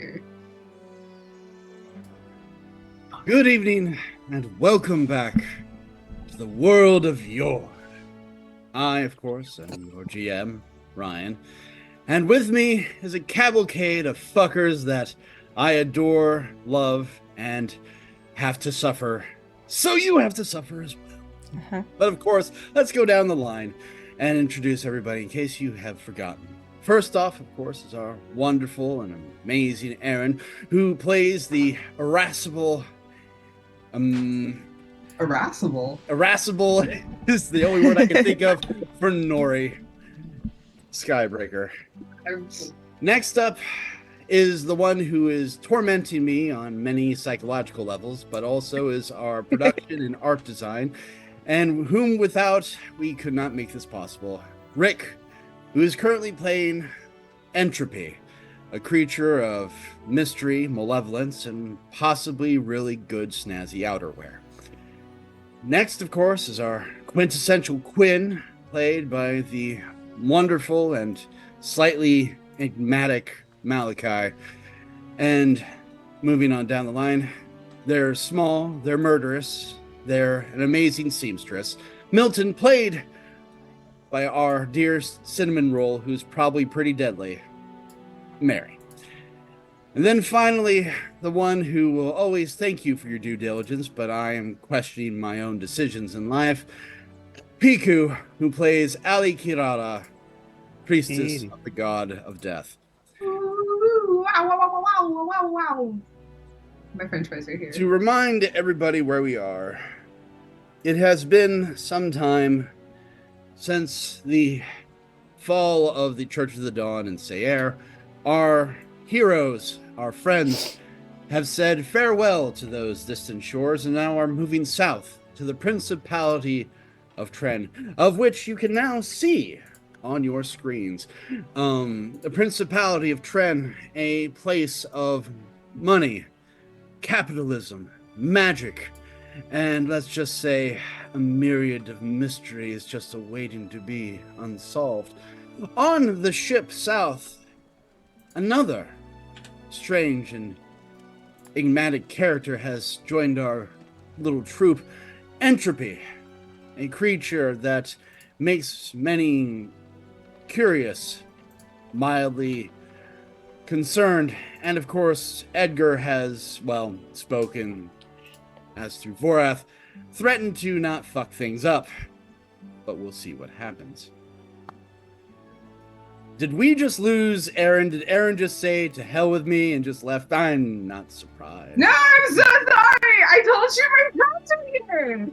here. Good evening, and welcome back to the world of Jord. I, of course, am your GM, Ryan, and with me is a cavalcade of fuckers that I adore, love, and have to suffer. So you have to suffer as well. But of course, let's go down the line and introduce everybody in case you have forgotten. First off, of course, is our wonderful and amazing Aaron, who plays the irascible Irascible. Irascible is the only word I can think of for Nori Skybreaker. Next up is the one who is tormenting me on many psychological levels, but also is our production and art design, and whom without we could not make this possible. Rick, who is currently playing Entropy, a creature of mystery, malevolence, and possibly really good snazzy outerwear. Next, of course, is our quintessential Quinn, played by the wonderful and slightly enigmatic Malachi. And moving on down the line, they're small, they're murderous, they're an amazing seamstress. Milton, played by our dear cinnamon roll, who's probably pretty deadly, Mary. And then finally, the one who will always thank you for your due diligence, but I am questioning my own decisions in life, Piku, who plays Ali Kirara, priestess of the god of death. Ooh, wow, wow, wow, wow, wow, wow. My french fries are here. To remind everybody where we are, it has been some time since the fall of the Church of the Dawn in Sayre. Our heroes, our friends, have said farewell to those distant shores and now are moving south to the Principality of Tren, of which you can now see on your screens. The Principality of Tren, a place of money, capitalism, magic, and let's just say a myriad of mysteries just awaiting to be unsolved. On the ship south, another strange and enigmatic character has joined our little troop, Entropy, a creature that makes many curious, mildly concerned, and of course, Edgar has, well, spoken as through Vorath, threatened to not fuck things up, but we'll see what happens. Did we just lose Aaron? Did Aaron just say to hell with me and just left? I'm not surprised. No, I'm so sorry. I told you my friends are here.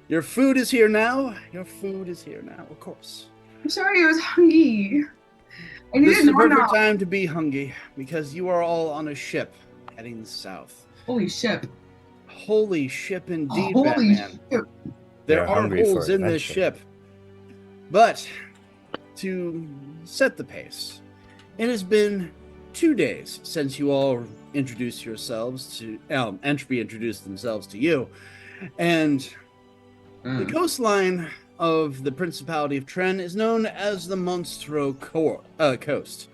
Your food is here now. Your food is here now, of course. I'm sorry, I was hungry. This is the perfect time to be hungry because you are all on a ship heading south. Holy ship. Holy ship indeed, Holy Batman. ship. There are holes in this ship. But to set the pace, it has been 2 days since you all introduced yourselves to Entropy introduced themselves to you, and the coastline of the Principality of Tren is known as the Monstro Coast.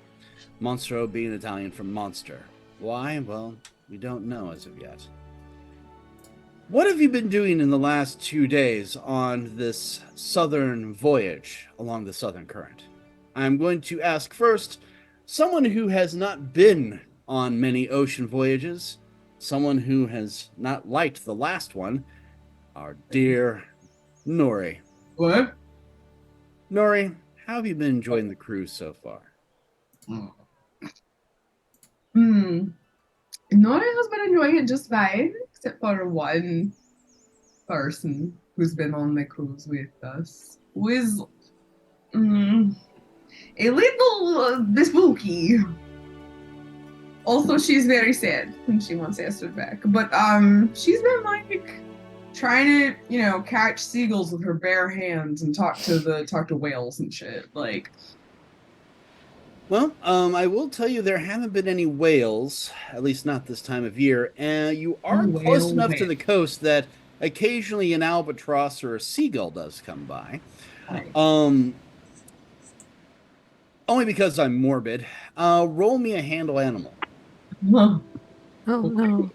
Monstro being Italian for monster. Why? Well, we don't know as of yet. What have you been doing in the last 2 days on this southern voyage along the Southern Current? I'm going to ask first someone who has not been on many ocean voyages, someone who has not liked the last one, our dear Nori. What? Nori, how have you been enjoying the cruise so far? Nora has been enjoying it just fine, except for one person who's been on the cruise with us, who is a little bit spooky. Also, she's very sad when she wants Esther back. But she's been like trying to, catch seagulls with her bare hands and talk to whales and shit. Like, well, I will tell you there haven't been any whales, at least not this time of year, and you are close enough to the coast that occasionally an albatross or a seagull does come by. Right. Only because I'm morbid. Roll me a handle animal. Huh. Oh no.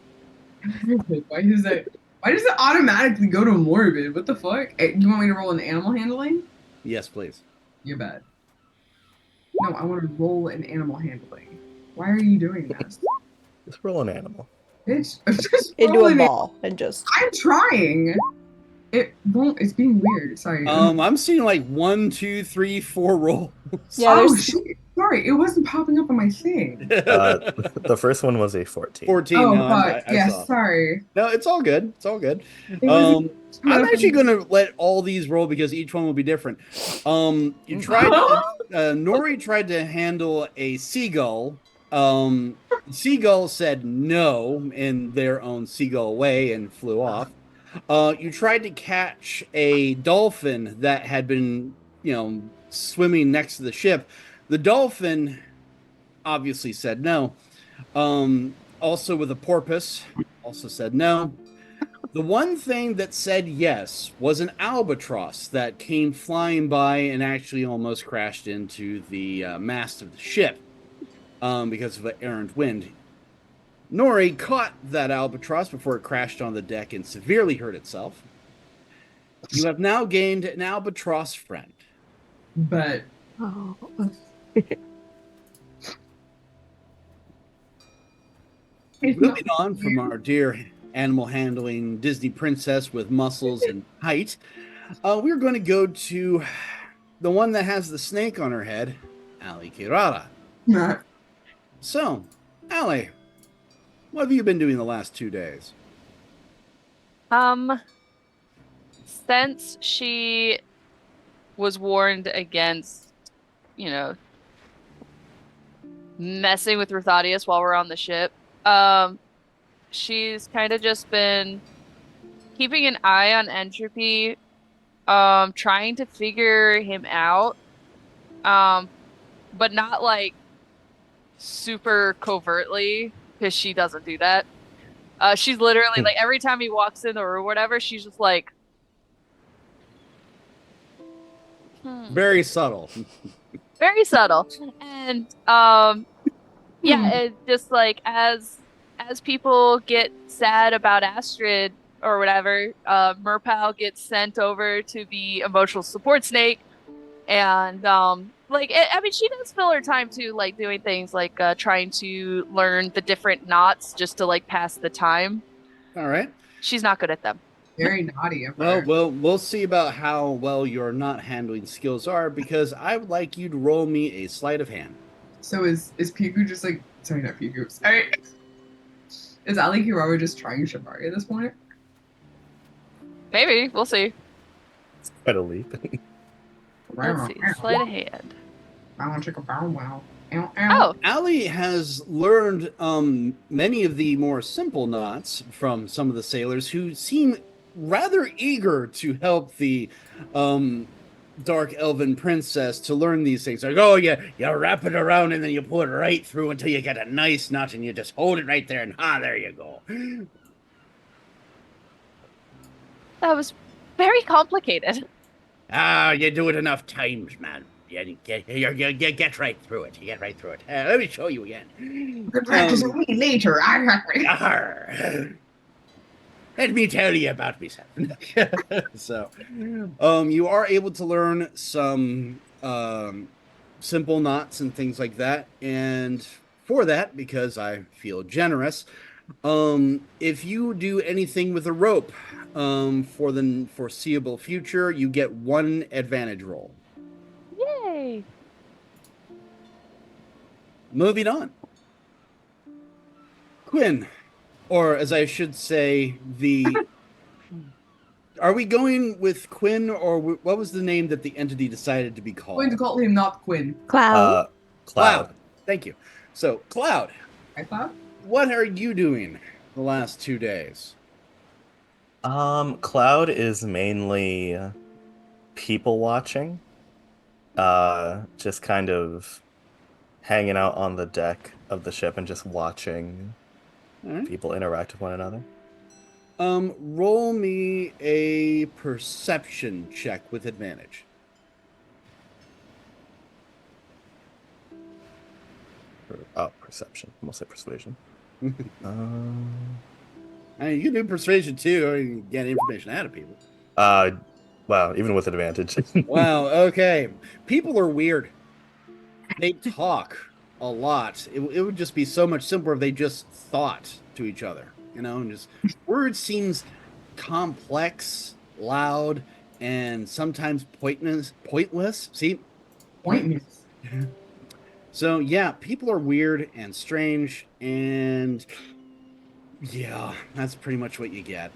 Why does that? Why does it automatically go to morbid? What the fuck? You want me to roll an animal handling? Yes, please. You bet. No, I want to roll an animal handling. Why are you doing this? Just roll an animal. Bitch, just Into roll a an. ball and just. I'm trying. It won't. It's being weird. Sorry. I'm seeing like 1, 2, 3, 4 rolls. Yeah, Oh there's. shit. Sorry, it wasn't popping up on my thing. The first one was a 14. 14. Oh No, fuck. I Yes. saw. Sorry. No, it's all good. It's all good. It wasn't. I'm actually gonna let all these roll because each one will be different. You tried. Nori tried to handle a seagull. Seagull said no in their own seagull way and flew off. You tried to catch a dolphin that had been, swimming next to the ship. The dolphin obviously said no. Also with a porpoise, also said no. The one thing that said yes was an albatross that came flying by and actually almost crashed into the mast of the ship because of an errant wind. Nori caught that albatross before it crashed on the deck and severely hurt itself. You have now gained an albatross friend. But Oh. it's Moving not on from our dear animal handling Disney princess with muscles and height, we're going to go to the one that has the snake on her head, Ali Kirara. not. So, Ali, what have you been doing the last 2 days? Since she was warned against, you know, messing with Ruthadius while we're on the ship, she's kind of just been keeping an eye on Entropy, trying to figure him out, but not like super covertly because she doesn't do that. She's literally like every time he walks in the room or whatever, she's just like, Very subtle. very subtle. And yeah, it just like as people get sad about Astrid or whatever, Merpal gets sent over to be emotional support snake. And I mean, she does fill her time too, like doing things like trying to learn the different knots just to like pass the time. All right. She's not good at them. Very naughty of Well, her. we'll see about how well your not handling skills are because I would like you to roll me a sleight of hand. So is Piku just like sorry, not Piku. Sorry. Is Ali Kirara just trying Shibari at this point? Maybe we'll see. It's quite a leap. Let's see. Sleight of hand. I want to check a bow wow. Oh, Ali has learned many of the more simple knots from some of the sailors who seem rather eager to help the dark elven princess to learn these things. Like, oh, you wrap it around and then you pull it right through until you get a nice knot and you just hold it right there and there you go. that was very complicated. You do it enough times, man. You get right through it. You get right through it. Let me show you again. Practice with me later. Arr. Let me tell you about myself. So, you are able to learn some simple knots and things like that. And for that, because I feel generous, if you do anything with a rope for the foreseeable future, you get 1 advantage roll. Yay! Moving on. Quinn, or as I should say, are we going with Quinn, or what was the name that the entity decided to be called? I'm going to call him not Quinn. Cloud. Cloud. Thank you. So, Cloud, I thought. what are you doing the last 2 days? Cloud is mainly people watching. Just kind of hanging out on the deck of the ship and just watching people interact with one another. Roll me a perception check with advantage. Perception. Mostly persuasion. I mean, you can do persuasion too, or you can get information out of people. Well, even with advantage. Wow, okay. People are weird. They talk a lot. It would just be so much simpler if they just thought to each other, and just words seems complex, loud, and sometimes pointless. See? Pointless. So yeah, people are weird and strange, and yeah, that's pretty much what you get.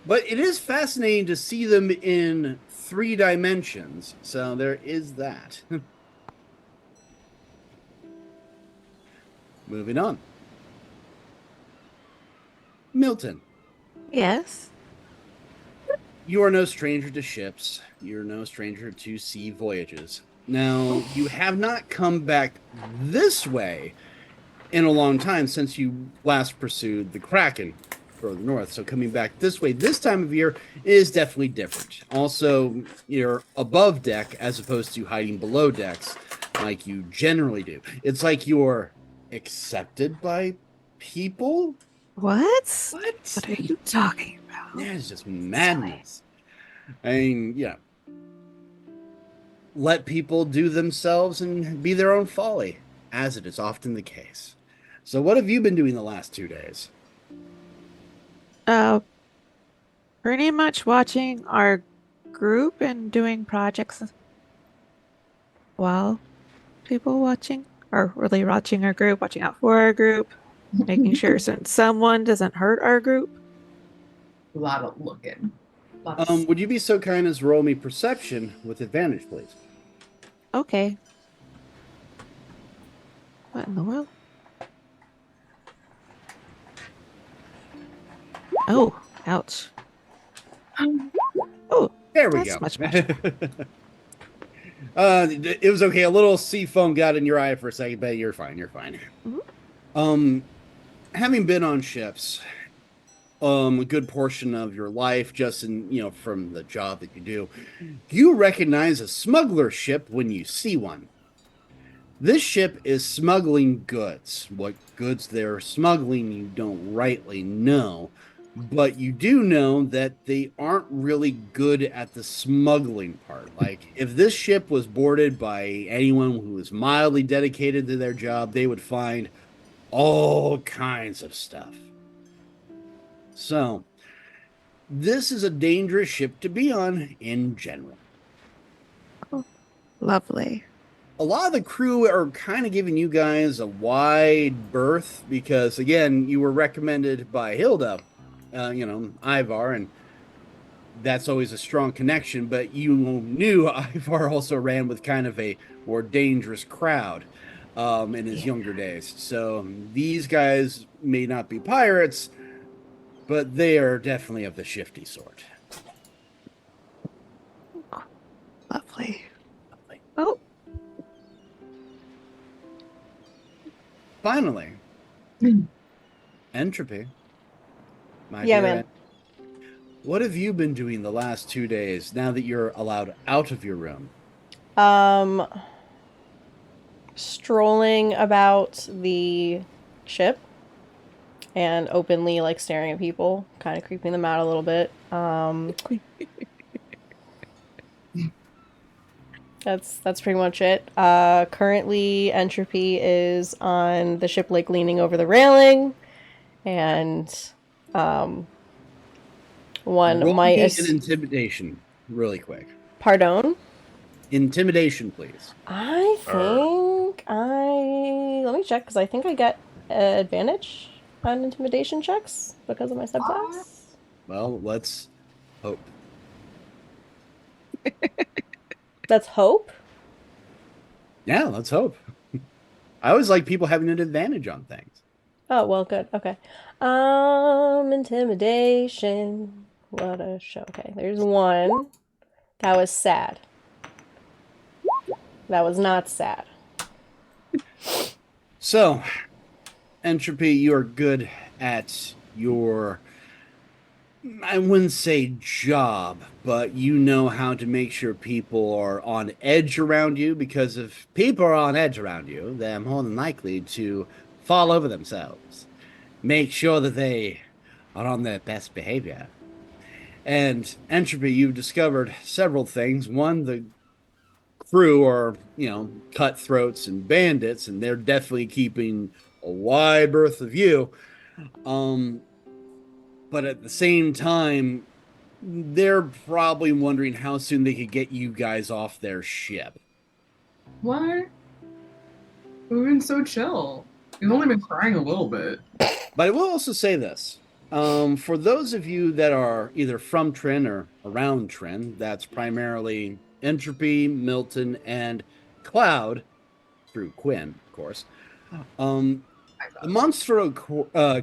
But it is fascinating to see them in 3 dimensions. So there is that. Moving on. Milton, Yes. you are no stranger to ships. You're no stranger to sea voyages. Now, you have not come back this way in a long time since you last pursued the Kraken further north. So coming back this way this time of year is definitely different. Also, you're above deck as opposed to hiding below decks like you generally do. It's like you're accepted by people. What? What? What are you talking about? Yeah, it's just madness. I mean, let people do themselves and be their own folly, as it is often the case. So, what have you been doing the last 2 days? Uh, Pretty much watching our group and doing projects while people watching, or really watching our group, watching out for our group, making sure someone doesn't hurt our group. A lot of looking. Lots of Would you be so kind as roll me perception with advantage, please? Okay. What in the world? Oh, ouch. Oh, There we that's go. much better. It was okay. A little sea foam got in your eye for a second, but you're fine. You're fine. Mhm. Having been on ships, a good portion of your life, just from the job that you do recognize a smuggler ship when you see one. This ship is smuggling goods. What goods they're smuggling, you don't rightly know, but you do know that they aren't really good at the smuggling part. Like, if this ship was boarded by anyone who was mildly dedicated to their job, they would find all kinds of stuff. So, this is a dangerous ship to be on in general. Oh, lovely. A lot of the crew are kind of giving you guys a wide berth because, again, you were recommended by Hilda, Ivar, and that's always a strong connection. But you knew Ivar also ran with kind of a more dangerous crowd in his younger days. So these guys may not be pirates, but they are definitely of the shifty sort. Lovely. Oh, Finally, Entropy. My Yeah, dear man. What have you been doing the last 2 days now that you're allowed out of your room? Strolling about the ship and openly like staring at people, kind of creeping them out a little bit. That's pretty much it. Currently, Entropy is on the ship, like leaning over the railing, and one Roll might me an intimidation, really quick. pardon. Intimidation, please. I think let me check because I think I get advantage on intimidation checks because of my subclass. Well, let's hope. That's hope. Yeah, let's hope. I always like people having an advantage on things. Oh, well, good. Okay. Intimidation. What a show. Okay, there's one. That was sad. That was not sad. So, Entropy, you are good at your I wouldn't say job, but you know how to make sure people are on edge around you, because if people are on edge around you, they're more than likely to fall over themselves. Make sure that they are on their best behavior. And Entropy, you've discovered several things. One, the crew are, cutthroats and bandits, and they're definitely keeping a wide berth of you. But at the same time, they're probably wondering how soon they could get you guys off their ship. What? We've been so chill. We've only been crying a little bit. But I will also say this. For those of you that are either from Trin or around Trin, that's primarily Entropy, Milton, and Cloud, through Quinn, of course. The Monstro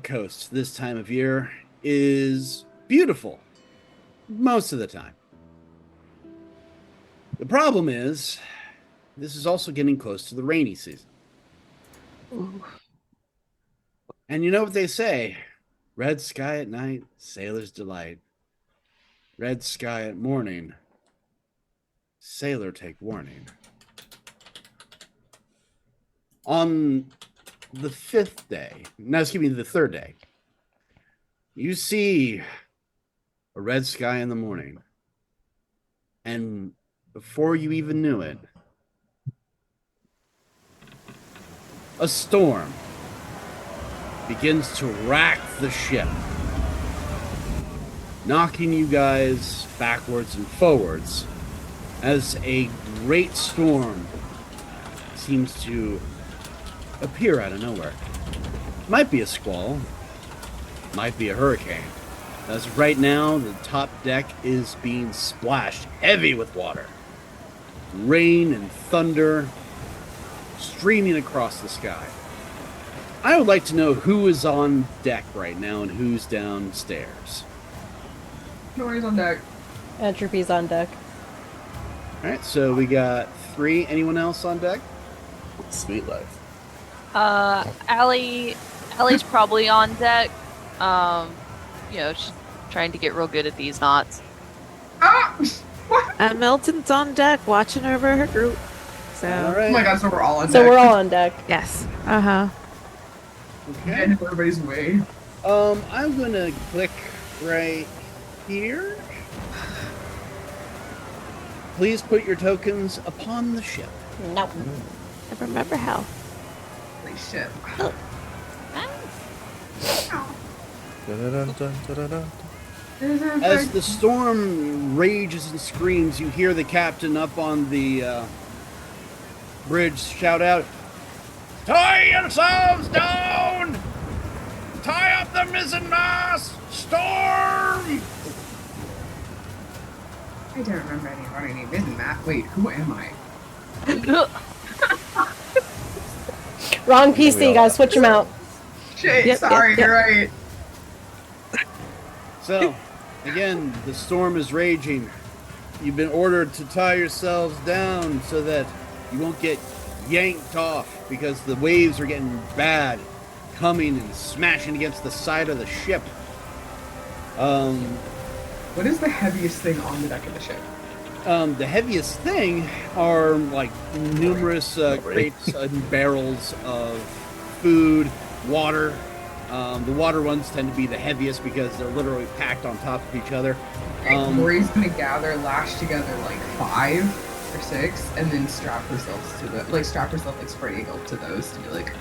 coast this time of year is beautiful. Most of the time. The problem is, this is also getting close to the rainy season. Ooh. And you know what they say? Red sky at night, sailor's delight. Red sky at morning, sailor take warning. On the the third day, you see a red sky in the morning. And before you even knew it, a storm begins to rack the ship, knocking you guys backwards and forwards as a great storm seems to appear out of nowhere. Might be a squall, might be a hurricane. As of right now, the top deck is being splashed heavy with water. Rain and thunder streaming across the sky. I would like to know who is on deck right now and who's downstairs. Nobody's on deck. Entropy's on deck. Alright, so we got 3. Anyone else on deck? Sweet life. Allie's probably on deck. She's trying to get real good at these knots. Ah! What? And Milton's on deck watching over her group. So, Alright. Oh my god, so we're all on deck. So we're all on deck. yes. Uh-huh. Okay. And everybody's way. I'm gonna click right here. Please put your tokens upon the ship. No. I remember how. Holy shit. As the storm rages and screams, you hear the captain up on the bridge shout out, "Tie yourselves down! Tie up the mizzen mast! Storm!" I don't remember any name in that. Wait, who am I? Wrong PC, gotta switch them out. Shit, Yep, sorry, yep, yep. you're right. So, again, the storm is raging. You've been ordered to tie yourselves down so that you won't get yanked off, because the waves are getting bad, coming and smashing against the side of the ship. What is the heaviest thing on the deck of the ship? The heaviest thing are like numerous crates and barrels of food, water. The water ones tend to be the heaviest because they're literally packed on top of each other. Lori's gonna lash together like 5 or 6, and then strap herself like spread eagle to those to be like,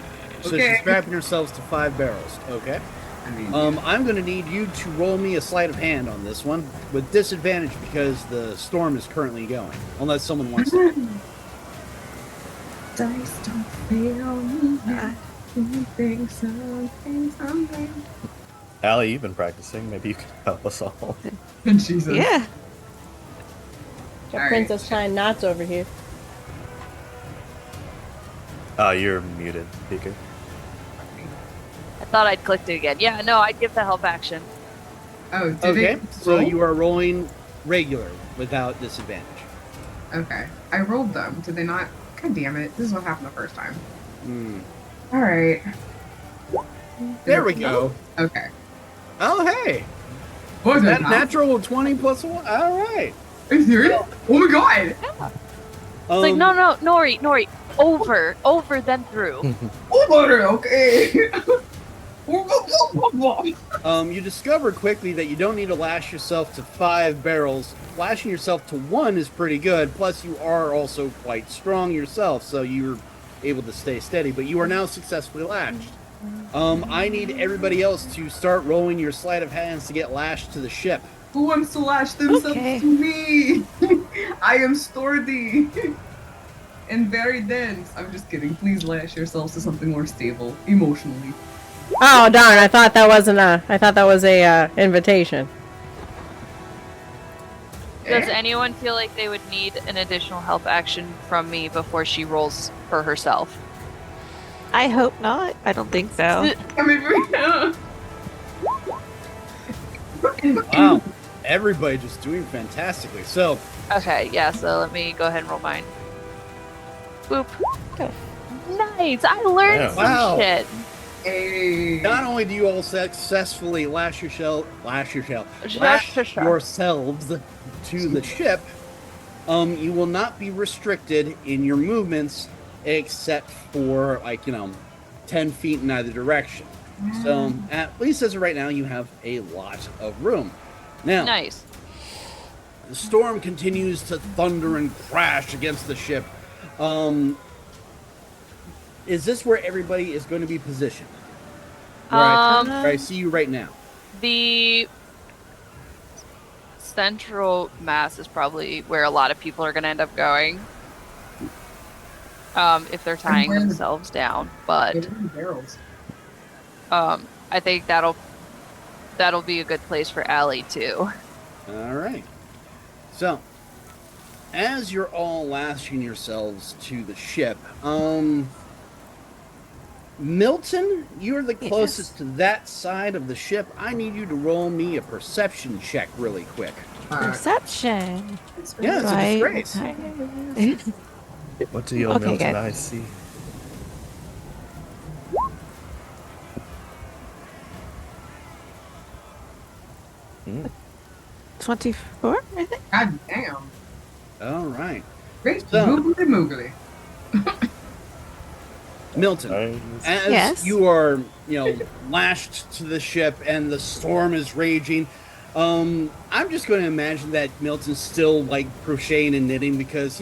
So okay. she's strapping herself to 5 barrels. Okay. I mean, I'm going to need you to roll me a sleight of hand on this one with disadvantage because the storm is currently going. Unless someone wants to. dice don't fail me. Something. Allie, you've been practicing. Maybe you can help us all. Jesus. Yeah. Got Alright. Princess tying knots over here. You're muted, Beaker. I thought I'd clicked it again. Yeah, no, I'd give the help action. Oh, did Okay. it So roll? you are rolling regular without disadvantage. Okay. I rolled them. Did they not? God damn it. This is what happened the first time. Alright. There we go. Okay. Oh, hey. Oh, is That that natural 20 plus 1? All right. Are you serious? Oh my god! It's like, no, Nori, over, then through. Oh, butter, okay. You discover quickly that you don't need to lash yourself to 5 barrels. Lashing yourself to 1 is pretty good. Plus, you are also quite strong yourself, so you're able to stay steady. But you are now successfully lashed. I need everybody else to start rolling your sleight of hands to get lashed to the ship. Who wants to lash themselves Okay. to me? I am sturdy and very dense. I'm just kidding. Please lash yourselves to something more stable emotionally. Oh darn! I thought that wasn't a. I thought that was a invitation. Does anyone feel like they would need an additional help action from me before she rolls for herself? I hope not. I don't think so. I mean, Wow. Everybody just doing fantastically. So, Okay, yeah, so let me go ahead and roll mine. Boop. Nice! I learned Yeah. some Wow. shit. hey. not only do you all successfully lash yourselves to the ship, you will not be restricted in your movements except for 10 feet in either direction. So at least as of right now, you have a lot of room. Now, Nice. the storm continues to thunder and crash against the ship. Is this where everybody is going to be positioned? Where I see you right now. The central mass is probably where a lot of people are going to end up going. If they're tying where- themselves down, but Barrels. I think that'll be a good place for Allie too. All right. So, as you're all lashing yourselves to the ship, Milton, you're the closest to that side of the ship. I need you to roll me a perception check really quick. Perception. Yeah, it's a Right. disgrace. What do your Okay, Milton good. eyes see? Hmm. 24, I think. God damn. All right. Great. So- Moogly moogly. Milton, Nice. as Yes. you are, lashed to the ship and the storm is raging, I'm just going to imagine that Milton's still crocheting and knitting because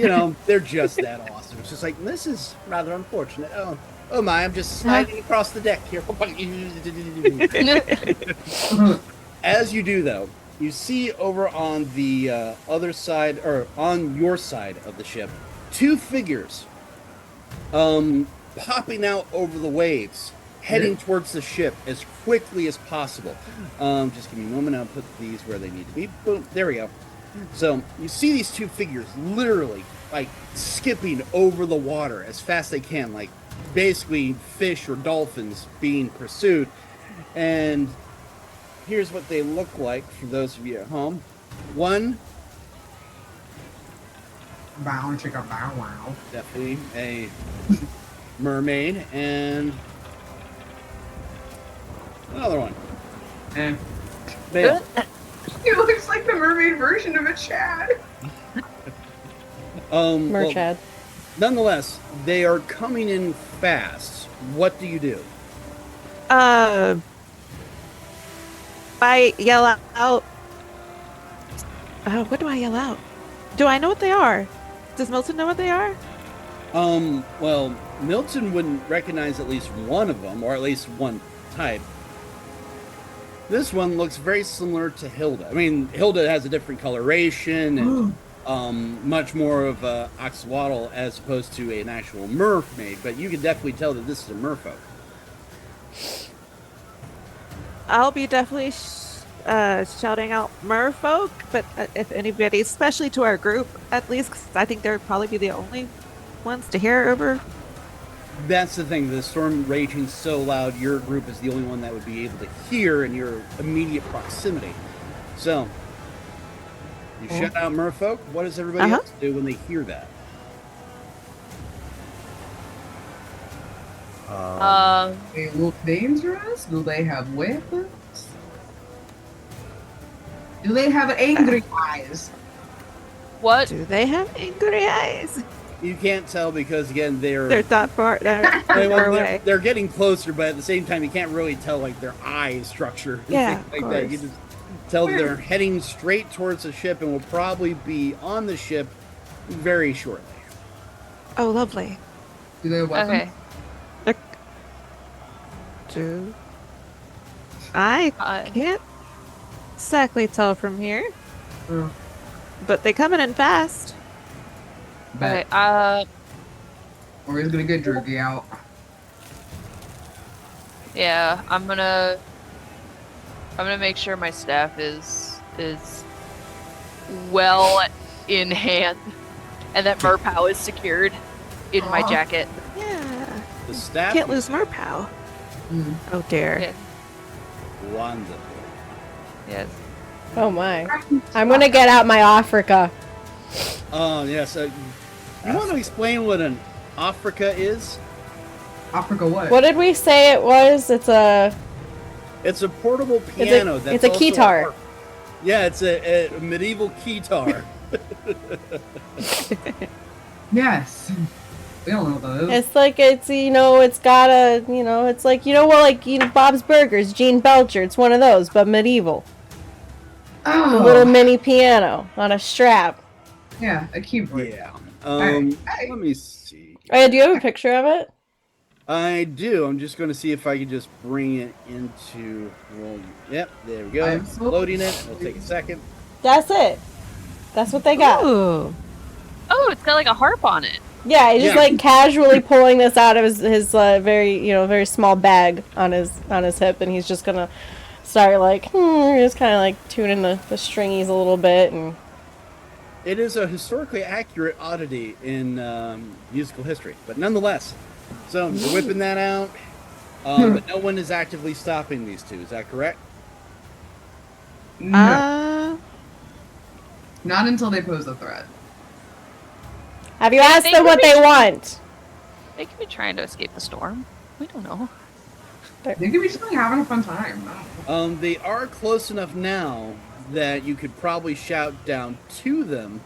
they're just that awesome. It's just like, this is rather unfortunate. Oh my! I'm just sliding across the deck here. As you do, though, you see over on the other side, or on your side of the ship, 2 figures popping out over the waves, heading towards the ship as quickly as possible. Just give me a moment. I'll put these where they need to be. Boom. There we go. So you see these 2 figures literally skipping over the water as fast as they can, like basically fish or dolphins being pursued. And here's what they look like for those of you at home. One, Bow chicka bow wow. definitely a mermaid, and another one. Eh. Male. He looks like the mermaid version of a Chad. Well, Merchad. nonetheless, they are coming in fast. What do you do? I yell out. What do I yell out? Do I know what they are? Does Milton know what they are? Well, Milton wouldn't recognize at least one of them, or at least one type. This one looks very similar to Hilda. I mean, Hilda has a different coloration and much more of a axolotl as opposed to an actual mermaid, but you can definitely tell that this is a merfolk. I'll be definitely shouting out merfolk, but if anybody, especially to our group, at least, 'cause I think they'd probably be the only ones to hear over. That's the thing. The storm raging so loud, your group is the only one that would be able to hear in your immediate proximity. So, you shout out merfolk. What does everybody else do when they hear that? They look dangerous? Do they have weapons? Do they have angry eyes? What? Do they have angry eyes? You can't tell because again They're that far. They're far away. they're getting closer, but at the same time you can't really tell like their eye structure. and Yeah, things like of that. You course. just tell that they're heading straight towards the ship and will probably be on the ship very shortly. Oh, lovely. Do they have weapons? Okay. Do I can't exactly tell from here, Mm. but they coming in fast. Bet. Okay. Or he's gonna get Drugi out. Yeah, I'm gonna make sure my staff is well in hand, and that Merpow is secured in my jacket. Yeah. The staff Can't lose Merpow. Mm. Oh dear. Yeah. wonderful. Yes. Oh my. I'm gonna get out my Africa. Oh yes. You want to explain what an Africa is? Africa what? What did we say it was? It's a portable piano. it's a also keytar. harp. Yeah, it's a medieval keytar. Yes. We don't know what that is. It's like it's got a it's like Bob's Burgers, Gene Belcher. It's one of those, but medieval. Oh. A little mini piano on a strap. Yeah, a keyboard. Yeah. Hey. Let me see. Oh yeah, do you have a picture of it? I do. I'm just going to see if I can just bring it into. Well, yep, there we go. I'm so- Loading it. It'll take a second. That's it. That's what they got. Ooh. Oh, it's got like a harp on it. Yeah, he's just Yeah. like casually pulling this out of his very small bag on his hip, and he's just gonna start just kind of like tuning the stringies a little bit, and It is a historically accurate oddity in musical history, but nonetheless. So we're whipping that out, but no one is actively stopping these two. Is that correct? No. Not until they pose a threat. have you asked them what they want? They could be trying to escape the storm. We don't know. They could be just like having a fun time. I don't know. They are close enough now that you could probably shout down to them.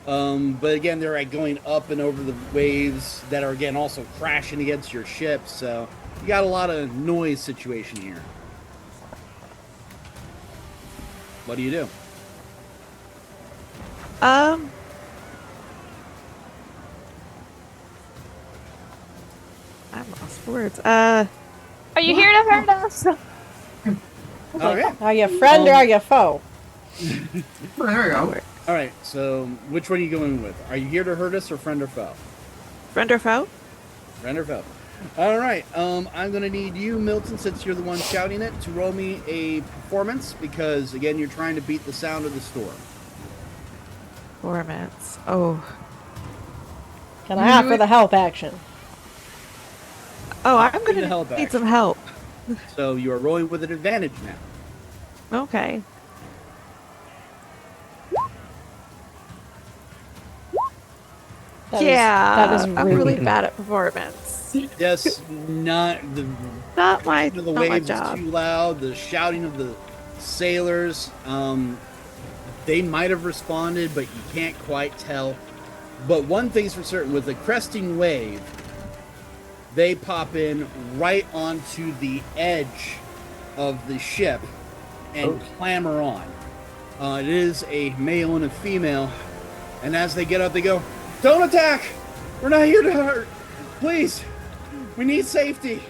But again, they're like going up and over the waves that are again also crashing against your ship. So you got a lot of noise situation here. What do you do? I'm lost for words. Are you here to hurt us? Okay. Are you a friend or are you a foe? Oh, there we go. All right. So which one are you going with? Are you here to hurt us or friend or foe? Friend or foe? Friend or foe? All right. I'm gonna need you, Milton, since you're the one shouting it, to roll me a performance because again, you're trying to beat the sound of the storm. Performance. Oh. Can I offer the help action? Oh, I'm Need the gonna help need action. some help. So you are rolling with an advantage now. Okay. That Yeah, is I'm rude. really bad at performance. Yes, not the Not my, the not my waves is job. too loud. The shouting of the sailors. They might have responded, but you can't quite tell. But one thing's for certain: with the cresting wave, they pop in right onto the edge of the ship and clamber on. It is a male and a female, and as they get up, they go, "Don't attack! We're not here to hurt. Please, we need safety."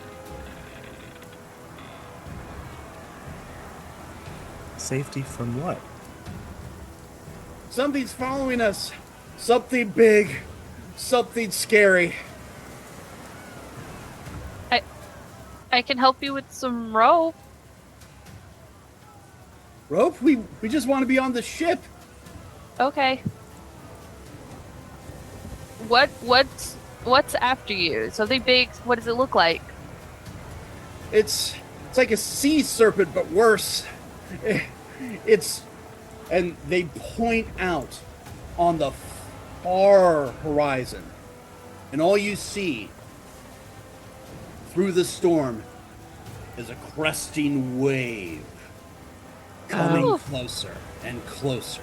Safety from what? Something's following us. Something big. Something scary. I can help you with some rope. Rope? We just want to be on the ship. Okay. What's after you? Something big. What does it look like? It's like a sea serpent, but worse. And they point out on the far horizon, and all you see through the storm is a cresting wave coming Oh. closer and closer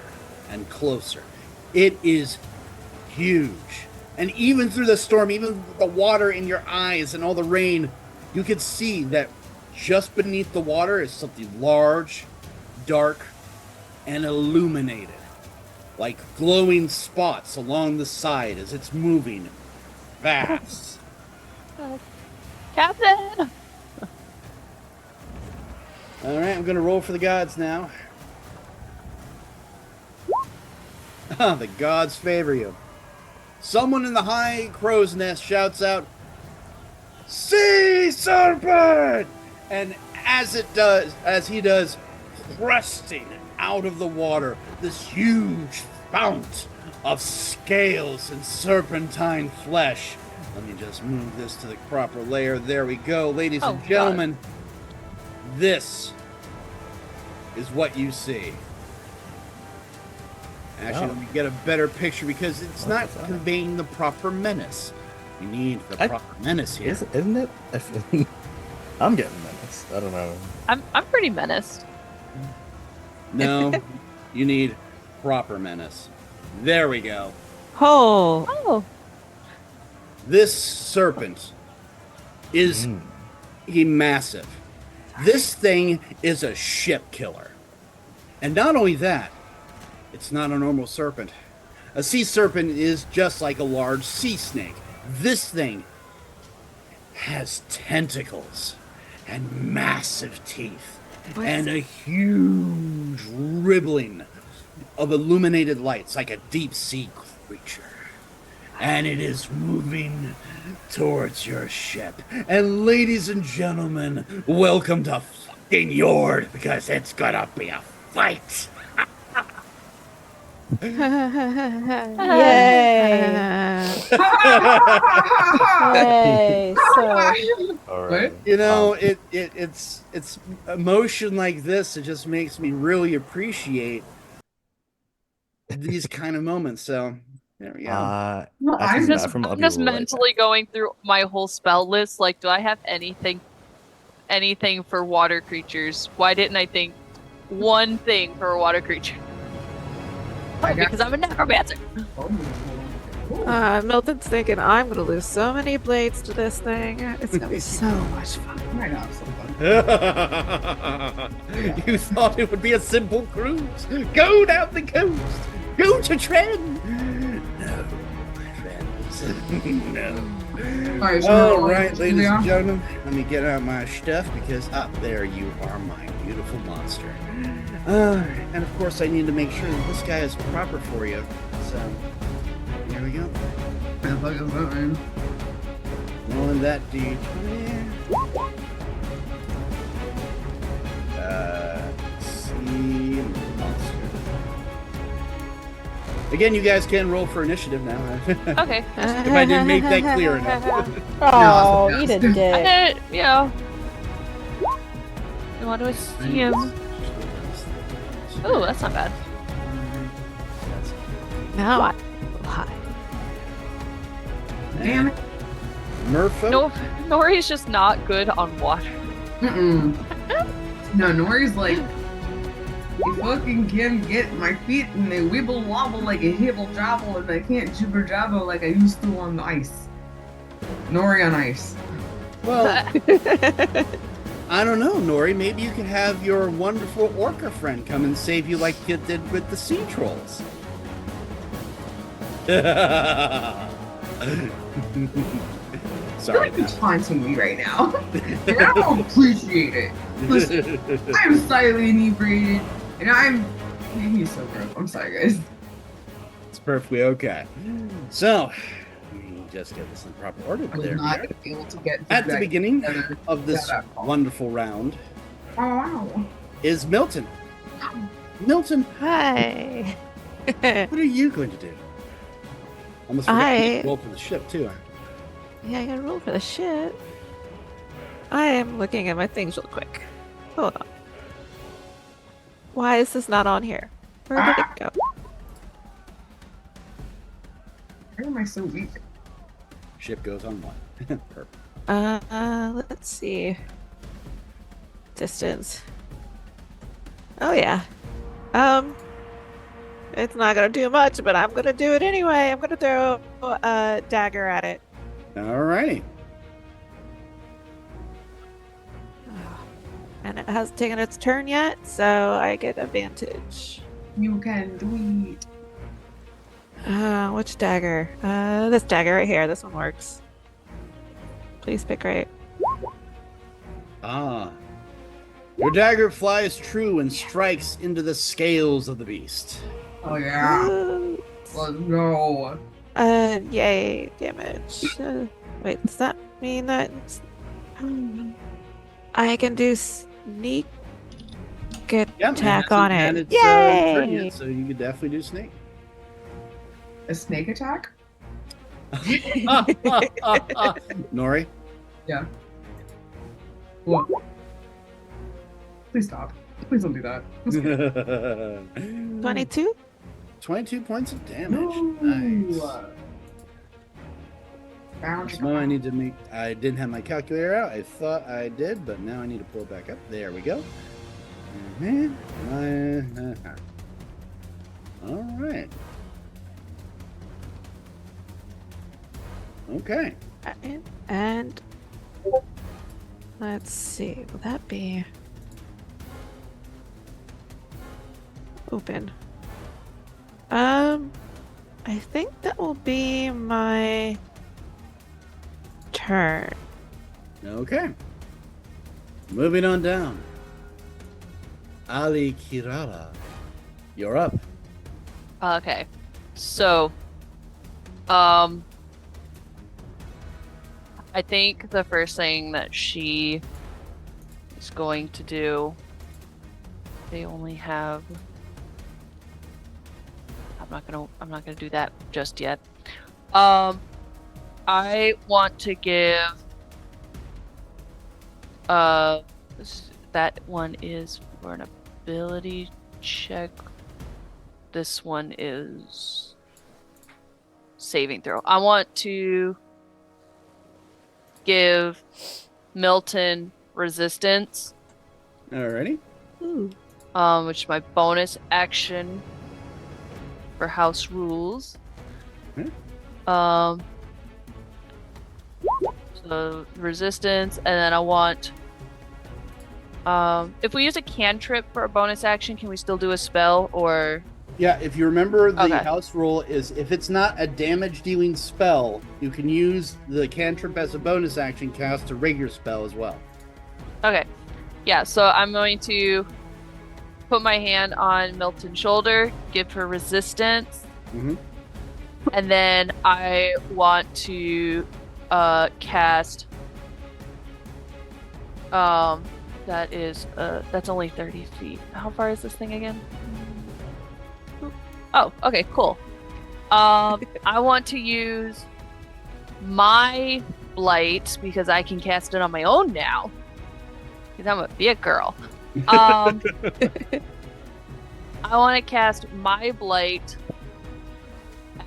and closer. It is huge. And even through the storm, even the water in your eyes and all the rain, you can see that just beneath the water is something large, dark, and illuminated. Like glowing spots along the side as it's moving fast. Captain! All right, I'm going to roll for the gods now. The gods favor you. Someone in the high crow's nest shouts out, "Sea serpent!" And as he does, thrusting out of the water, this huge fount of scales and serpentine flesh. Let me just move this to the proper layer. There we go. Ladies and gentlemen, this is what you see. Actually, let me get a better picture because it's not conveying the proper menace. You need the proper menace here. Isn't it? I'm getting menaced. I don't know. I'm pretty menaced. No, you need proper menace. There we go. Oh, Oh. This serpent is massive. This thing is a ship killer. And not only that, it's not a normal serpent. A sea serpent is just like a large sea snake. This thing has tentacles and massive teeth and a huge ribbling of illuminated lights like a deep sea creature. And it is moving towards your ship. And ladies and gentlemen, welcome to fucking Jord, because it's gonna be a fight. Yay! Yay! So All right. You know, it's emotion like this. It just makes me really appreciate these kind of moments. So there we go. Well, I I'm feel just- bad from I'm other just people right mentally going through my whole spell list. Like, do I have anything for water creatures? Why didn't I think one thing for a water creature? Oh, because I'm a necromancer. Milton's thinking I'm gonna lose so many blades to this thing. It's gonna be so much fun. Might have some fun. You thought it would be a simple cruise. Go down the coast. Go to Trend. No, my friends. No. Alright, All right, ladies and gentlemen, let me get out my stuff because up there you are, my beautiful monster. And of course, I need to make sure that this guy is proper for you. So, here we go. Rolling that D20. See, monster. Again, you guys can roll for initiative now. Okay. If I didn't make that clear enough. oh, eat a I dick. did, you know. You want to see him? Oh, that's not bad. Now I hide. Damn it. Murpho? No, Nori's just not good on water. Mm-mm. No, Nori's like, I fucking can't get my feet and they wibble wobble like a hibble jobble and I can't jibber jabber like I used to on the ice. Nori on ice. Well, I don't know, Nori. Maybe you could have your wonderful orca friend come and save you like you did with the sea trolls. Sorry. You're like taunting me right now. And I don't appreciate it. Listen, I'm slightly inebriated and he's so gross. I'm sorry, guys. It's perfectly okay. So, let me just get this in proper order. I was There we not are. able to get At the back beginning together. of this Yeah. wonderful round Oh, wow. is Milton. Milton, Hi. what are you going to do? Almost forgot to roll for the ship, too. Yeah, I gotta roll for the shit. I am looking at my things real quick. Hold on. Why is this not on here? Where did it go? Why am I so weak? Ship goes on one. Perfect. Let's see. Distance. Oh yeah. It's not gonna do much, but I'm gonna do it anyway. I'm gonna throw a dagger at it. All right. And it hasn't taken its turn yet, so I get advantage. You can do it. Which dagger? This dagger right here. This one works. Please pick right. Ah. Your dagger flies true and strikes into the scales of the beast. Oh yeah. Ooh. Let's go. Yay, damage. Wait, does that mean that I can do sneak attack on it? Turn Yay! yet, so you could definitely do snake. A snake attack? Nori? Yeah. What? Please stop. Please don't do that. 22? 22 points of damage. No. Nice. Bounce. So now I need to make. I didn't have my calculator out. I thought I did, but now I need to pull it back up. There we go. All right. Okay. And let's see. Will that be open? I think that will be my turn. Okay. Moving on down. Ali Kirara, you're up. Okay. So, I think the first thing that she is going to do, they only have. I'm not gonna do that just yet. I want to give. That one is for an ability check. This one is saving throw. I want to give Milton resistance. Alrighty. Ooh. Which is my bonus action for house rules. Okay. So resistance, and then I want. If we use a cantrip for a bonus action, can we still do a spell or? Yeah, if you remember, the Okay. house rule is if it's not a damage-dealing spell, you can use the cantrip as a bonus action, cast a regular spell as well. Okay. Yeah, so I'm going to put my hand on Milton's shoulder, give her resistance, Mm-hmm. and then I want to cast. That's only 30 feet. How far is this thing again? Oh, okay, cool. I want to use my blight because I can cast it on my own now. Because I'm a big girl. I want to cast my blight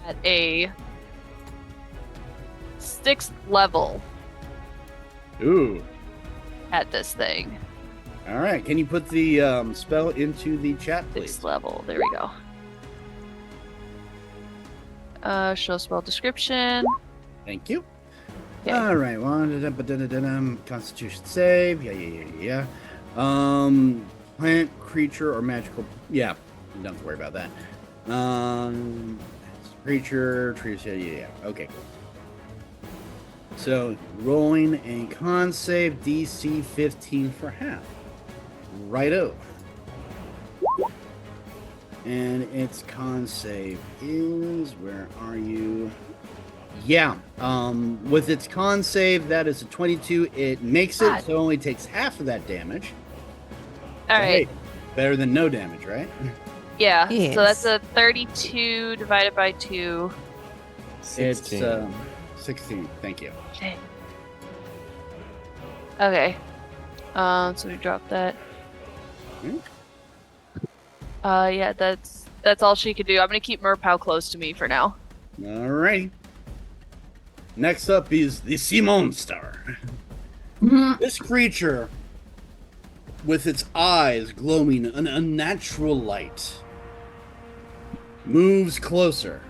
at a 6th level Ooh. at this thing. All right. Can you put the spell into the chat, please? 6th level. There we go. Show spell description. Thank you. Okay. All right. Constitution save. Yeah. Plant, creature, or magical. Yeah. Don't have to worry about that. Creature, trees. Yeah. Okay. So rolling a con save, DC 15 for half. Righto. And its con save is, where are you? Yeah, with its con save, that is a 22. It makes it, so it only takes half of that damage. All So, right. hey, better than no damage, right? Yeah. Yes. So that's a 32 divided by 2. 16. It's 16. Thank you. Dang. Okay. So we drop that. Hmm. Yeah, that's all she could do. I'm gonna keep Merpow close to me for now. All right. Next up is the sea monster. Mhm. This creature with its eyes glowing an unnatural light, moves closer.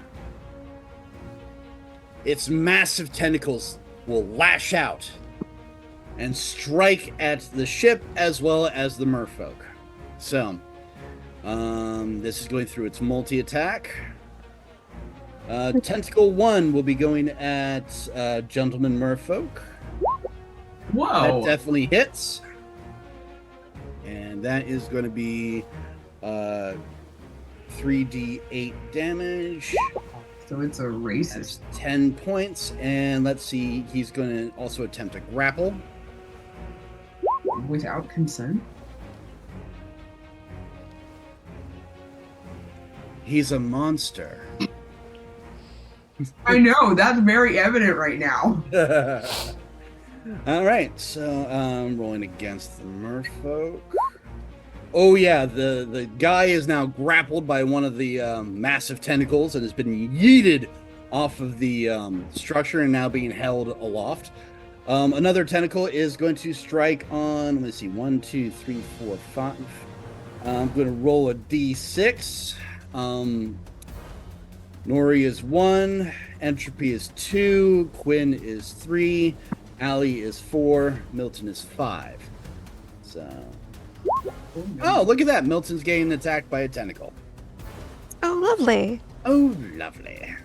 Its massive tentacles will lash out and strike at the ship as well as the merfolk. So, this is going through its multi-attack. Tentacle 1 will be going at Gentleman Merfolk. Whoa. That definitely hits. And that is going to be 3d8 damage. So it's a racist. That's 10 points. And let's see, he's going to also attempt a grapple. Without consent? He's a monster. I know, that's very evident right now. All right, so rolling against the merfolk. Oh yeah, the guy is now grappled by one of the massive tentacles and has been yeeted off of the structure and now being held aloft. Another tentacle is going to strike on, let me see, 1, 2, 3, 4, 5. I'm going to roll a d6. Nori is 1, Entropy is 2, Quinn is 3, Allie is 4, Milton is 5. So, oh, look at that! Milton's getting attacked by a tentacle. Oh, lovely. Oh, lovely.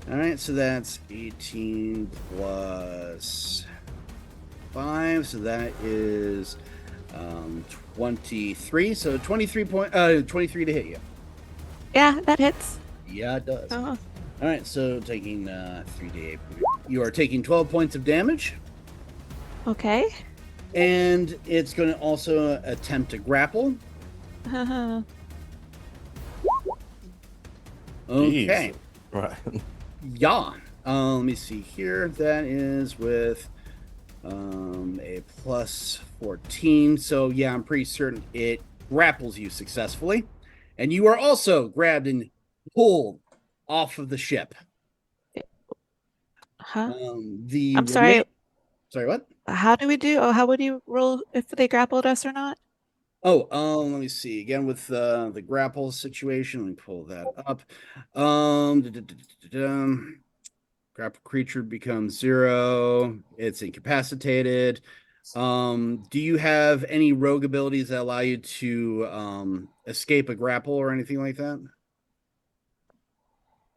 All right, so that's 18 plus 5, so that is 23. So 23 to hit you. Yeah, that hits. Yeah, it does. Oh. All right, so taking 3d8. You are taking 12 points of damage, Okay. and it's going to also attempt to grapple. Okay. Jeez. Right. Yeah. Let me see here. That is with a plus 14. So, yeah, I'm pretty certain it grapples you successfully. And you are also grabbed and pulled off of the ship. Huh? The I'm sorry. Sorry, what? How do we do? Oh, how would you roll if they grappled us or not? Oh, let me see. Again with the grapple situation. Let me pull that up. Grapple creature becomes 0. It's incapacitated. Do you have any rogue abilities that allow you to escape a grapple or anything like that?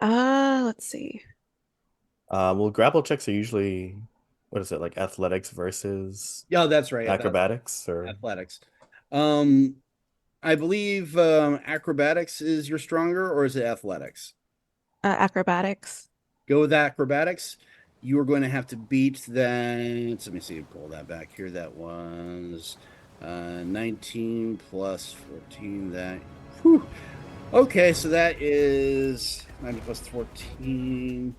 Let's see. Well, grapple checks are usually, what is it, like athletics versus Yeah, that's right. acrobatics or Athletics. I believe acrobatics is your stronger, or is it athletics? Acrobatics. Go with acrobatics. You are going to have to beat that. Let me see. Pull that back here. That was 19 plus 14. That. Whew. Okay, so that is 90 plus 14.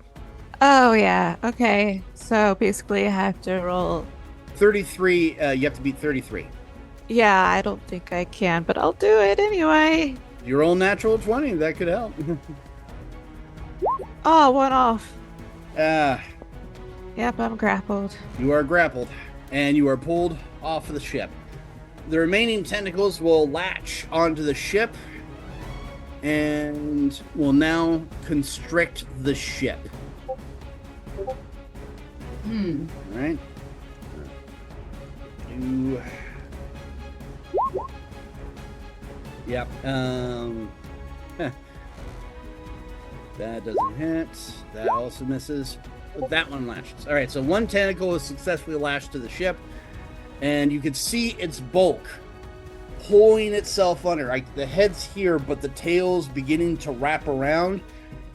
Oh, yeah. Okay. So basically, I have to roll. 33. You have to beat 33. Yeah, I don't think I can, but I'll do it anyway. You roll natural 20. That could help. Oh, one off. Ah. Yep, I'm grappled. You are grappled, and you are pulled off of the ship. The remaining tentacles will latch onto the ship and will now constrict the ship. Hmm. All right. Yep. That doesn't hit. That also misses. But that one lashes. All right, so one tentacle is successfully lashed to the ship, and you can see its bulk pulling itself under. Like the head's here, but the tail's beginning to wrap around.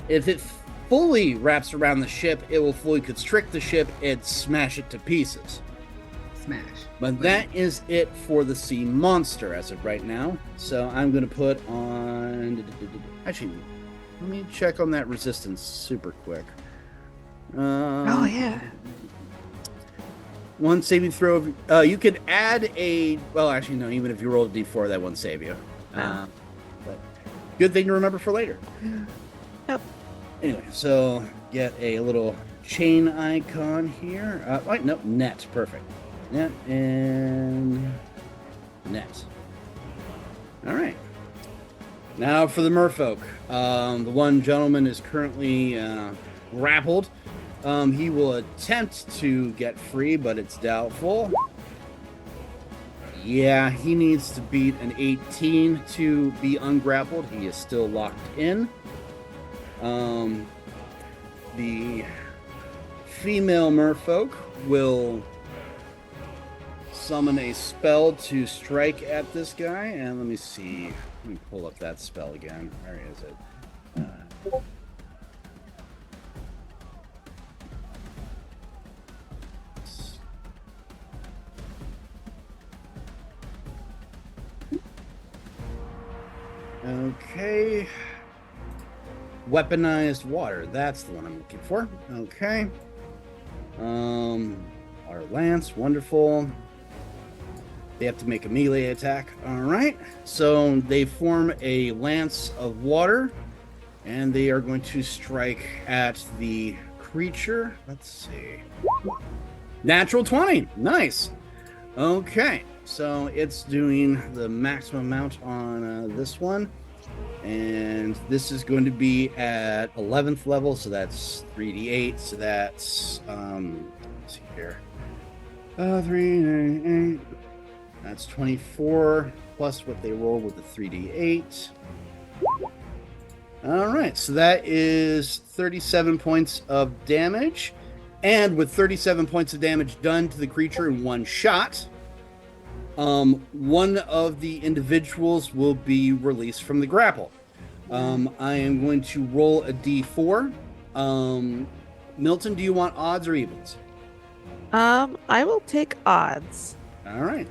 If it fully wraps around the ship, it will fully constrict the ship and smash it to pieces. Smash. But that is it for the sea monster as of right now. So I'm going to put on... Actually, let me check on that resistance super quick. Oh, yeah. One saving throw. You could add a... Well, actually, no. Even if you roll a d4, that won't save you. But good thing to remember for later. Yep. Anyway, so get a little chain icon here. Wait, no, net. Perfect. Net and net. All right. Now for the merfolk. The one gentleman is currently grappled. He will attempt to get free, but it's doubtful. Yeah, he needs to beat an 18 to be ungrappled. He is still locked in. The female merfolk will summon a spell to strike at this guy. And let me see. Let me pull up that spell again. Where is it? Okay. Weaponized water. That's the one I'm looking for. Okay. Our lance. Wonderful. They have to make a melee attack. All right. So they form a lance of water, and they are going to strike at the creature. Let's see. Natural 20. Nice. Okay. So it's doing the maximum amount on this one. And this is going to be at 11th level. So that's 3d8. So that's, let's see here. 3, 8. That's 24 plus what they roll with the 3d8. All right. So that is 37 points of damage. And with 37 points of damage done to the creature in one shot, one of the individuals will be released from the grapple. I am going to roll a d4. Milton, do you want odds or evens? I will take odds. All right.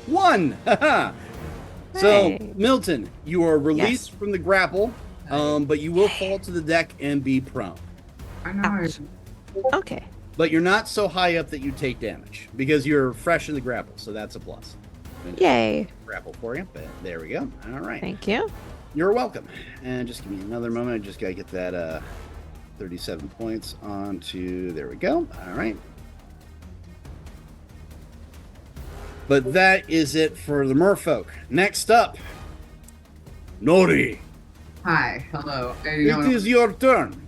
1. So, Hey. Milton, you are released Yes. from the grapple, but you will fall to the deck and be prone. I know. Ouch. Okay. But you're not so high up that you take damage because you're fresh in the grapple, so that's a plus. Yay. Grapple for you, but there we go. All right. Thank you. You're welcome. And just give me another moment. I just got to get that 37 points onto... There we go. All right. But that is it for the merfolk. Next up, Nori. Hi, hello. It is your turn.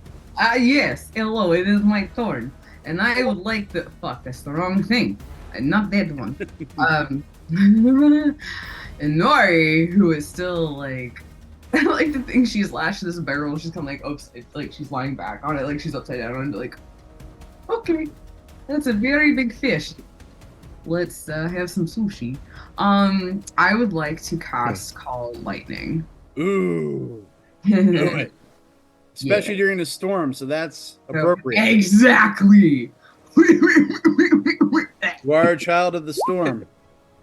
Yes, hello, it is my turn. And I would like to... Fuck, that's the wrong thing. Not that one. And Nori, who is still, like... I like to think she's lashed to this barrel. She's kind of like, oops, it's like she's lying back on it, like she's upside down and like, okay, that's a very big fish. Let's have some sushi. I would like to cast Call Lightning. Ooh. Do it. Especially Yeah. during a storm, so that's appropriate. Exactly. You are a child of the storm.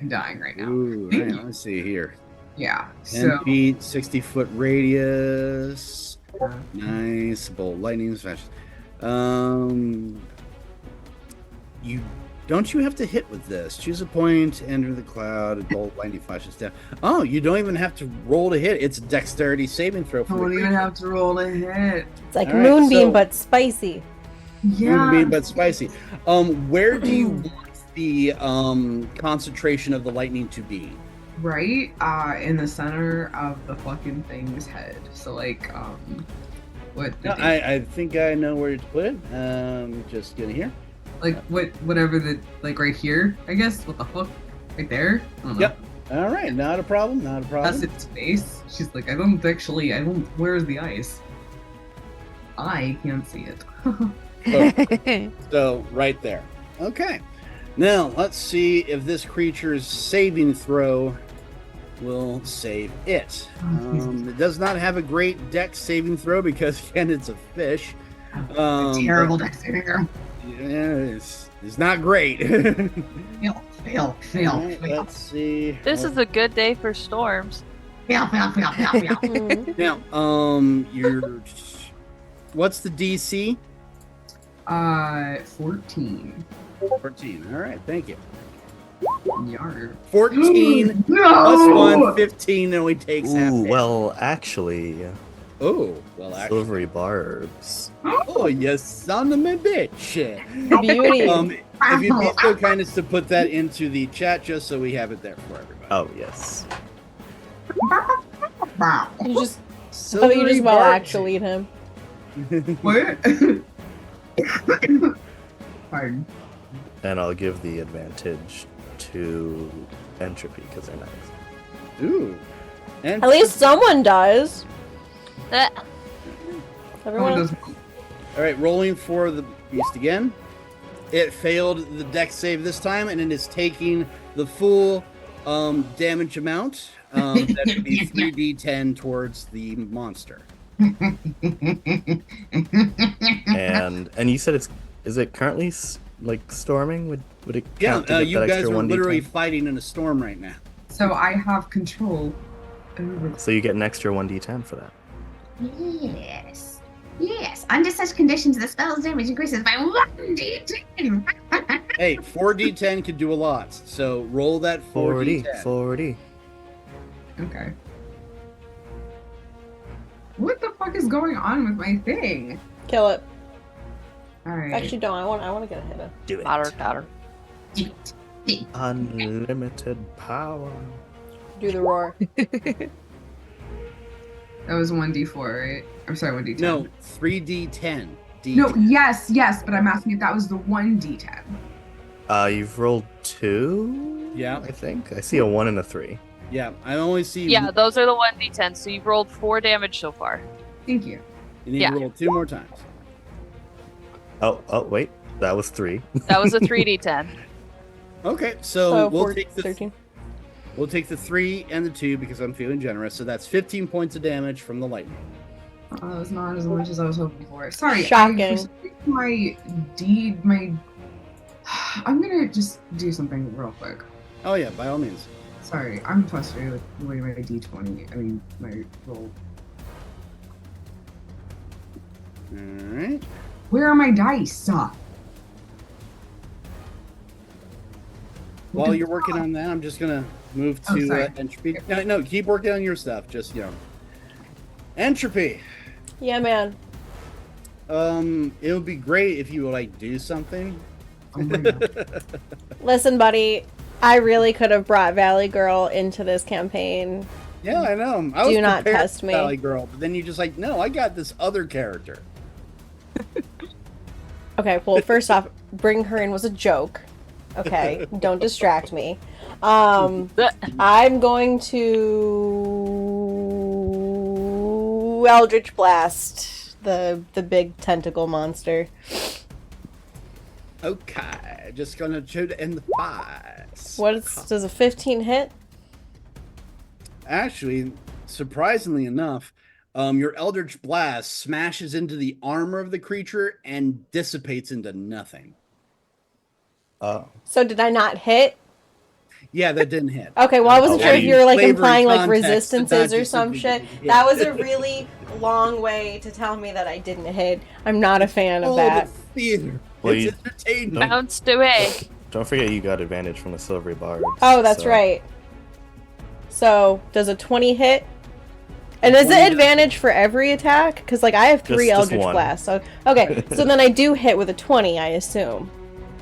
I'm dying right now. Ooh, Thank right, you. let me see here. Yeah. 10 feet, 60-foot radius. Nice. Bolt lightning flash. Don't you have to hit with this? Choose a point, enter the cloud, a bolt lightning flashes down. Oh, you don't even have to roll to hit. It's a dexterity saving throw. I don't even have to roll a hit. It's like All right, Moonbeam, so- but spicy. Yeah. Moonbeam, but spicy. Where do you want the concentration of the lightning to be? Right in the center of the fucking thing's head. So like what the No, I think I know where to put it. Just gonna here. like whatever the like right here, I guess. What the fuck? Right there? I don't know. Yep. All right, not a problem. Not a problem. That's its face. She's like, I don't where's the ice? I can't see it. So right there. Okay. Now let's see if this creature's saving throw will save it. It does not have a great dex saving throw because again it's a fish. Terrible dex saving throw. Yeah, it's not great. Fail. Alright, let's see. This is a good day for storms. Fail. Now, your what's the DC? 14. 14. All right, thank you. Yar. 14 No! plus 1, 15, and he takes half. Ooh, damage. well, actually, Oh, well, actually. Silvery barbs. Oh, you son of a bitch. Beauty. If you'd be so kind as to put that into the chat just so we have it there for everybody. Oh, yes. You just Silvery well barb. actually him. What? Pardon. And I'll give the advantage to Entropy because they're next. Ooh. And At least someone does. Uh, Everyone. does. all right, rolling for the beast again. It failed the dex save this time, and it is taking the full damage amount. That would be 3d10 towards the monster. And you said is it currently like storming? Would it Yeah, count to get you that guys extra are 1d10? literally fighting in a storm right now. So I have control over. So you get an extra 1d10 for that. Yes. Yes. Under such conditions, the spell's damage increases by 1d10. Hey, 4d10 could do a lot, so roll that 40, 4d10. 40. Okay. What the fuck is going on with my thing? Kill it. All right. Actually, don't. I want to get a hit. Do it. Daughter. Unlimited power. Do the roar. That was 1d4, right? I'm sorry, 1d10. No, 3d10. No, yes, but I'm asking if that was the 1d10. You've rolled 2? Yeah. I think. I see a 1 and a 3. Yeah, I only see. Yeah, those are the 1d10. So you've rolled 4 damage so far. Thank you. You need yeah. to roll 2 more times. Oh, wait. That was 3. That was a 3d10. Okay, so we'll take the 13. we'll take the 3 and the 2 because I'm feeling generous. So that's 15 points of damage from the lightning. That was not as much as I was hoping for. Sorry. Shocking. I'm gonna just do something real quick. Oh yeah, by all means. Sorry, I'm frustrated with the way my d20. I mean, my roll. All right. Where are my dice? Stop. While you're working on that, I'm just gonna move Oh, to sorry. entropy. No, keep working on your stuff. Just entropy. Yeah, man. It would be great if you would like do something. Oh my god. Listen, buddy. I really could have brought Valley Girl into this campaign. Yeah, I know. I was Do not prepared test for me. Valley Girl, but then you just like, no, I got this other character. Okay, well, first off, bringing her in was a joke. Okay, don't distract me. I'm going to Eldritch Blast the big tentacle monster. Okay, just gonna shoot it in the face. Does a 15 hit? Actually, surprisingly enough, your Eldritch Blast smashes into the armor of the creature and dissipates into nothing. Oh. So did I not hit? Yeah, that didn't hit. Okay, well, I wasn't Oh, sure yeah, if you were like flavor and implying like context, resistances not or just some something shit. that you hit. That was a really long way to tell me that I didn't hit. I'm not a fan of that. The theater. Well, It's you- entertainment. Bounced away. Don't forget you got advantage from the silvery barbs. Oh, that's so- right. So, does a 20 hit? And is 20 it advantage for every attack? Because, like, I have 3 Just Eldritch one. Blasts. So, okay, so then I do hit with a 20, I assume.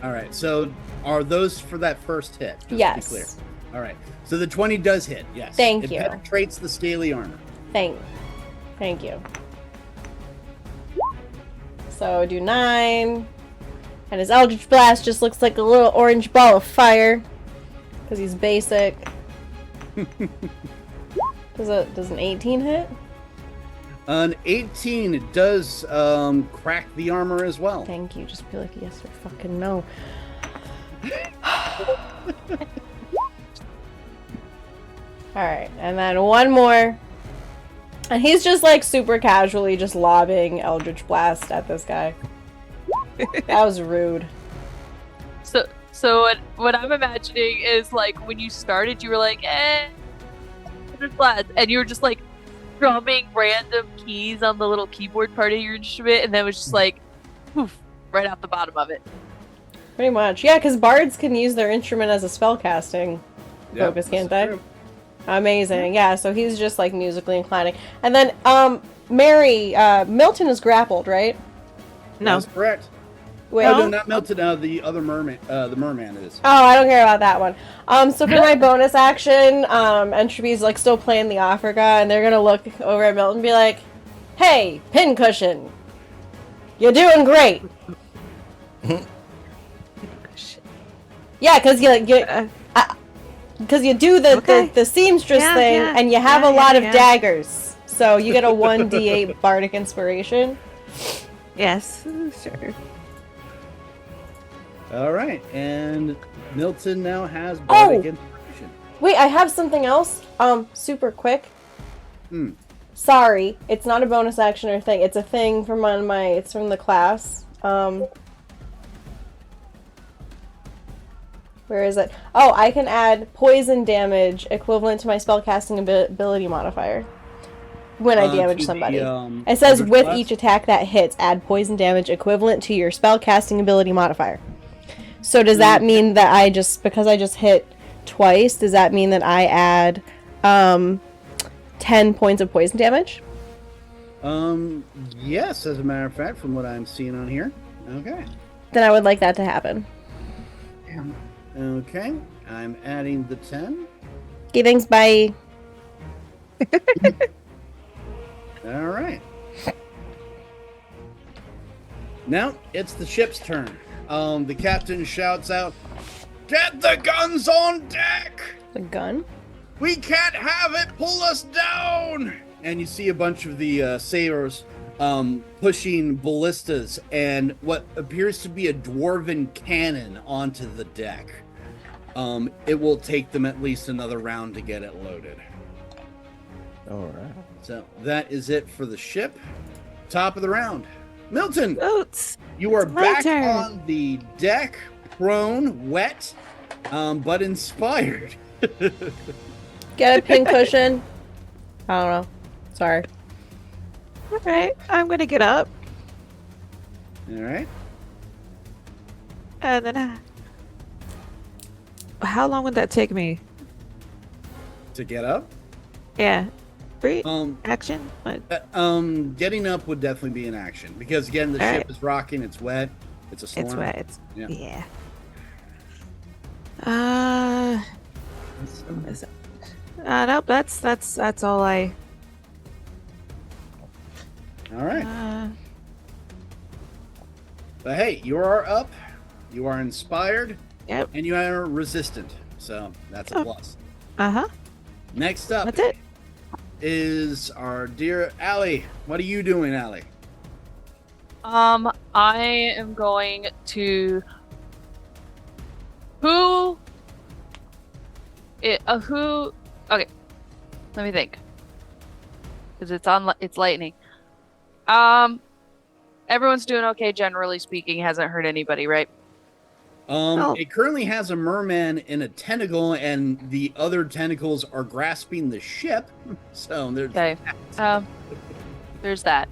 All right, so are those for that first hit? Just Yes. To be clear. All right, so the 20 does hit. Yes. Thank it you. penetrates the scaly armor. Thank you. So, do 9. And his Eldritch Blast just looks like a little orange ball of fire. Because he's basic. Does an 18 hit? An 18 it does crack the armor as well. Thank you. Just be like, yes or fucking no. Alright, and then one more. And he's just like super casually just lobbing Eldritch Blast at this guy. That was rude. So what I'm imagining is like when you started, you were like, blast, and you were just like drumming random keys on the little keyboard part of your instrument, and then it was just like, poof, right out the bottom of it. Pretty much. Yeah, because bards can use their instrument as a spellcasting Yep, focus, this can't is they? true. Amazing. Yeah, so he's just like musically inclining. And then Mary, Milton is grappled, right? No. That's correct. Wait. Oh, no, not Milton. The other merman. The merman is. Oh, I don't care about that one. So for my bonus action, Entropy's like still playing the Africa, and they're gonna look over at Milton and be like, "Hey, pincushion, you're doing great." Yeah, because you do the seamstress thing, and you have a lot of daggers, so you get a 1d8 bardic inspiration. Yes, sure. All right, and Milton now has bardic inspiration. Wait, I have something else. Super quick. Sorry, it's not a bonus action or thing. It's a thing from it's from the class. Where is it? Oh, I can add poison damage equivalent to my spellcasting ability modifier when I damage somebody. It says with each attack that hits, add poison damage equivalent to your spellcasting ability modifier. So does that mean that because I just hit twice, does that mean that I add 10 points of poison damage? Yes, as a matter of fact, from what I'm seeing on here. Okay. Then I would like that to happen. Yeah. Okay, I'm adding the 10. Okay, thanks, bye. All right. Now it's the ship's turn. The captain shouts out, "Get the guns on deck! The gun? We can't have it pull us down!" And you see a bunch of the sailors pushing ballistas and what appears to be a dwarven cannon onto the deck. It will take them at least another round to get it loaded. All right. So that is it for the ship. Top of the round. Milton, Boots. you are my back turn. on the deck, prone, wet, but inspired. Get a pincushion. I don't know. Sorry. All right, I'm gonna get up, All right. and then how long would that take me? To get up. Yeah, free Um, action. What? Getting up would definitely be an action because again, the All ship right. is rocking. It's wet. It's a storm. It's wet. It's, Yeah. yeah. What is it? Nope. That's all I. All right. But hey, you are up. You are inspired. Yep. And you are resistant. So that's a plus. Uh-huh. Next up That's it. is our dear Allie. What are you doing, Allie? I am going to okay, let me think. Because it's lightning. Everyone's doing okay, generally speaking. Hasn't hurt anybody, right? It currently has a merman in a tentacle, and the other tentacles are grasping the ship. So there's Okay. There's that.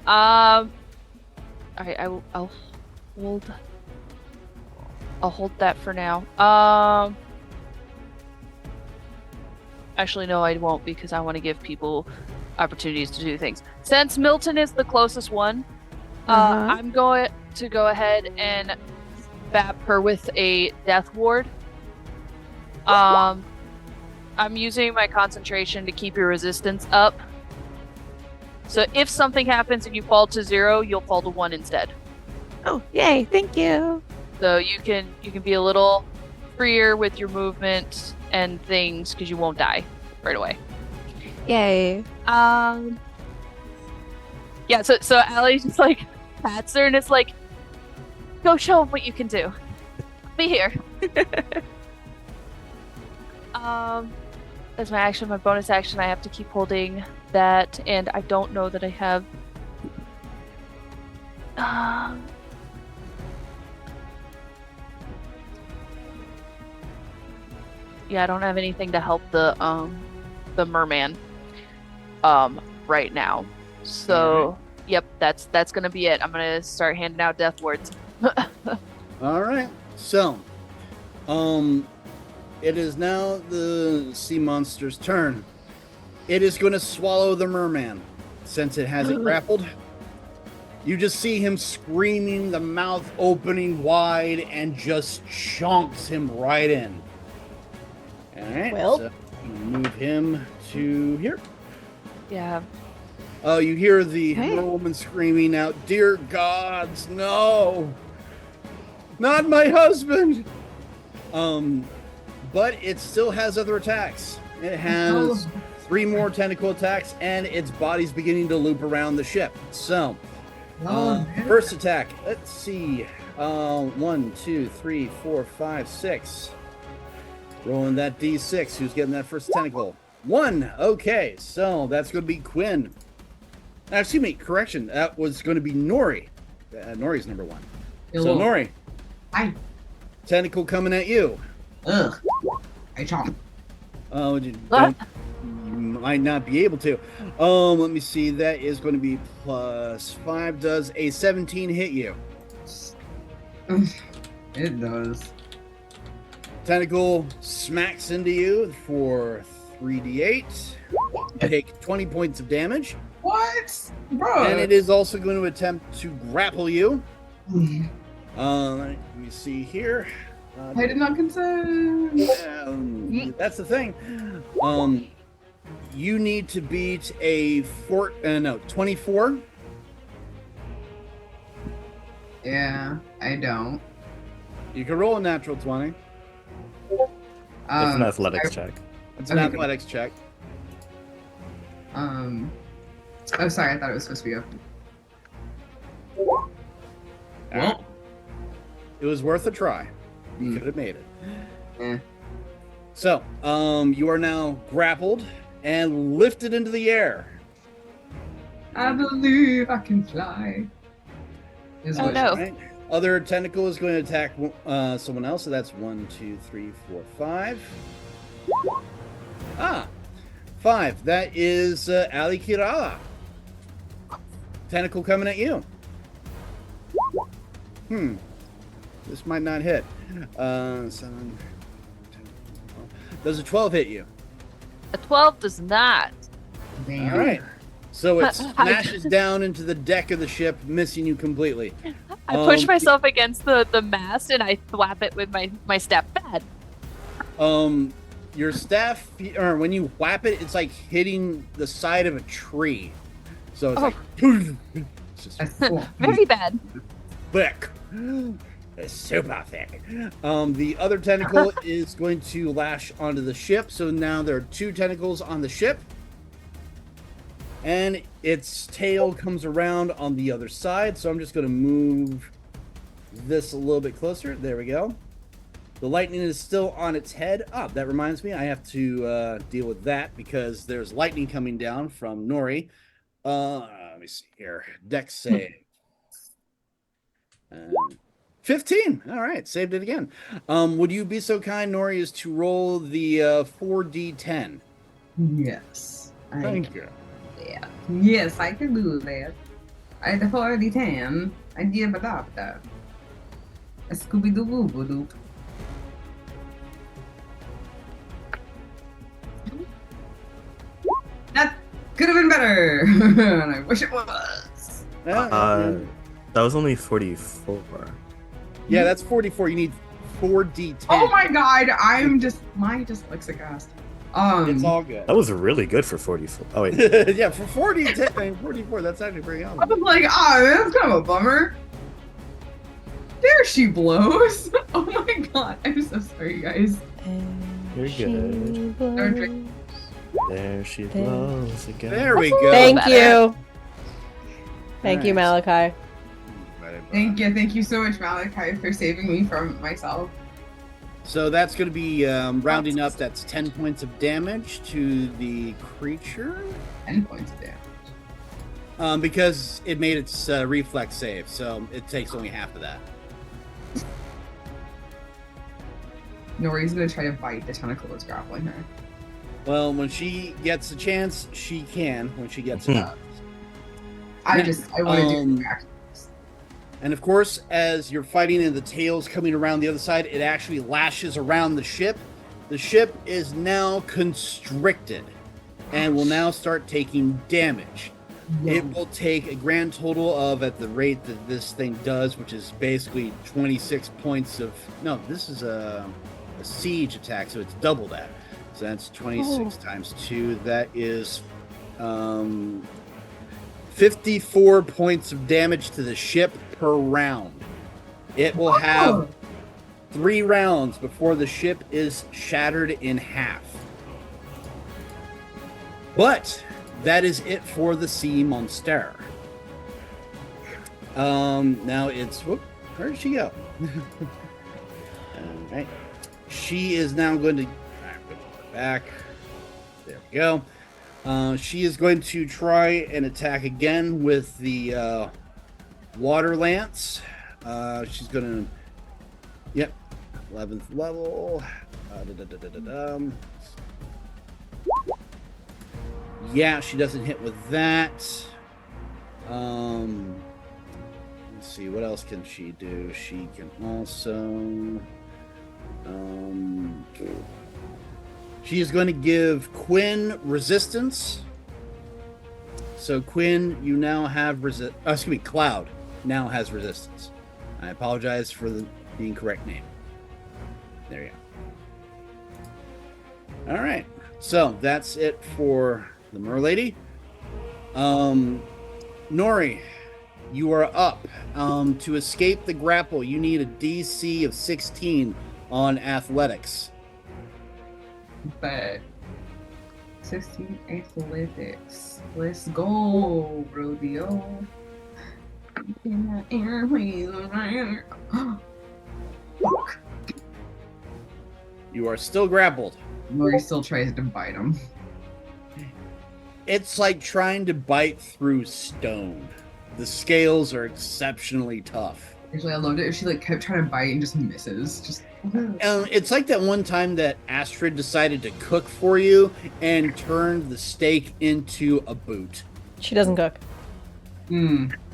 All right, I'll hold that for now. Actually, no, I won't because I want to give people opportunities to do things. Since Milton is the closest one, I'm going to go ahead and bap her with a death ward. I'm using my concentration to keep your resistance up. So if something happens and you fall to 0, you'll fall to 1 instead. Oh, yay! Thank you. So you can be a little freer with your movement and things because you won't die right away. Yay. Yeah, so Allie just like pats her and it's like, go show him what you can do. Be here. That's my action. My bonus action, I have to keep holding that, and I don't know that I have. Yeah, I don't have anything to help the merman right now. So, yep, that's gonna be it. I'm gonna start handing out death wards. all right. So, it is now the sea monster's turn. It is going to swallow the merman. since it has it grappled. You just see him screaming, the mouth opening wide, and just chunks him right in. All right. Well. So move him to here. Yeah. Oh, you hear the woman screaming out, "Dear gods, no! Not my husband!" But it still has other attacks. It has 3 more tentacle attacks, and its body's beginning to loop around the ship. So, first attack. Let's see. 1, 2, 3, 4, 5, 6. Rolling that D6. Who's getting that first tentacle? 1. Okay, so that's going to be Quinn. Excuse me, correction. That was going to be Nori. Nori's number 1. Hello. So, Nori. Hi. Tentacle coming at you. Ugh. I chomp. Oh, you might not be able to. Let me see. That is going to be +5. Does a 17 hit you? It does. Tentacle smacks into you for 3d8. Take 20 points of damage. What? Bro. And it is also going to attempt to grapple you. Let me see here. I did not consent. That's the thing. You need to beat a 24. Yeah, I don't. You can roll a natural 20. It's an athletics check. It's an athletics check. Oh, sorry. I thought it was supposed to be up. Well, it was worth a try. You could have made it. Yeah. So, you are now grappled and lifted into the air. I believe I can fly. Oh no. Right? Other tentacle is going to attack someone else, so that's 1, 2, 3, 4, 5. 5. That is Ali Kira. Tentacle coming at you. This might not hit. 7, 10, 12. Does a 12 hit you? A 12 does not. Damn. All right. So it smashes down into the deck of the ship, missing you completely. I push myself against the mast and I thwap it with my staff pad. Your staff, or when you whap it, it's like hitting the side of a tree. So it's like, it's just Very bad. thick. It's super thick. The other tentacle is going to lash onto the ship. So now there are 2 tentacles on the ship. And its tail comes around on the other side. So I'm just going to move this a little bit closer. There we go. The lightning is still on its head. That reminds me. I have to deal with that because there's lightning coming down from Nori. Let me see here. Dex save. 15. All right. Saved it again. Would you be so kind, Nori, as to roll the 4d10? Yes. Thank you. Yeah. Yes, I can do that. I the 4d10. I give it up though. A Scooby-Doo-Boo-Doo. That could have been better. And I wish it was. That was only 44. Yeah, that's 44. You need 4d10. Oh my god, I'm just my dyslexic ass. It's all good. That was really good for 44. Oh, wait. Yeah, for 40 and 44, that's actually pretty I awesome. was like, that's kind of a bummer. There she blows. Oh my god, I'm so sorry, guys. You're good. Don't drink. There she blows again. There we go. Thank you. Thank you, Nice. Malachi. Thank you so much, Malachi, for saving me from myself. So that's going to be rounding up. That's 10 points of damage to the creature. 10 points of damage. Because it made its reflex save, so it takes only half of that. Nori's gonna try to bite the tentacle that's grappling her. Well, when she gets a chance, she can. When she gets it. I want to do it. And of course, as you're fighting and the tail's coming around the other side, it actually lashes around the ship. The ship is now constricted and will now start taking damage. It will take a grand total of, at the rate that this thing does, which is basically 26 points of... No, this is a siege attack, so it's double that. So that's 26 times 2. That is 54 points of damage to the ship per round. It will have 3 rounds before the ship is shattered in half. But that is it for the sea monster. Now it's... Whoop, where did she go? All right. She is now going to... I'm going to put her back. There we go. She is going to try and attack again with the water lance. She's going to... Yep. 11th level. Yeah, she doesn't hit with that. Let's see, what else can she do? She can also... she is going to give Quinn resistance. So Quinn, you now have Cloud now has resistance. I apologize for the incorrect name. There you go. All right. So that's it for the Merlady. Nori, you are up. To escape the grapple, you need a DC of 16 on athletics. But 16 athletics. Let's go, rodeo. In the airways. You are still grappled. Nori still tries to bite him. It's like trying to bite through stone. The scales are exceptionally tough. Actually, I loved it if she kept trying to bite and just misses. Just it's like that one time that Astrid decided to cook for you and turned the steak into a boot. She doesn't cook.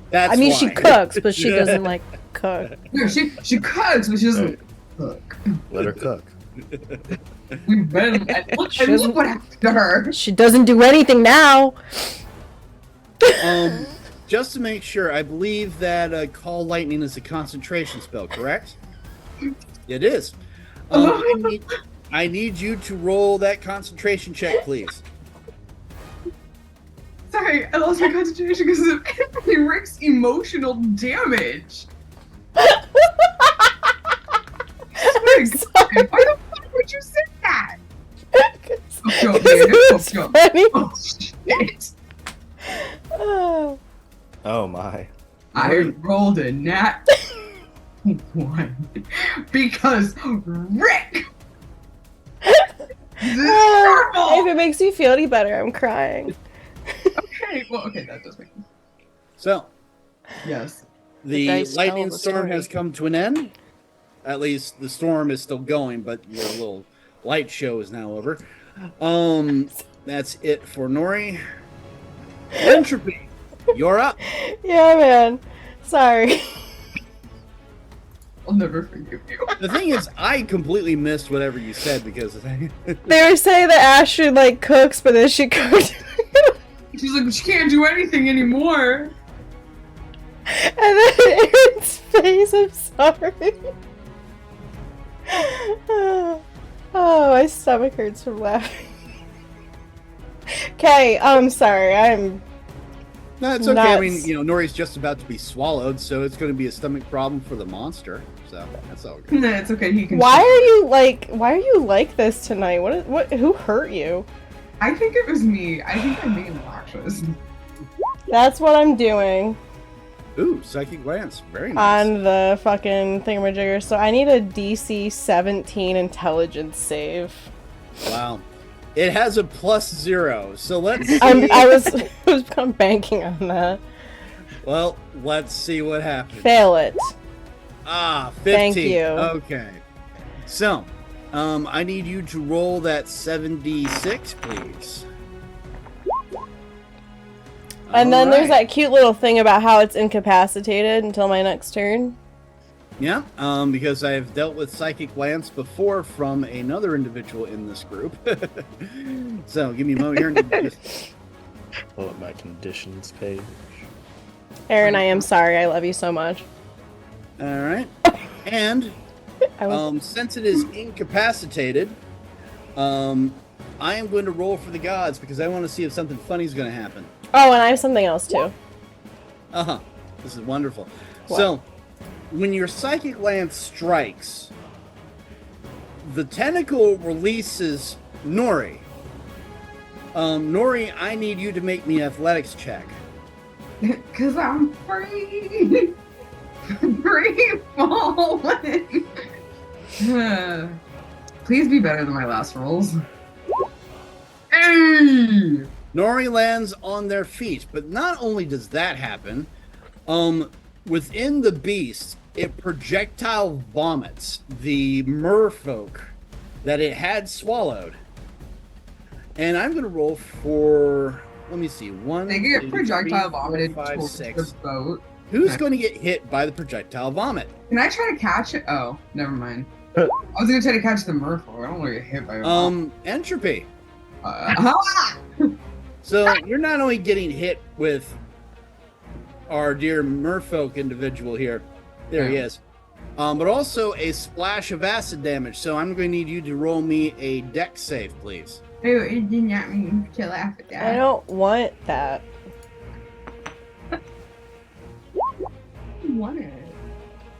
That's why. She cooks, but she doesn't cook. No, she cooks, but she doesn't cook. Let her cook. We've been look what happened to her. She doesn't do anything now. Just to make sure, I believe that Call Lightning is a concentration spell, correct? It is. I need you to roll that concentration check, please. Sorry, I lost my concentration because of Rick's emotional damage. Why the fuck would you say that? Oh, shit. Oh my. I rolled a nat 1 because Rick. If it makes you feel any better, I'm crying. Okay, that does make sense. So, yes, the lightning storm has come to an end. At least the storm is still going, but your little light show is now over. That's it for Nori. Entropy, you're up. Yeah, man. Sorry. I'll never forgive you. The thing is, I completely missed whatever you said because they were saying that Astrid cooks, but then she cooked. She's like, she can't do anything anymore. And then Aaron's face, I'm sorry. Oh, my stomach hurts from laughing. Okay, I'm sorry, No, it's okay. Nuts. I mean, Nori's just about to be swallowed, so it's going to be a stomach problem for the monster. So that's all good. No, it's okay. He can. Why are you like this tonight? Who hurt you? I think it was me. I think I'm being obnoxious. That's what I'm doing. Ooh, psychic glance. Very nice. On the fucking thingamajigger. So I need a DC 17 intelligence save. Wow. It has a +0, so let's see. I was banking on that. Well, let's see what happens. Fail it. 15. Thank you. Okay. So, I need you to roll that 7d6, please. And then there's that cute little thing about how it's incapacitated until my next turn. Yeah, because I have dealt with Psychic Lance before from another individual in this group. So, give me a moment here. Pull up my conditions page. Aaron, I am sorry. I love you so much. All right. And since it is incapacitated, I am going to roll for the gods because I want to see if something funny is going to happen. Oh, and I have something else too. Uh-huh. This is wonderful. What? So, when your psychic lance strikes, the tentacle releases Nori. Nori, I need you to make me an athletics check. Because I'm free. Free falling. Please be better than my last rolls. Hey! Nori lands on their feet, but not only does that happen, within the beast, it projectile vomits the merfolk that it had swallowed. And I'm going to roll for, let me see, one, They get two, projectile three, vomited 4, 5, towards 6. the boat. Who's going to get hit by the projectile vomit? Can I try to catch it? Oh, never mind. I was going to try to catch the merfolk. I don't want to get hit by it. Entropy. Ah! So you're not only getting hit with our dear merfolk individual here, there he is, but also a splash of acid damage. So I'm going to need you to roll me a dex save, please. Oh, it did not mean to laugh at that. I don't want that. want it.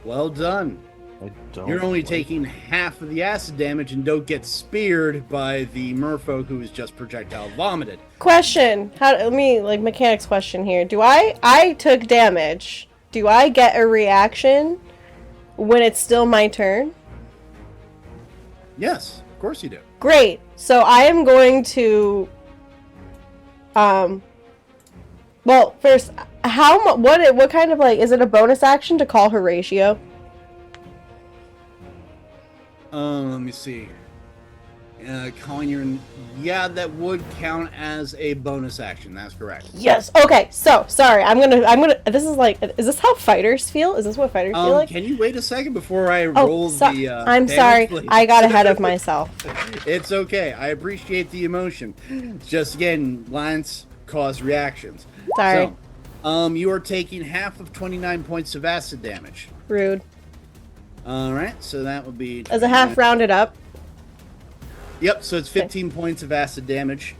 Well done. I don't. You're only like- taking half of the acid damage and don't get speared by the merfolk who is just projectile vomited. Question. Let me, mechanics question here. I took damage. Do I get a reaction when it's still my turn? Yes, of course you do. Great. So I am going to, well, first, what kind of, is it a bonus action to call Horatio? Let me see. Calling your... Yeah, that would count as a bonus action. That's correct. Yes. Okay. So, sorry. I'm gonna, this is this how fighters feel? Is this what fighters feel like? Can you wait a second before I roll the... I'm damage, sorry. please? I got ahead of myself. It's okay. I appreciate the emotion. Just again, lines cause reactions. Sorry. So, you are taking half of 29 points of acid damage. Rude. All right, so that would be... As a half rounded up. Yep, so it's 15 points of acid damage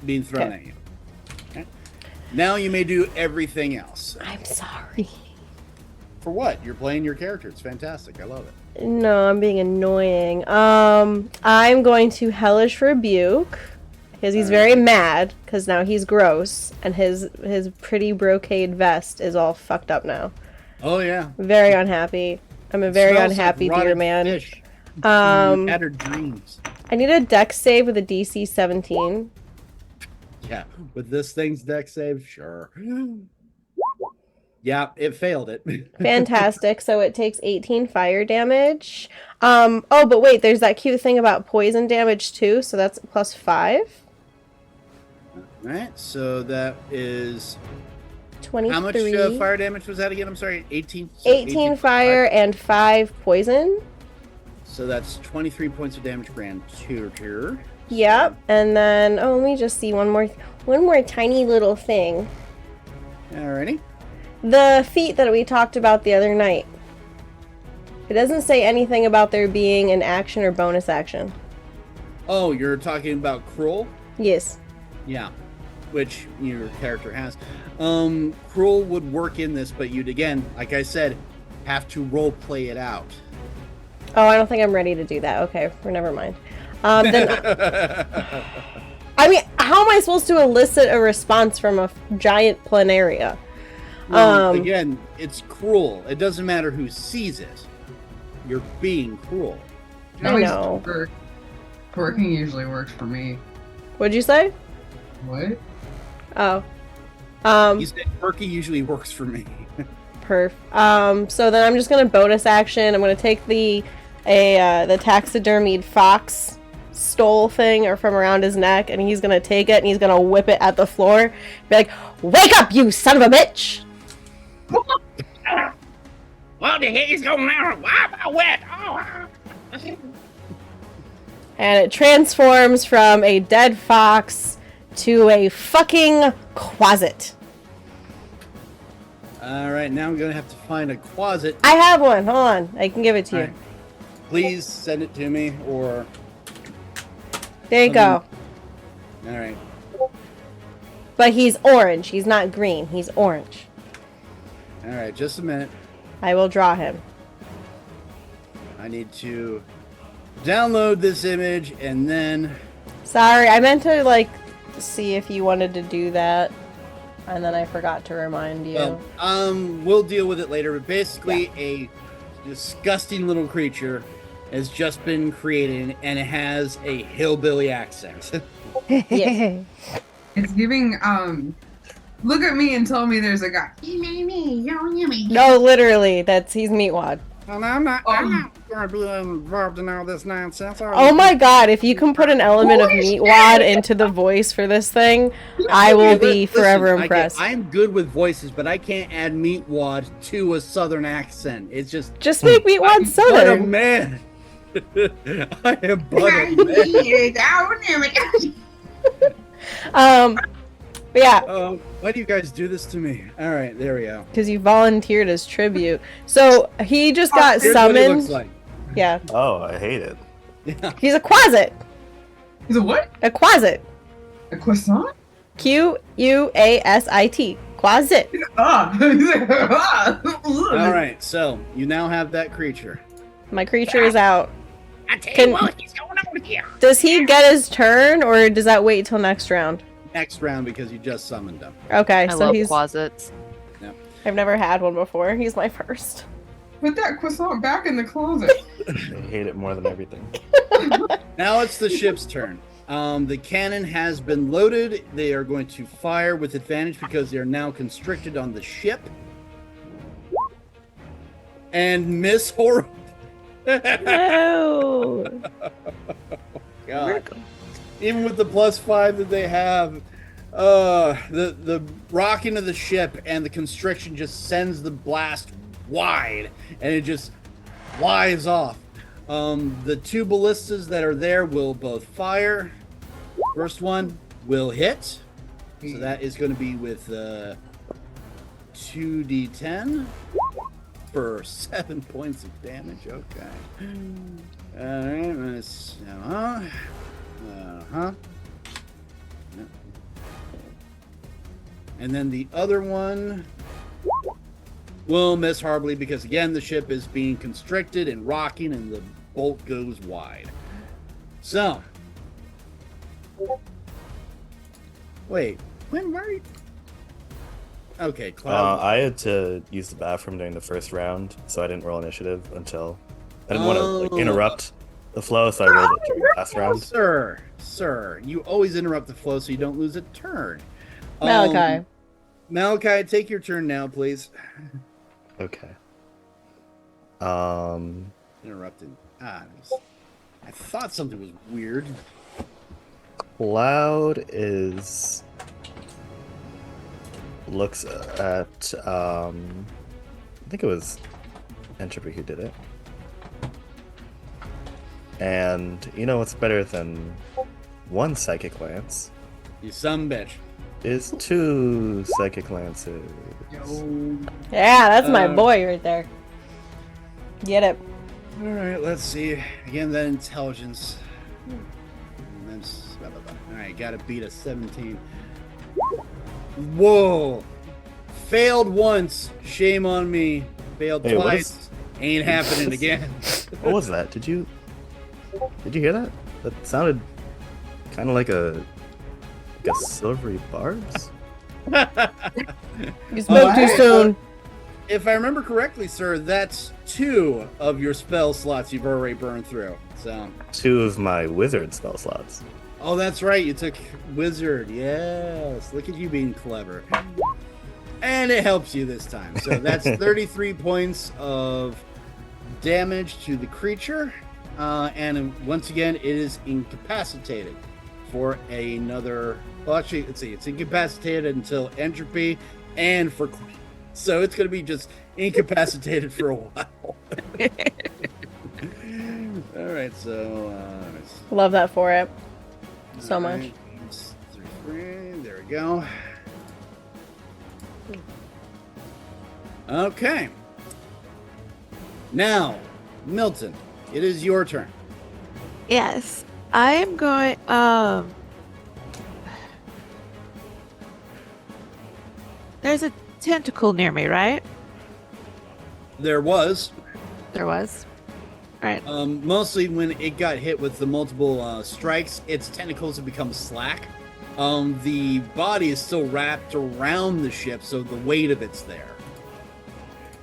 being thrown at you. Okay. Now you may do everything else. I'm sorry. For what? You're playing your character. It's fantastic. I love it. No, I'm being annoying. I'm going to Hellish Rebuke because he's very mad because now he's gross and his pretty brocade vest is all fucked up now. Oh yeah. Very unhappy. I'm a very Smells unhappy like deer rotted man. Fish. Shattered dreams. I need a dex save with a DC 17. Yeah, with this thing's dex save, sure. Yeah, it failed it. Fantastic. So it takes 18 fire damage. Oh, but wait, there's that cute thing about poison damage too, so that's plus 5. All right, so that is 23. how much fire damage was that again? I'm sorry, 18. So 18 fire and 5 poison. So that's 23 points of damage grand tour. Yep. And then let me just see one more tiny little thing. Alrighty. The feat that we talked about the other night. It doesn't say anything about there being an action or bonus action. Oh, you're talking about Cruel? Yes. Yeah, which your character has. Cruel would work in this, but you'd, again, like I said, have to role play it out. Oh, I don't think I'm ready to do that. Okay, never mind. Then, I mean, how am I supposed to elicit a response from a giant planaria? Well, again, it's cruel. It doesn't matter who sees it. You're being cruel. I know. Twerking usually works for me. What'd you say? What? Oh. You said Perky usually works for me. Perf. So then I'm just gonna bonus action. I'm gonna take the taxidermied fox stole thing or from around his neck, and he's gonna take it and he's gonna whip it at the floor. Be like, "Wake up, you son of a bitch!" What the heck is going on? Why am I wet? Oh. And it transforms from a dead fox to a fucking closet. All right, now I'm gonna have to find a closet. I have one. Hold on. I can give it to you. All right. Please send it to me, or There you go. all right. But he's orange. He's not green. He's orange. All right, just a minute. I will draw him. I need to download this image and then. Sorry, I meant to, like, see if you wanted to do that. And then I forgot to remind you. Well, we'll deal with it later. But basically, a disgusting little creature has just been created, and it has a hillbilly accent. Yes. It's giving, look at me and tell me there's a guy. No, literally, he's Meatwad. And I'm not going to be involved in all this nonsense. Oh my god, if you can put an element of Meatwad into the voice for this thing, I will be forever impressed. I'm good with voices, but I can't add Meatwad to a southern accent. It's just make Meatwad southern. Butter man. I am butter man. But yeah. Why do you guys do this to me? All right, there we go. Because you volunteered as tribute. So he just got Here's summoned. what he looks like. Yeah. Oh, I hate it. Yeah. He's a quasit. Is it what? A quasit. A croissant? Quasit. Quasit. All right, so you now have that creature. My creature is out. I tell you what, he's going on here. Does he get his turn, or does that wait till next round? Next round, because you just summoned him. Okay, I so love he's. closets. I've never had one before. He's my first. Put that croissant back in the closet. I hate it more than everything. Now it's the ship's turn. The cannon has been loaded. They are going to fire with advantage because they are now constricted on the ship. And miss horribly. No. God. Even with the +5 that they have, the rocking of the ship and the constriction just sends the blast wide, and it just flies off. The two ballistas that are there will both fire. First one will hit, so that is going to be with 2d10 for 7 points of damage. Okay. All right, let's. And then the other one will miss horribly because, again, the ship is being constricted and rocking and the bolt goes wide. So. Wait. When were you? Okay, Cloud. I had to use the bathroom during the first round, so I didn't roll initiative until... I didn't want to interrupt the flow, so I rolled it during the last round. Sir, you always interrupt the flow so you don't lose a turn. Malachi. Malachi, take your turn now, please. Okay. Interrupted. I thought something was weird. Cloud looks at I think it was Entropy who did it. And you know what's better than one psychic lance? You some bitch. Is 2 psychic lances. Yeah, that's my boy right there. Get it. All right, let's see. Again, that intelligence. All right, gotta beat a 17. Whoa! Failed once. Shame on me. Failed twice. Ain't happening again. What was that? Did you hear that? That sounded kind of like a silvery barbs. You spoke too soon. If I remember correctly, sir, that's 2 of your spell slots you've already burned through. So 2 of my wizard spell slots. Oh, that's right. You took wizard. Yes. Look at you being clever. And it helps you this time. So that's 33 points of damage to the creature. And once again, it is incapacitated for another... Well, actually, let's see. It's incapacitated until Entropy and for... So it's going to be just incapacitated for a while. All right, so... Love that for it. So much. Spray. There we go. Okay. Now, Milton, it is your turn. Yes. I am going there's a tentacle near me, right? There was. There was. All right. Mostly when it got hit with the multiple strikes, its tentacles have become slack. The body is still wrapped around the ship, so the weight of it's there.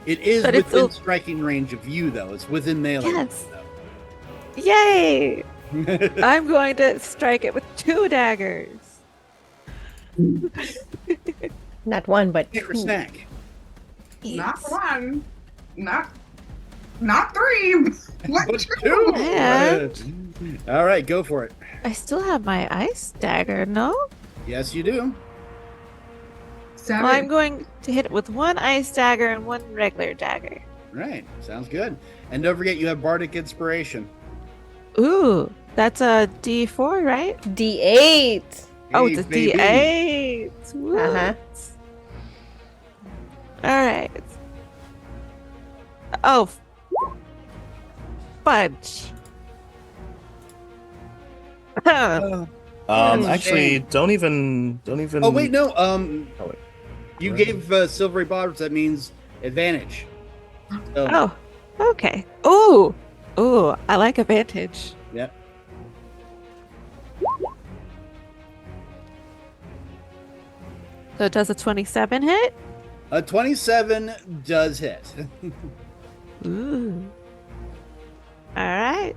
It is But it's within striking range of you, though. It's within melee. Yes. Range, Yay! though. I'm going to strike it with 2 daggers. Not one, but Snicker 2. snack. Not one. Not 3. What? But 2. And All right, go for it. I still have my ice dagger, no? Yes, you do. 7. Well, I'm going to hit it with 1 ice dagger and 1 regular dagger. Right, sounds good. And don't forget, you have bardic inspiration. Ooh, that's a D4, right? D8. Oh, Hey, it's a baby. D8. Woo. Uh-huh. All right. Oh, fudge. Actually, don't even. Oh wait, no. Oh, wait. You Right. gave silvery barbs. That means advantage. So, Oh, okay. Ooh, I like advantage. Yep. So does a 27 hit? A 27 does hit. Ooh. All right.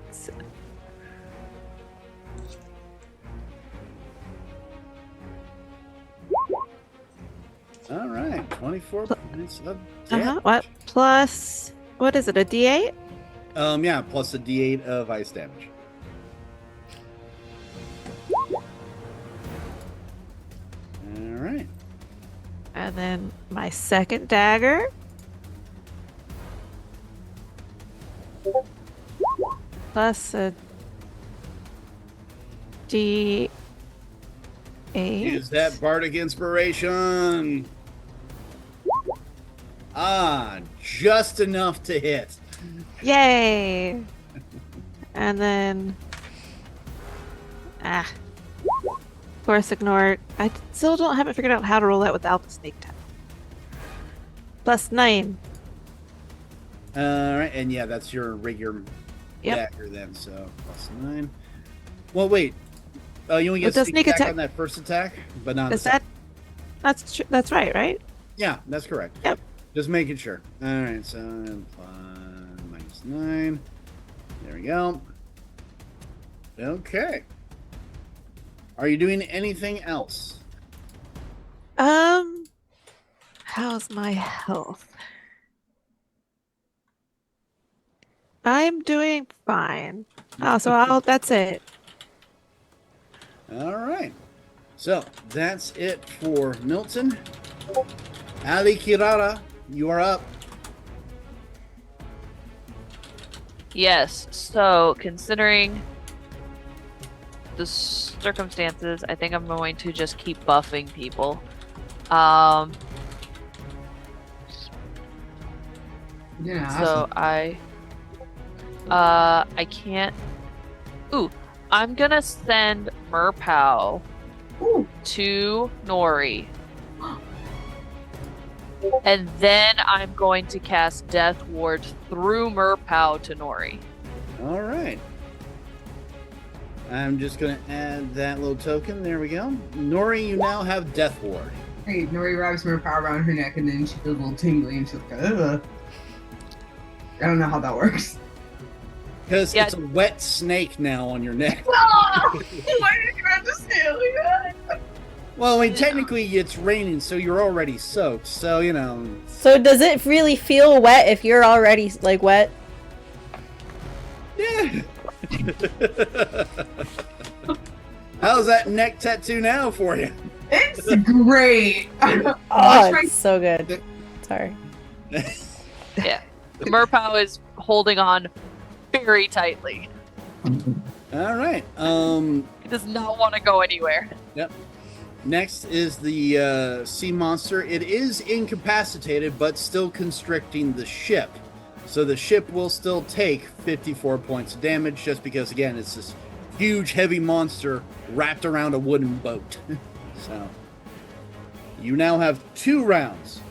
All right, 24 points of Uh-huh. damage. What? Plus, what is it, a D8? Yeah, plus a D8 of ice damage. All right. And then my second dagger. Plus a D8. Use that bardic inspiration. Just enough to hit. Yay! And then, of course, ignore it. I still haven't figured out how to roll that without the snake tap. Plus 9. All right, and yeah, that's your regular Yep. dagger then. So plus 9. Well, wait. You only get With the sneak sneak attack attack- on that first attack, but not. Is the that? That's right, right? Yeah, that's correct. Yep. Just making sure. All right, so minus 9. There we go. Okay. Are you doing anything else? How's my health? I'm doing fine. Oh, so that's it. All right. So that's it for Milton. Ali Kirara, you are up. Yes. So, considering the circumstances, I think I'm going to just keep buffing people. Yeah. So I can't. Ooh, I'm gonna send Merpow Ooh. to Nori. And then I'm going to cast Death Ward through Merpow to Nori. All right. I'm just going to add that little token. There we go. Nori, you now have Death Ward. Hey, Nori wraps her power around her neck and then she feels a little tingly and she's like, ugh. I don't know how that works. Because Yeah. it's a wet snake now on your neck. Why did you have to say it like that? Well, I mean, technically it's raining, so you're already soaked. So, you know. So does it really feel wet if you're already like wet? Yeah. How's that neck tattoo now for you? It's great. Oh, it's so good. Sorry. Yeah. Merpow is holding on very tightly. All right. He does not want to go anywhere. Yep. Next is the sea monster. It is incapacitated, but still constricting the ship. So the ship will still take 54 points of damage, just because, again, it's this huge, heavy monster wrapped around a wooden boat. So you now have 2 rounds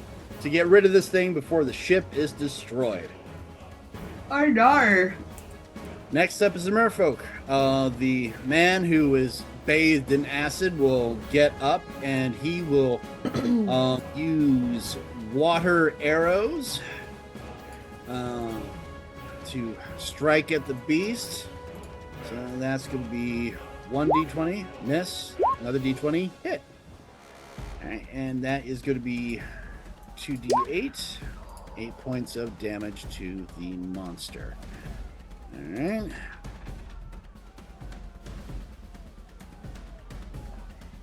to get rid of this thing before the ship is destroyed. I know. Next up is the merfolk. The man who is bathed in acid will get up and he will use water arrows to strike at the beast. So that's going to be 1d20, miss, another d20, hit. All right, and that is going to be 2d8, 8 points of damage to the monster. All right.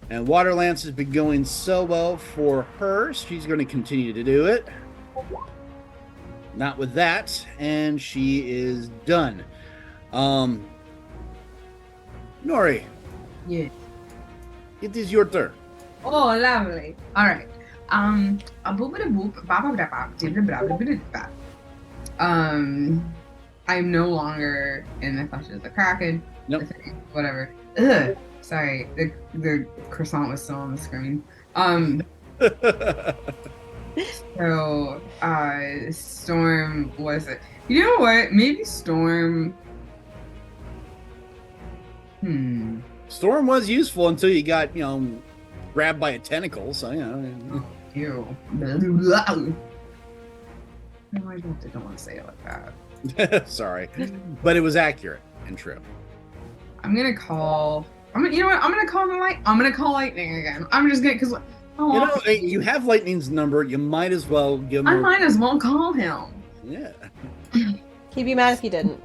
And Waterlance has been going so well for her. She's going to continue to do it. Not with that. And she is done. Nori. Yeah. It is your turn. Oh, lovely. All right. A boop a boop. I'm no longer in the clutches of the Kraken. Nope. Whatever. Ugh. Sorry, the croissant was still on the screen. So, Storm was it? You know what? Maybe Storm. Storm was useful until you got, grabbed by a tentacle. So, Ew. No, I don't want to say it like that. Sorry, but it was accurate and true. I'm gonna call. You know what? I'm gonna call lightning again. I'm just gonna because you have Lightning's number. You might as well give him. I might as well call him. Yeah. He'd be mad if he didn't.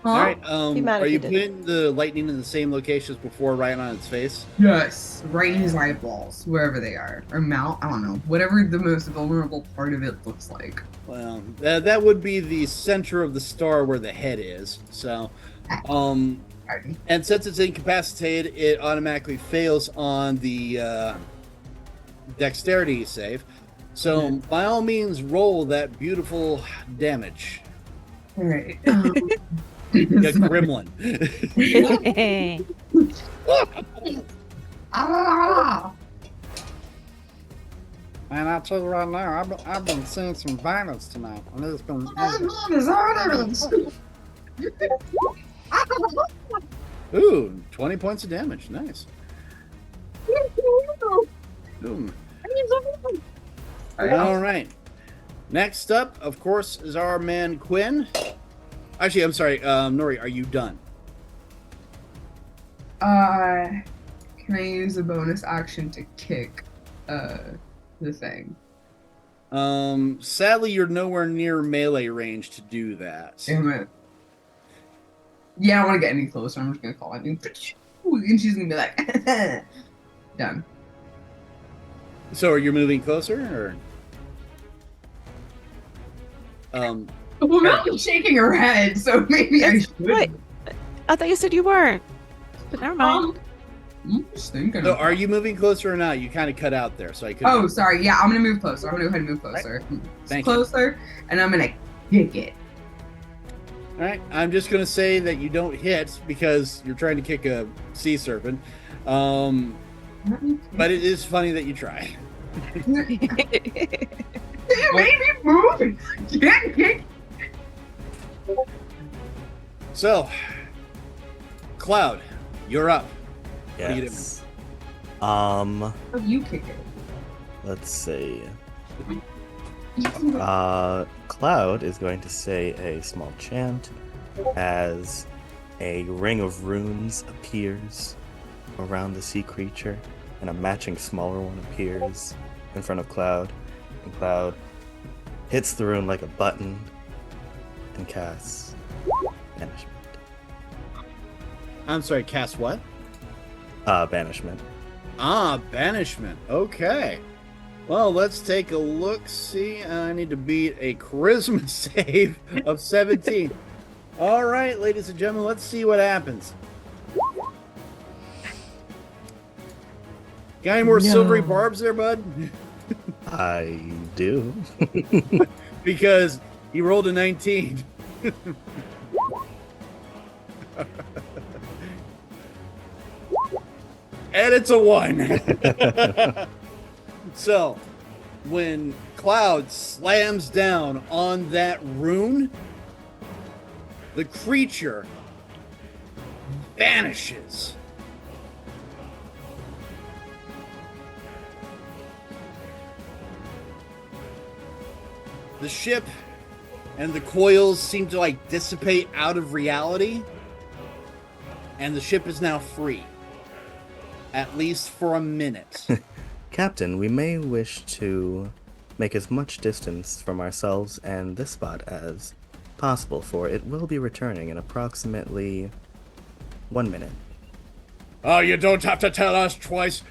Huh? All right. Be mad Are if you you didn't. putting the lightning in the same location as before, right on its face? Yes, right in his eyeballs, wherever they are, or mouth. I don't know. Whatever the most vulnerable part of it looks like. Well, that would be the center of the star where the head is. So, and since it's incapacitated, it automatically fails on the dexterity save. So, by all means, roll that beautiful damage. All right. You gremlin. And I'll tell you right now, I've been seeing some violence tonight, and it's been. Ooh, 20 points of damage. Nice. Boom. All right. Next up, of course, is our man Quinn. Actually, I'm sorry, Nori, are you done? Can I use a bonus action to kick the thing? Sadly, you're nowhere near melee range to do that. Damn it. Yeah, I don't want to get any closer. I'm just gonna call it, and she's gonna be like, done. So, are you moving closer, or? Well, Mel's shaking her head, so maybe I should. Wait, I thought you said you weren't. But never mind. I'm just thinking. So, are you moving closer or not? You kind of cut out there, so I could. Oh, sorry. Yeah, I'm gonna move closer. I'm gonna go ahead and move closer. Thank you. Closer, and I'm gonna kick it. All right, I'm just gonna say that you don't hit because you're trying to kick a sea serpent. But it is funny that you try. It made me move. Can't kick. So, Cloud, you're up. What are you doing? Yes. Oh, you kick it. Let's see. Cloud is going to say a small chant as a ring of runes appears around the sea creature, and a matching smaller one appears in front of Cloud, and Cloud hits the rune like a button and casts banishment. I'm sorry, cast what? Banishment. Banishment. Okay. Well, let's take a look. See, I need to beat a charisma save of 17. All right, ladies and gentlemen, let's see what happens. Got any more silvery barbs there, bud? I do. Because he rolled a 19. And it's a 1. So, when Cloud slams down on that rune, the creature vanishes. The ship and the coils seem to like dissipate out of reality, and the ship is now free. At least for a minute. Captain, we may wish to make as much distance from ourselves and this spot as possible, for it will be returning in approximately 1 minute. Oh, you don't have to tell us twice.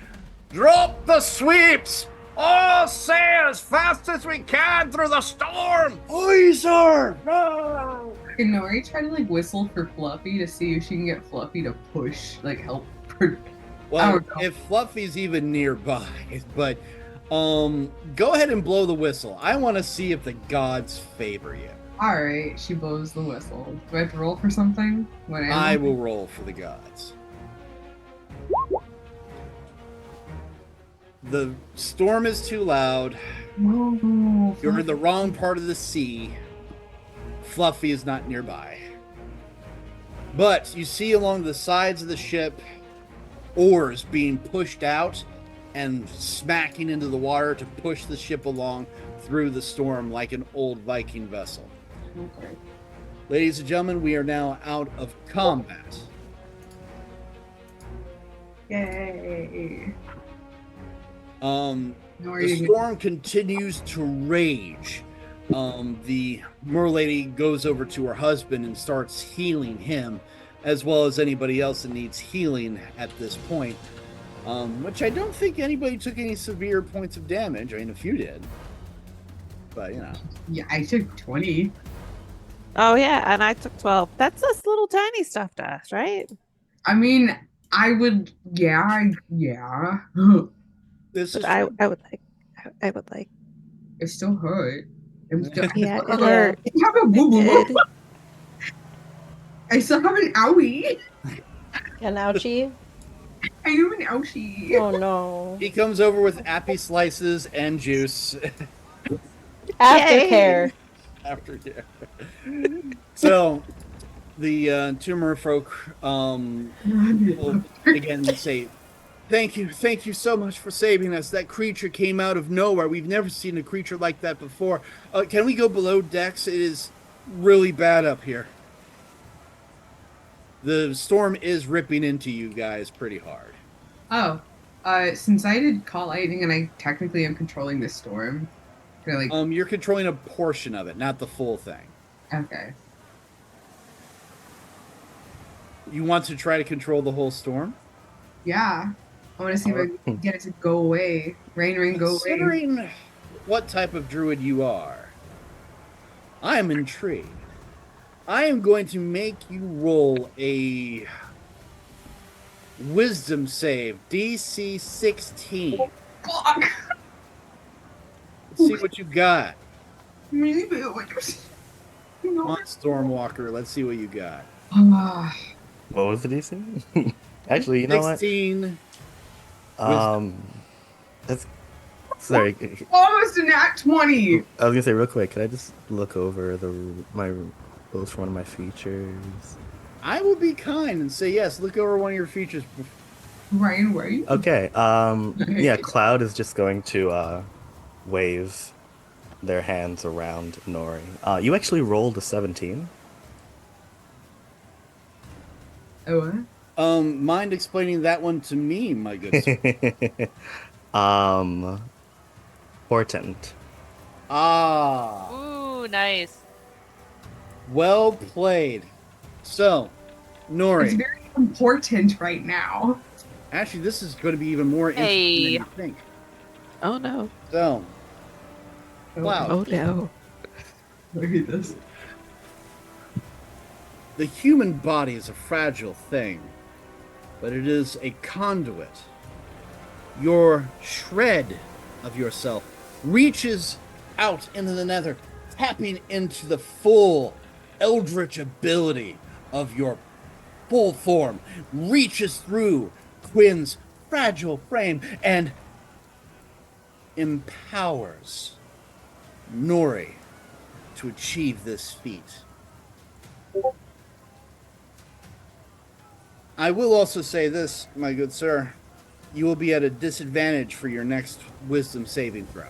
Drop the sweeps! All sail as fast as we can through the storm! Aye, sir! No! Can Nori try to like whistle for Fluffy to see if she can get Fluffy to push, like help? Well, if Fluffy's even nearby, but go ahead and blow the whistle. I want to see if the gods favor you. All right, she blows the whistle. Do I have to roll for something? I will roll for the gods. The storm is too loud. No, You're in the wrong part of the sea. Fluffy is not nearby. But you see along the sides of the ship oars being pushed out and smacking into the water to push the ship along through the storm like an old Viking vessel. Okay. Ladies and gentlemen, we are now out of combat. Yay. The storm continues to rage. The merlady goes over to her husband and starts healing him, as well as anybody else that needs healing at this point. Which I don't think anybody took any severe points of damage. I mean, a few did. But, you know. Yeah, I took 20. Oh yeah, and I took 12. That's this little tiny stuff to us, right? I mean, I would, yeah. This is I would like. It still hurt. Yeah, it hurt. I have a boo-boo. I still have an owie. An ouchie? I have an ouchie. Oh no. He comes over with appy slices and juice. Aftercare. Aftercare. So, the two merfolk will again say, Thank you so much for saving us. That creature came out of nowhere. We've never seen a creature like that before. Can we go below decks? It is really bad up here. The storm is ripping into you guys pretty hard. Oh, since I did call lightning and I technically am controlling this storm, can I, like... You're controlling a portion of it, not the full thing. Okay. You want to try to control the whole storm? Yeah. I want to see if I can get it to go away. Rain, go away. Considering what type of druid you are, I am intrigued. I am going to make you roll a wisdom save, DC 16. Fuck! Let's see what you got. Maybe. Come on, Stormwalker. Let's see what you got. What was the DC? Actually, you know 16. What? That's sorry. Almost a nat 20. I was gonna say real quick. Could I just look over my rolls for one of my features? I will be kind and say yes. Look over one of your features. Ryan, where are you? Okay. Yeah. Cloud is just going to wave their hands around Nori. You actually rolled a 17. Oh, what? Mind explaining that one to me, my good sir? Portent. Ah. Ooh, nice. Well played. So, Nori. It's very important right now. Actually, this is going to be even more interesting than you think. Oh no. So, Cloud. Oh no. Look at this. The human body is a fragile thing, but it is a conduit your shred of yourself reaches out into the nether, tapping into the full eldritch ability of your full form, reaches through Quinn's fragile frame and empowers Nori to achieve this feat. I will also say this, my good sir. You will be at a disadvantage for your next wisdom saving throw.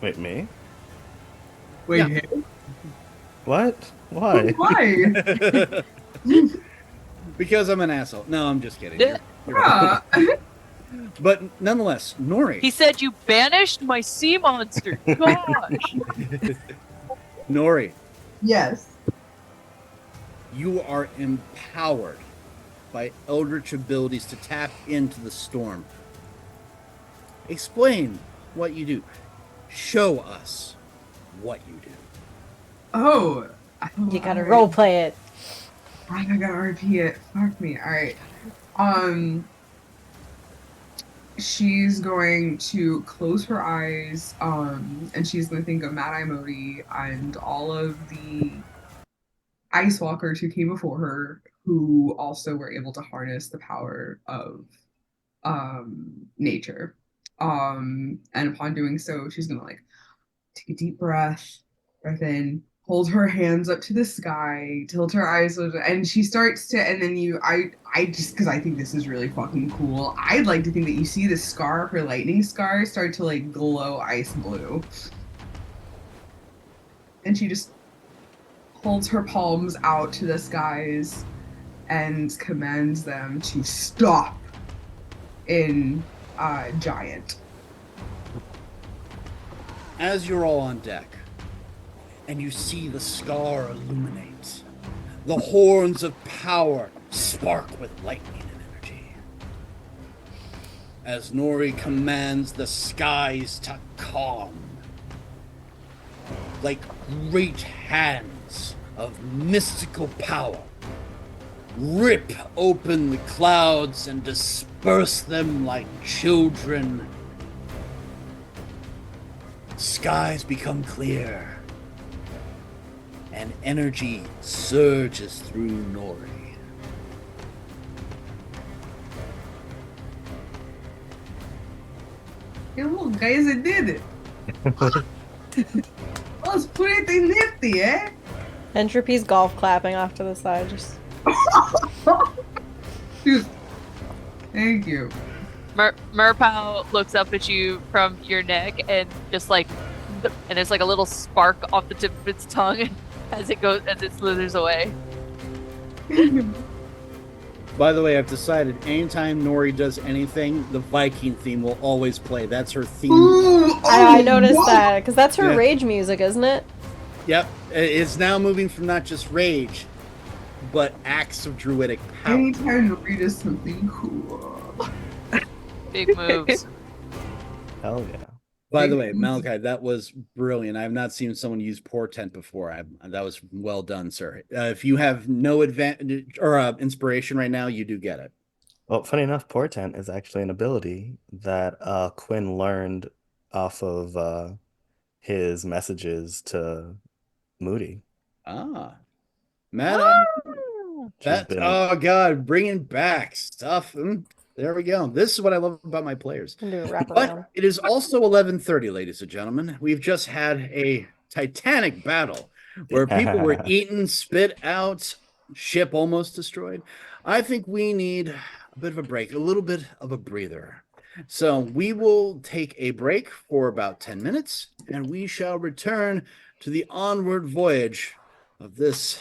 Wait, me? Wait, Yeah. hey? What? Why? Why? Because I'm an asshole. No, I'm just kidding. Yeah. Bruh. But nonetheless, Nori. He said you banished my sea monster. Gosh. Nori, Yes. you are empowered by eldritch abilities to tap into the storm. Explain what you do. Show us what you do. Oh. You gotta roleplay it. I gotta repeat it. Fuck me. Alright. She's going to close her eyes, and she's gonna think of Mad Eye Modi and all of the Ice Walkers who came before her, who also were able to harness the power of nature. And upon doing so, she's gonna like take a deep breath in, hold her hands up to the sky, tilt her eyes, and she starts to, and then I just, because I think this is really fucking cool, I'd like to think that you see the scar, her lightning scar, start to like glow ice blue. And she just holds her palms out to the skies and commands them to stop in giant. As you're all on deck, and you see the scar illuminate, the horns of power spark with lightning and energy. As Nori commands the skies to calm, like great hands of mystical power, rip open the clouds and disperse them like children. Skies become clear, and energy surges through Nori. You look, guys, I did it. That's pretty nifty, eh? Entropy's golf clapping off to the side. Just Dude, thank you. Merpow looks up at you from your neck and just like, and it's like a little spark off the tip of its tongue as it slithers away. By the way, I've decided anytime Nori does anything, the Viking theme will always play. That's her theme. Ooh, I noticed what? that because that's her Yeah. rage music, isn't it? Yep, it's now moving from not just rage, but acts of druidic power. Anytime Nori does something cool. Big moves. Hell yeah. By the way, Malachi, that was brilliant. I have not seen someone use portent before. That was well done, sir. If you have no advantage or inspiration right now, you do get it. Well, funny enough, Portent is actually an ability that Quinn learned off of his messages to Moody. Ah, Matt, She's been oh god, bringing back stuff. There we go. This is what I love about my players. I'm doing a wraparound. But it is also 11:30, ladies and gentlemen. We've just had a titanic battle where people were eaten, spit out, ship almost destroyed. I think we need a bit of a break, a little bit of a breather. So we will take a break for about 10 minutes, and we shall return to the onward voyage of this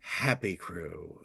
happy crew.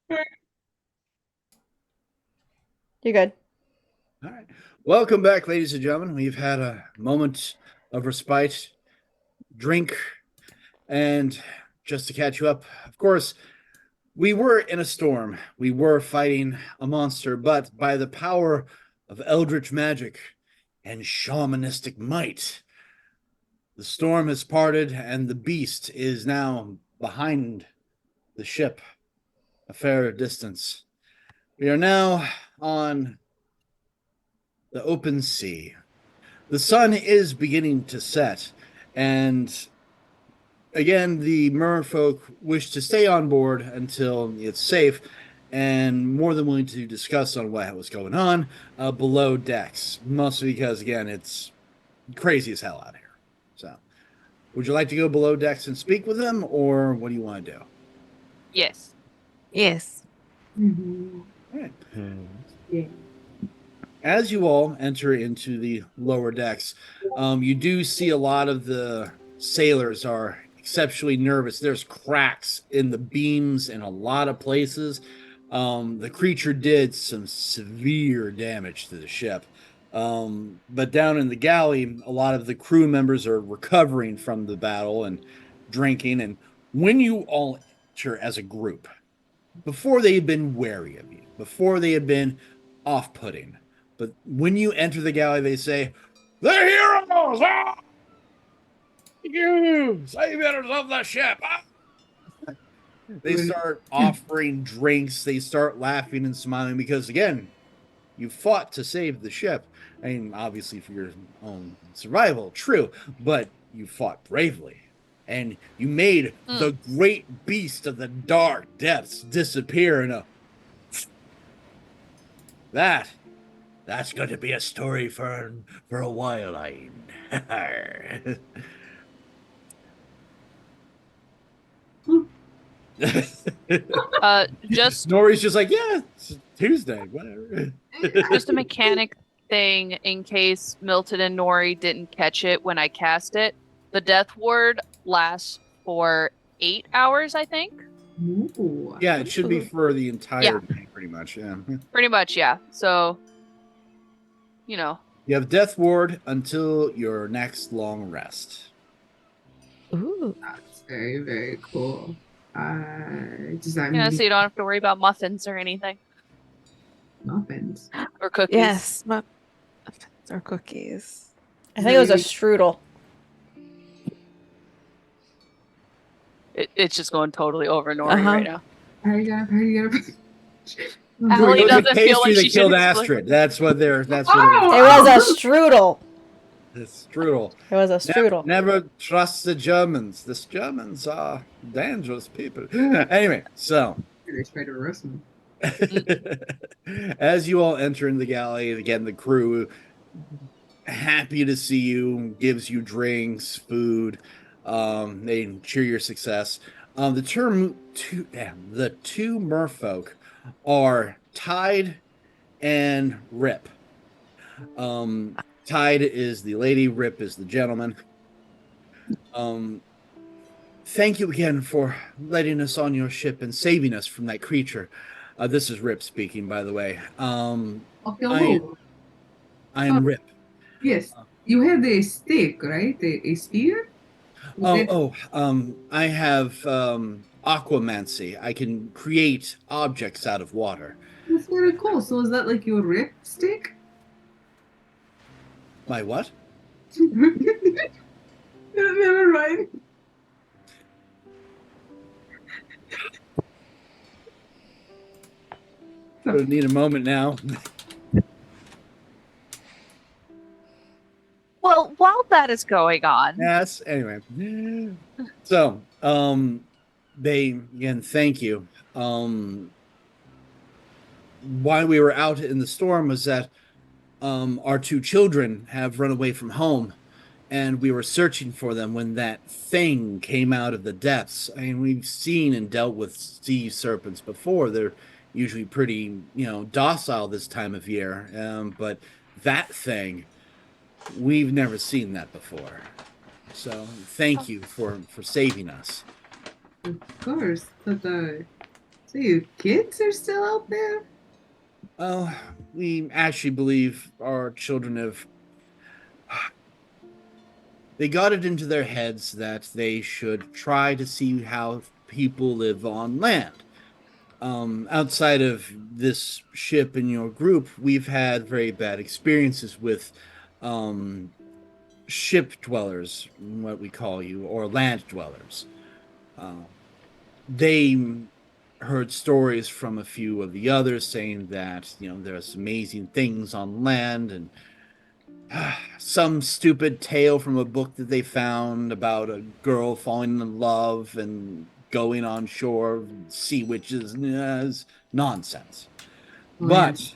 You're good. All right. Welcome back, ladies and gentlemen. We've had a moment of respite, drink, and just to catch you up, of course, we were in a storm. We were fighting a monster, but by the power of eldritch magic and shamanistic might, the storm has parted and the beast is now behind the ship a fair distance. We are now on the open sea. The sun is beginning to set, and again, the merfolk wish to stay on board until it's safe and more than willing to discuss on what was going on below decks, mostly because, again, it's crazy as hell out here. So, would you like to go below decks and speak with them, or what do you want to do? Yes. Yes. Mm-hmm. All right. Yeah. As you all enter into the lower decks, you do see a lot of the sailors are exceptionally nervous. There's cracks in the beams in a lot of places. The creature did some severe damage to the ship. But down in the galley, a lot of the crew members are recovering from the battle and drinking. And when you all enter as a group, before they had been wary of you, before they had been off-putting, but when you enter the galley, they say, "The heroes! Ah! You saviors of the ship!" Ah! They start offering drinks. They start laughing and smiling because, again, you fought to save the ship. I mean, obviously for your own survival, true, but you fought bravely. And you made the great beast of the dark depths disappear in a... That's going to be a story for a while, I. Just Nori's just like, yeah, it's Tuesday, whatever. just a mechanic thing in case Milton and Nori didn't catch it when I cast it. The Death Ward lasts for 8 hours, I think. Ooh. Yeah, it should be for the entire Yeah. day, pretty much. Yeah. Pretty much, yeah. So, you know. You have Death Ward until your next long rest. Ooh. That's very, very cool. So you So you don't have to worry about muffins or anything. muffins. Or cookies. Yes. Muffins or cookies. I think it was a strudel. It's just going totally over Nori right now. Allie Allie It was doesn't a feel like pastry she that killed should Astrid. That's what they're. That's what It was a strudel. it's strudel. It was a strudel. Never trust the Germans. The Germans are dangerous people. Anyway, so They tried to arrest me. as you all enter in the galley, again, the crew happy to see you, gives you drinks, food. They cheer your success. The two merfolk are Tide and Rip. Tide is the lady, Rip is the gentleman. Thank you again for letting us on your ship and saving us from that creature. This is Rip speaking, by the way. I am Rip. Yes, you had a stick, right? A spear? I have aquamancy. I can create objects out of water. That's very cool. So is that like your rip stick? My what? Never mind. I need a moment now. Well, while that is going on. Yes, anyway. So, they, again, thank you. Why we were out in the storm was that our two children have run away from home, and we were searching for them when that thing came out of the depths. I mean, we've seen and dealt with sea serpents before. They're usually pretty, docile this time of year. But that thing, we've never seen that before. So thank you for saving us. Of course, but so So your kids are still out there? Well, we actually believe our children have. They got it into their heads that they should try to see how people live on land. Outside of this ship and your group, we've had very bad experiences with ship dwellers, what we call you, or land dwellers. They heard stories from a few of the others saying that, there's amazing things on land, and some stupid tale from a book that they found about a girl falling in love and going on shore, sea witches, is nonsense. But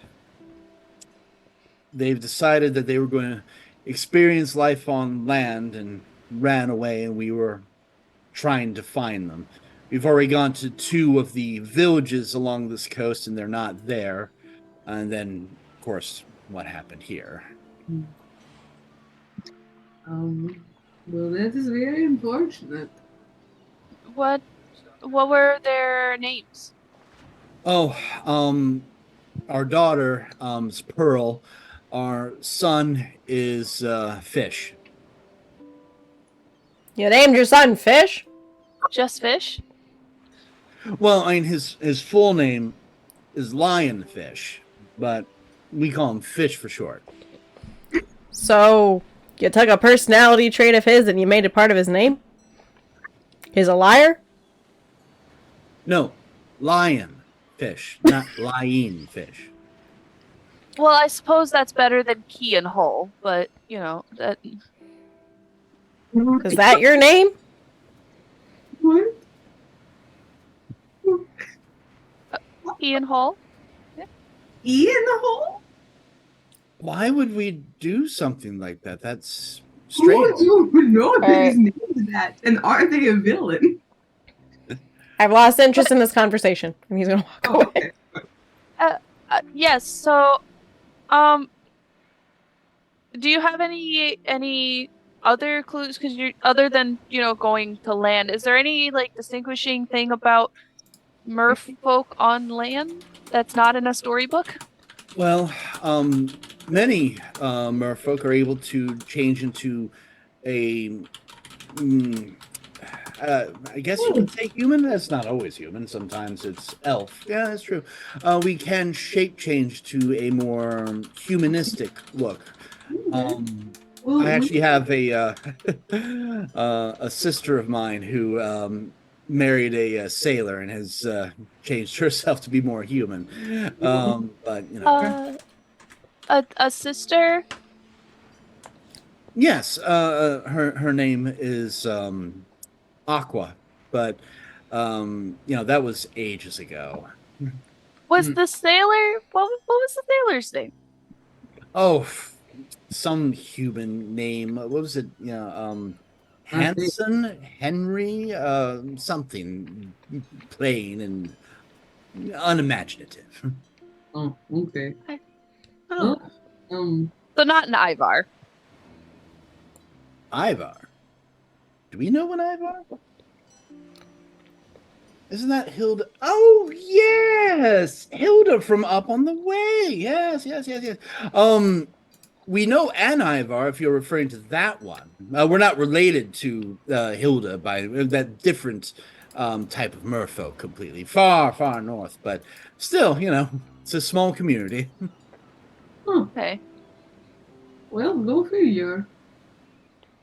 they've decided that they were going to experience life on land and ran away, and we were trying to find them. We've already gone to 2 of the villages along this coast, and they're not there. And then, of course, what happened here. Well, that is very unfortunate. What were their names? Oh, our daughter is Pearl. Our son is Fish. You named your son Fish? Just Fish? Well, I mean, his full name is Lionfish, but we call him Fish for short. So, you took a personality trait of his and you made it part of his name? He's a liar? No, Lion Fish, not Lying Fish. Well, I suppose that's better than Key and Hull, but, that... Is that your name? What? Ian Hall? E in the hole? Why would we do something like that? That's Who strange. would know if Alright. his name is that? And are they a villain? I've lost interest in this conversation, and he's gonna walk Oh, away. okay. Yes, so, do you have any other clues? Because other than, going to land, is there any, distinguishing thing about merfolk on land that's not in a storybook? Well, many merfolk are able to change into a, I guess you could say human. That's not always human. Sometimes it's elf. Yeah, that's true. We can shape change to a more humanistic look. Well, I actually have a a sister of mine who married a sailor and has changed herself to be more human. But A sister? yes, her name is Aqua, but that was ages ago. Was the sailor? What was the sailor's name? Oh, some human name. What was it? Hanson, Henry, something plain and unimaginative. Oh, okay. Oh. Well, So not an Ivar. Ivar. Do we know an Ivar? Isn't that Hilda? Oh, yes! Hilda from Up on the Way. Yes. We know an Ivar, if you're referring to that one. We're not related to Hilda by that different type of merfolk completely. Far, far north. But still, it's a small community. Okay. well, go figure.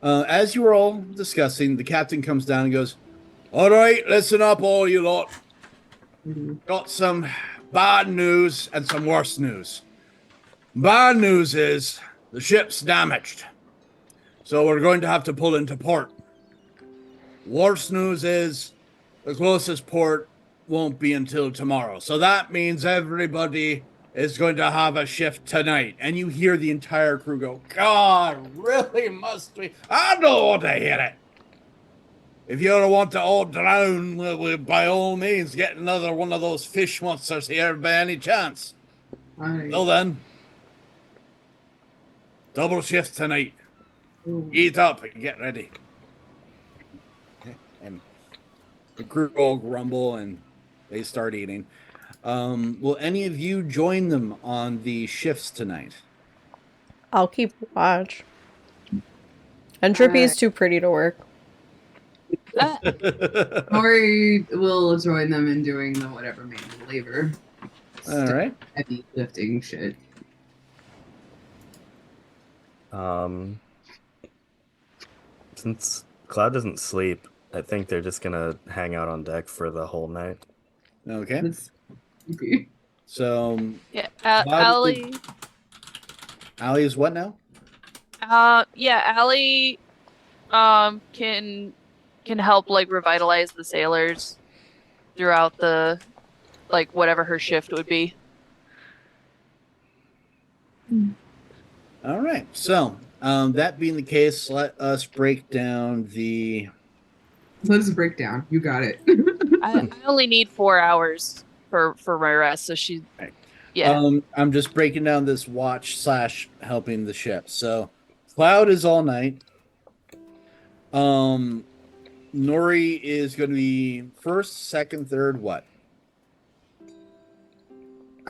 As you were all discussing, the captain comes down and goes, "All right, listen up, all you lot. Got some bad news and some worse news. Bad news is the ship's damaged, so we're going to have to pull into port. Worse news is the closest port won't be until tomorrow, so that means everybody is going to have a shift tonight." And you hear the entire crew go, "God, really must we? I don't want to hear it. If you don't want to all drown, we'll by all means get another one of those fish monsters here by any chance. Alright. Well then, double shift tonight. Oh. Eat up and get ready." And the crew all grumble, and they start eating. Will any of you join them on the shifts tonight? I'll keep watch. Entropy is too pretty to work. Nori will join them in doing the whatever manual labor. All right. Heavy lifting shit. Since Cloud doesn't sleep, I think they're just gonna hang out on deck for the whole night. Okay. That's creepy. So Yeah, Allie is what now? Allie can help like revitalize the sailors throughout the like whatever her shift would be. All right. So that being the case, let us break down the. Let's break down. You got it. I only need 4 hours for my rest, so she. Right. Yeah. I'm just breaking down this watch / helping the ship. So Cloud is all night. Nori is going to be first, second, third. What?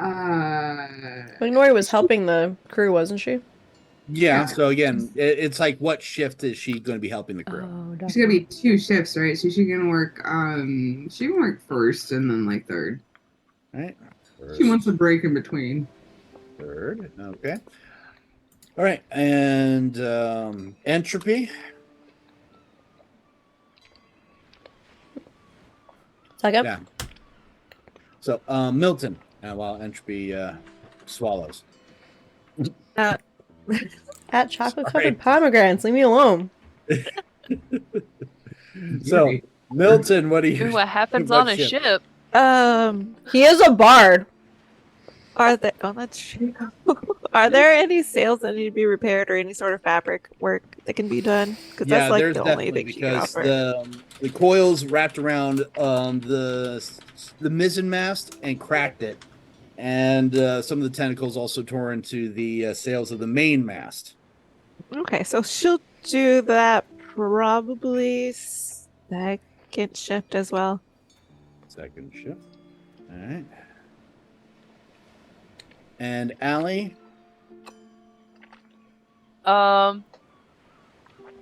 Like Nori was helping the crew, wasn't she? Yeah. So again, it's like, what shift is she going to be helping the crew? She's gonna be 2 shifts, right? So she can work. She can work first and then like third. All right. First, She wants a break in between. third. Okay. All right. And entropy. Second. Yeah. So Milton, while entropy swallows. Uh, At chocolate covered pomegranates. Leave me alone. So Milton, what do you? What happens what on a shift? ship? He is a bard. Are there? Oh, that's true. Are there any sails that need to be repaired or any sort of fabric work that can be done? Because that's like there's the only definitely, thing she can because offer. the coils wrapped around the mizzen mast and cracked it, and some of the tentacles also tore into the sails of the main mast. Okay, so she'll do that probably second shift as well. Second shift. All right. And Allie?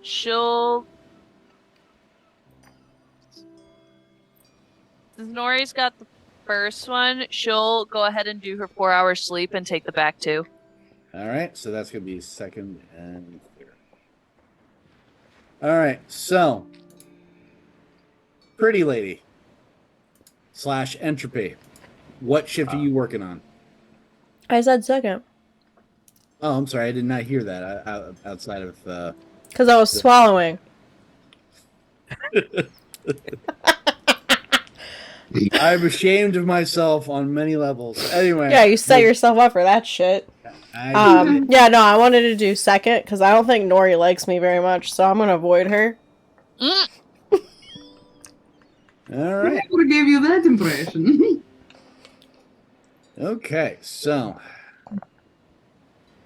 She'll. Since Nori's got the first one, she'll go ahead and do her 4 hours sleep and take the back 2. All right, so that's going to be second and third. All right, so pretty lady / entropy. What shift are you working on? I said second. Oh, I'm sorry, I did not hear that outside of. Because I was swallowing. I'm ashamed of myself on many levels. Anyway. Yeah, you set yourself up for that shit. Yeah, no, I wanted to do second because I don't think Nori likes me very much, so I'm gonna avoid her. All right. Who gave you that impression? Okay, so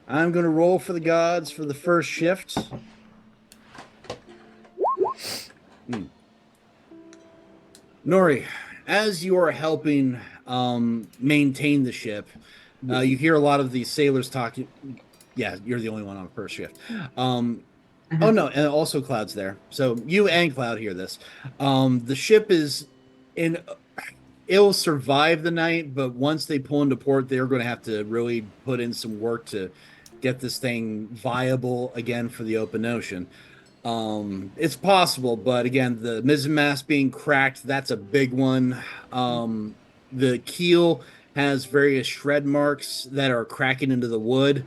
I'm going to roll for the gods for the first shift. Nori, as you are helping maintain the ship, you hear a lot of these sailors talking. Yeah, you're the only one on first shift. Oh no, and also Cloud's there. So you and Cloud hear this. The ship is in. It'll survive the night, but once they pull into port, they're going to have to really put in some work to get this thing viable again for the open ocean. It's possible, but again, the mizzen mast being cracked, that's a big one. The keel has various shred marks that are cracking into the wood.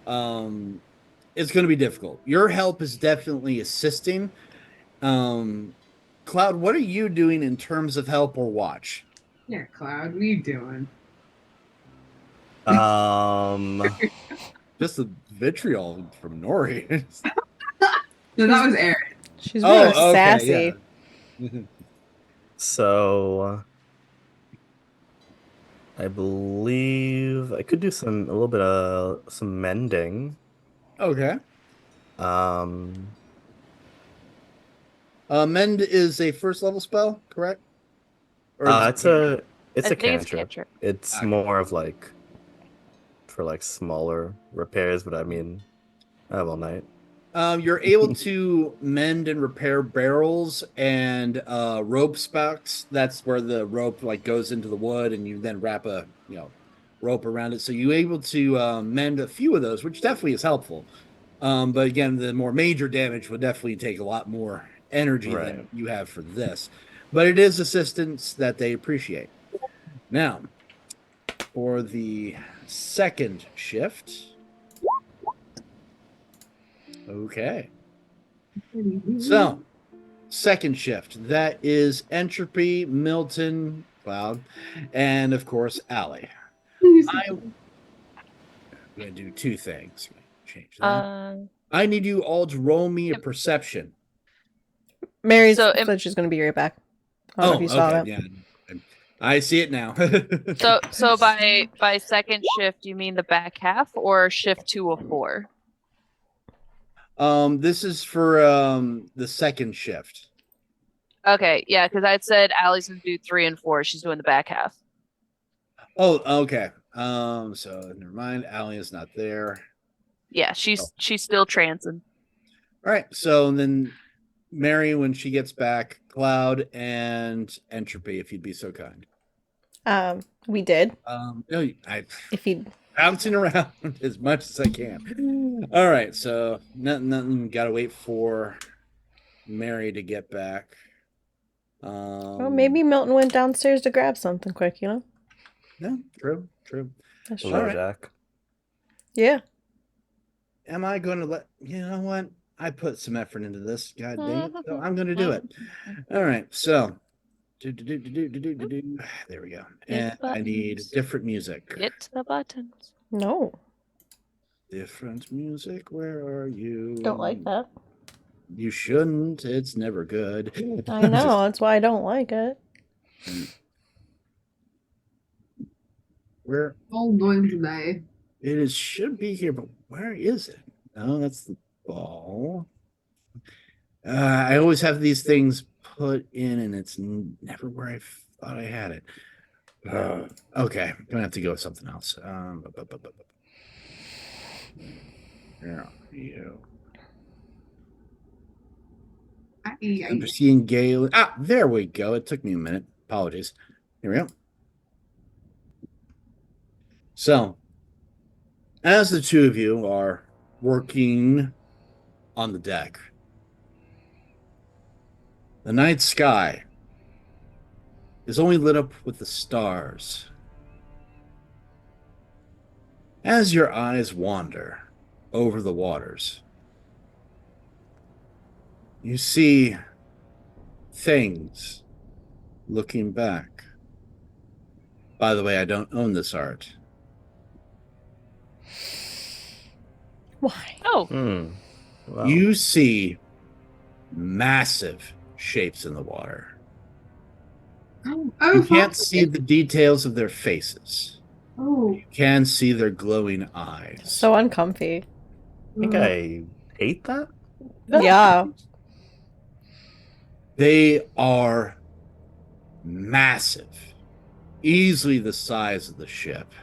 It's going to be difficult. Your help is definitely assisting. Cloud, what are you doing in terms of help or watch? Yeah, Cloud, what are you doing? Just the vitriol from Nori. No, that was Aaron. She's being sassy. Yeah. So I believe I could do a little bit of some mending. Okay. Mend is a first level spell, correct? Or It's a It's I a think it's cantrip. cantrip. It's Okay. more of like for like smaller repairs, but I mean, I have all night. You're able to mend and repair barrels and rope spokes. That's where the rope like goes into the wood, and you then wrap a rope around it. So you're able to mend a few of those, which definitely is helpful. But again, the more major damage would definitely take a lot more energy than Right. you have for this. But it is assistance that they appreciate. Now, for the second shift. Okay. So, second shift. That is Entropy, Milton, Cloud, and of course, Allie. I'm going to do two things. Change that. I need you all to roll me a perception. Mary So, said she's going to be right back. I don't know if you saw that. Yeah. I see it now. So by second shift, you mean the back half or shift 2 of 4? This is for the second shift. Okay, yeah, because I'd said Allie's gonna do 3 and 4. She's doing the back half. Oh, okay. So never mind. Allie is not there. Yeah, she's still transing. All right. So then Mary, when she gets back, Cloud and Entropy, if you'd be so kind. We did. No, If you bouncing around as much as I can. All right. So nothing. Got to wait for Mary to get back. well, maybe Milton went downstairs to grab something quick, you know? No, true. That's Hello, All right. Jack. Yeah. Am I going to let you know what? I put some effort into this. God dang it. So I'm going to do it. All right. So there we go. And I need different music. Hit the buttons. No. Different music. Where are you? Don't like that. You shouldn't. It's never good. I know. That's why I don't like it. Where All going to die. it is should be here, but where is it? No, that's the ball. I always have these things put in, and it's never where I thought I had it. Okay, I'm gonna have to go with something else. Where are you? I'm just seeing Gale. There we go. It took me a minute. Apologies. Here we go. So, as the two of you are working on the deck, the night sky is only lit up with the stars. As your eyes wander over the waters, you see things looking back. By the way, I don't own this art. Why? Oh. Wow. You see massive shapes in the water. You can't see the details of their faces. You can see their glowing eyes. So uncomfy. I think I hate that. Yeah. They are massive, easily the size of the ship.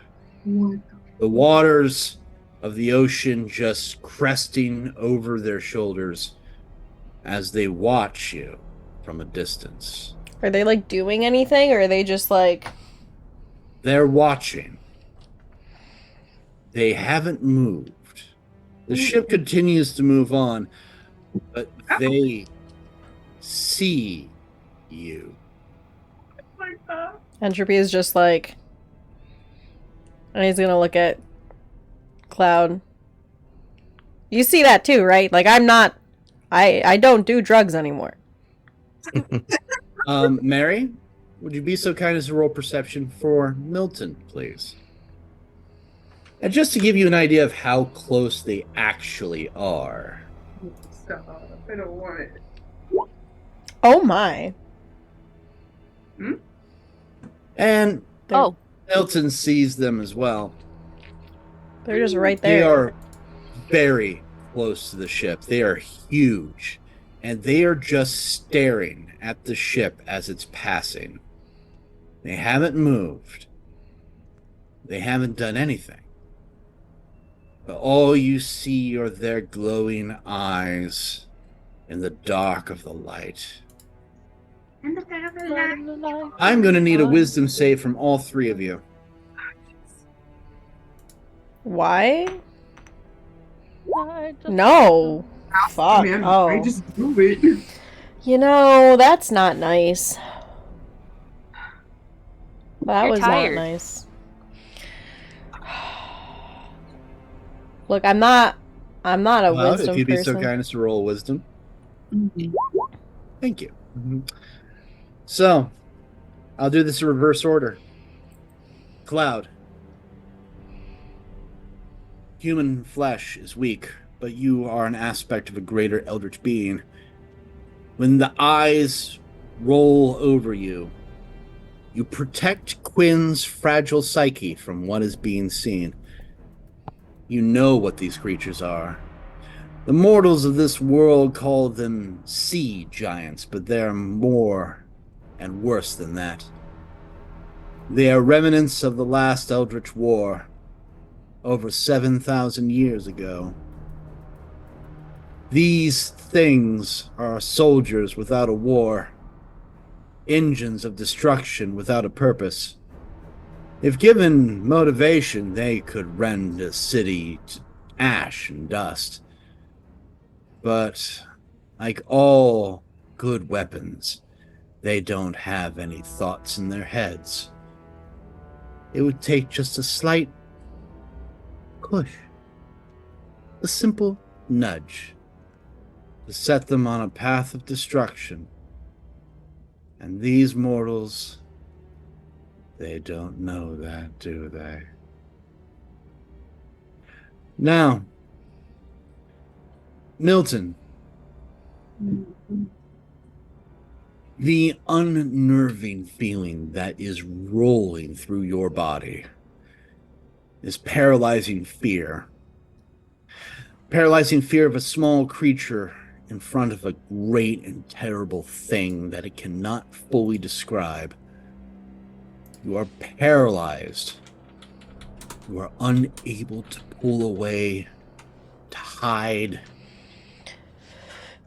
The waters of the ocean just cresting over their shoulders as they watch you from a distance. Are they like doing anything, or are they just like... They're watching. They haven't moved. The ship continues to move on, but they see you. Entropy is just like... And he's gonna look at Cloud. You see that too, right? Like, I'm not... I don't do drugs anymore. Mary, would you be so kind as to roll perception for Milton, please? And just to give you an idea of how close they actually are. Stop. I don't want it. Oh my. And Oh. Milton sees them as well. They're just right there. They are very close to the ship. They are huge. And they are just staring at the ship as it's passing. They haven't moved. They haven't done anything. But all you see are their glowing eyes in the dark of the light. And the power I'm going to need a wisdom save from all three of you. Why? No. Fuck. Man, Oh. I just do it. You know, that's not nice. That You're was tired. not nice. Look, I'm not a Cloud, wisdom if you'd be person. so kind as to roll wisdom. Thank you. So, I'll do this in reverse order. Cloud. Human flesh is weak, but you are an aspect of a greater eldritch being. When the eyes roll over you, you protect Quinn's fragile psyche from what is being seen. You know what these creatures are. The mortals of this world call them sea giants, but they're more and worse than that. They are remnants of the last Eldritch War, over 7,000 years ago. These things are soldiers without a war, engines of destruction without a purpose. If given motivation, they could rend a city to ash and dust. But, like all good weapons, they don't have any thoughts in their heads. It would take just a slight push, a simple nudge, to set them on a path of destruction. And these mortals, they don't know that, do they? Now, Milton, the unnerving feeling that is rolling through your body is paralyzing fear. Paralyzing fear of a small creature in front of a great and terrible thing that it cannot fully describe. You are paralyzed. You are unable to pull away, to hide,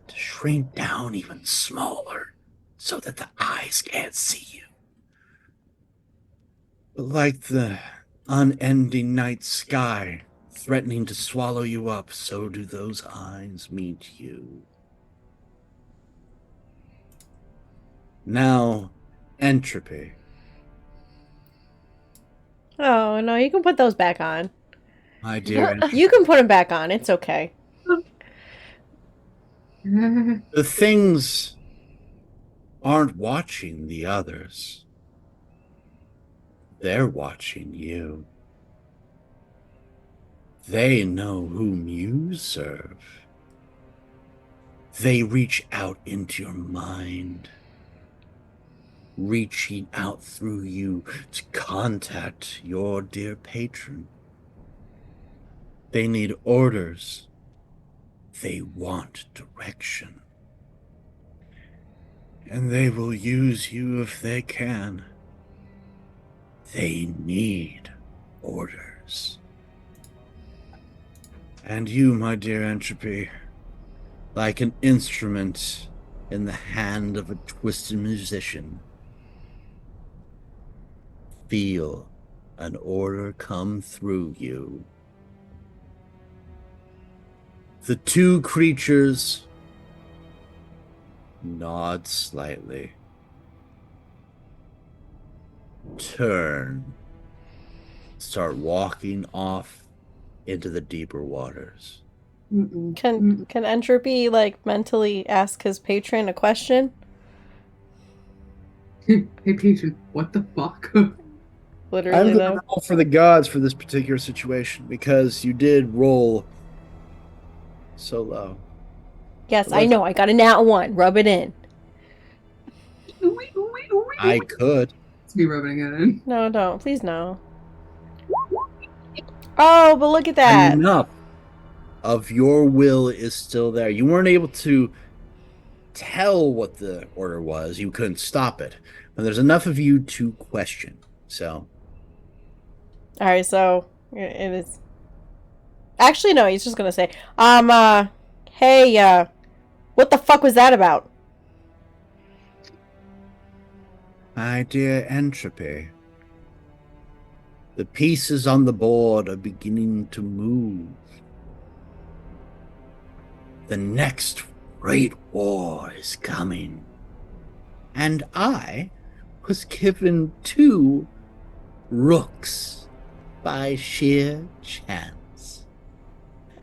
to shrink down even smaller so that the eyes can't see you. But like the unending night sky threatening to swallow you up, so do those eyes meet you. Now, Entropy. Oh, no, you can put those back on. My dear Entropy. You can put them back on. It's okay. The things aren't watching the others. They're watching you. They know whom you serve. They reach out into your mind, reaching out through you to contact your dear patron. They need orders. They want direction. And they will use you if they can. They need orders. And you, my dear Entropy, like an instrument in the hand of a twisted musician, feel an order come through you. The two creatures nod slightly, turn, start walking off into the deeper waters. Can Entropy like mentally ask his patron a question? Hey, patron, what the fuck? Literally, I'm going though. to roll for the gods for this particular situation because you did roll so low. Yes, I know. I got a nat 1. Rub it in. I could. It's me rubbing it in. No, don't. Please, no. Oh, but look at that. Enough of your will is still there. You weren't able to tell what the order was. You couldn't stop it. And there's enough of you to question. So. All right, so it is. Actually, no. He's just gonna say, hey, what the fuck was that about? My dear Entropy, the pieces on the board are beginning to move. The next great war is coming. And I was given 2 rooks by sheer chance.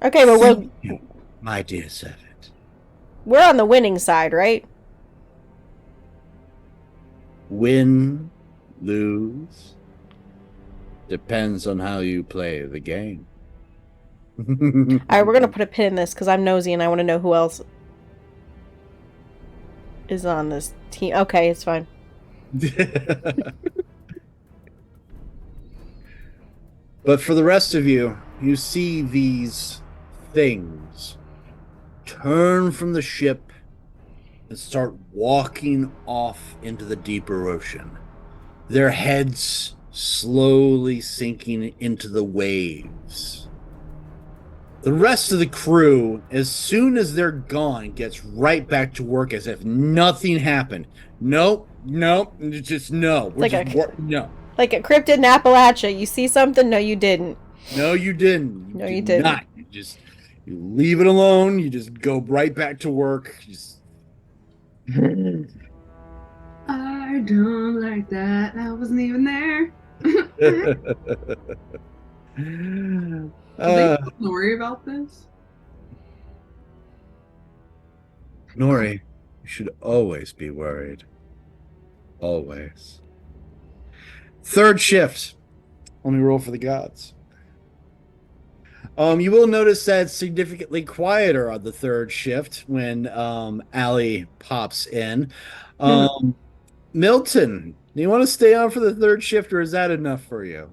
Okay, but Thank you, my dear servant. we're on the winning side, right? Win, lose, depends on how you play the game. All right, we're gonna put a pin in this because I'm nosy and I want to know who else is on this team. Okay, it's fine. But for the rest of you, you see these things turn from the ship and start walking off into the deeper ocean. Their heads slowly sinking into the waves. The rest of the crew, as soon as they're gone, gets right back to work as if nothing happened. Nope, just no. No. Like a cryptid in Appalachia. You see something? No, you didn't. No, you didn't. No, you didn't. Not. You leave it alone. You just go right back to work. I don't like that. I wasn't even there. Did they tell Nori about this? Nori, you should always be worried. Always. 3rd shift. Only roll for the gods. You will notice that it's significantly quieter on the 3rd shift when Allie pops in. Milton, do you want to stay on for the 3rd shift, or is that enough for you?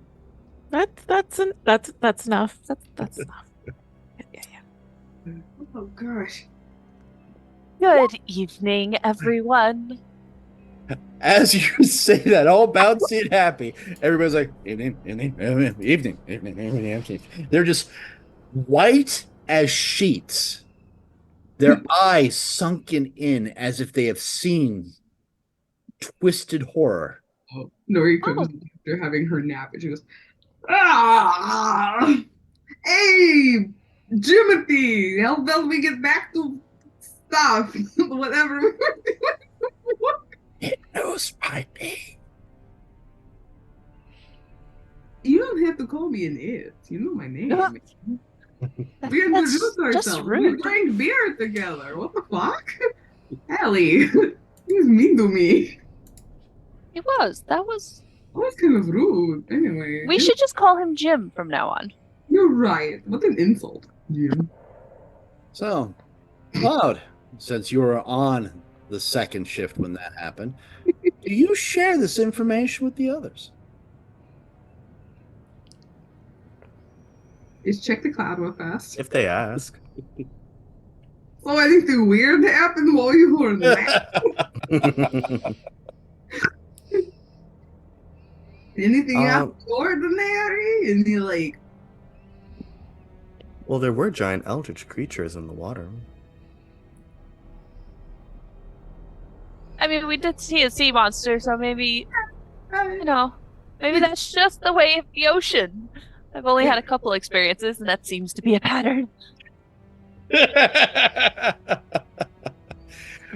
That's enough. That's enough. Yeah. Oh gosh. Good evening, everyone. As you say that, all bouncy and happy, everybody's like, evening. They're just white as sheets. Their eyes sunken in as if they have seen twisted horror. Oh, Nori comes after having her nap and she goes, "Ah, hey, Jimothy, help me get back to stuff, whatever." It knows my name. You don't have to call me an it. You know my name. We That's introduced ourselves. just We rude. drank beer together. What the fuck? Ellie, he was mean to me. He was. That was kind of rude. Anyway. We should just call him Jim from now on. You're right. What an insult, Jim. So, Cloud, since you were on the 2nd shift when that happened, do you share this information with the others? Just check the cloud real fast. If they ask. So anything weird happened while you were there? Anything extraordinary? And you like... Well, there were giant eldritch creatures in the water. I mean, we did see a sea monster, so maybe, maybe that's just the way of the ocean. I've only had a couple experiences, and that seems to be a pattern.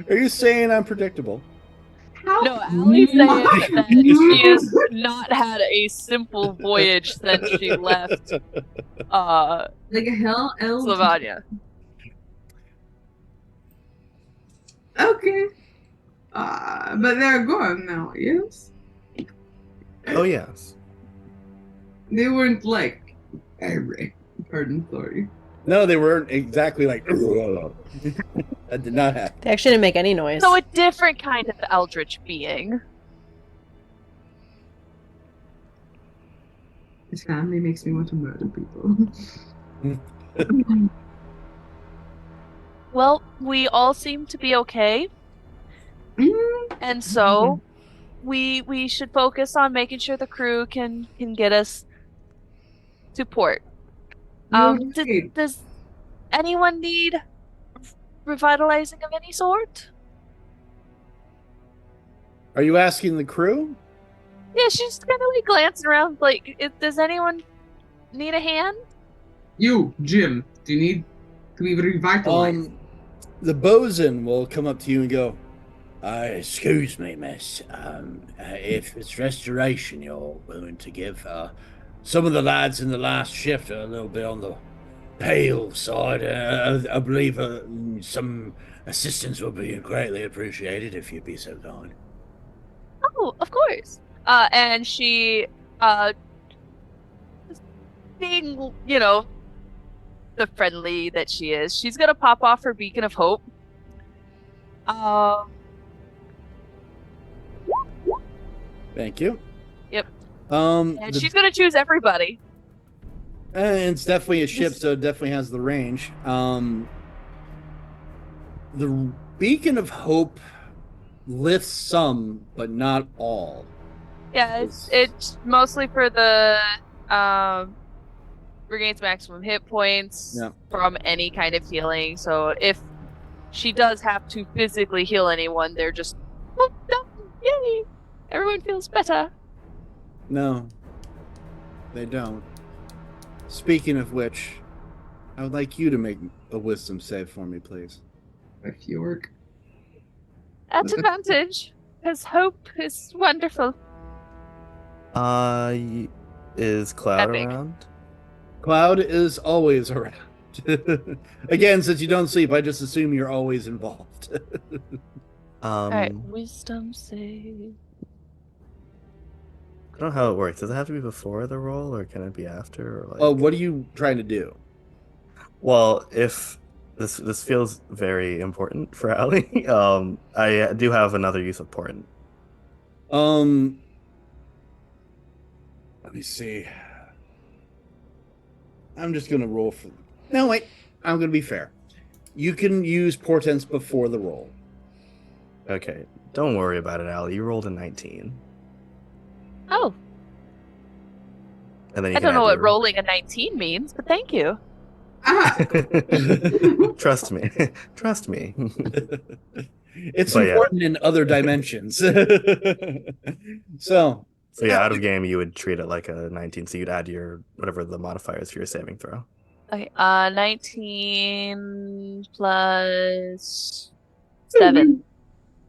Are you saying I'm predictable? No, Allie's saying that she has not had a simple voyage since she left like a hell Slovenia. Okay. But they're gone now, yes? Oh, yes. They weren't like angry. Pardon, sorry. No, they weren't exactly like that did not happen. They actually didn't make any noise. So a different kind of eldritch being. His family makes me want to murder people. Well, we all seem to be okay. And so, we should focus on making sure the crew can get us to port. Does anyone need revitalizing of any sort? Are you asking the crew? Yeah, she's kind of like glancing around, like, does anyone need a hand? You, Jim, do you need to be revitalized? The bosun will come up to you and go, excuse me, miss. If it's restoration you're willing to give, some of the lads in the last shift are a little bit on the pale side. I believe some assistance would be greatly appreciated if you'd be so kind. Oh, of course. And she, being, the friendly that she is, she's gonna pop off her beacon of hope. Thank you. Yep. And she's gonna choose everybody. And it's definitely a ship, so it definitely has the range. The beacon of hope lifts some, but not all. Yeah, it's mostly for the regains maximum hit points from any kind of healing. So if she does have to physically heal anyone, they're just yay! Everyone feels better. No, they don't. Speaking of which, I would like you to make a wisdom save for me, please. If you work. At advantage, because hope is wonderful. Is Cloud Epic. around? Cloud is always around. Again, since you don't sleep, I just assume you're always involved. Alright, wisdom save. I don't know how it works. Does it have to be before the roll, or can it be after? Or like... Oh, what are you trying to do? Well, if this feels very important for Allie, I do have another use of portent. Let me see. I'm just gonna roll for. No, wait. I'm gonna be fair. You can use portents before the roll. Okay, don't worry about it, Allie. You rolled a 19. Oh. And then you I can don't know add what your... rolling a 19 means, but thank you. Trust me. Trust me. It's important in other dimensions. So yeah, out of game, you would treat it like a 19, so you'd add your whatever the modifiers for your saving throw. Okay, 19 plus 7.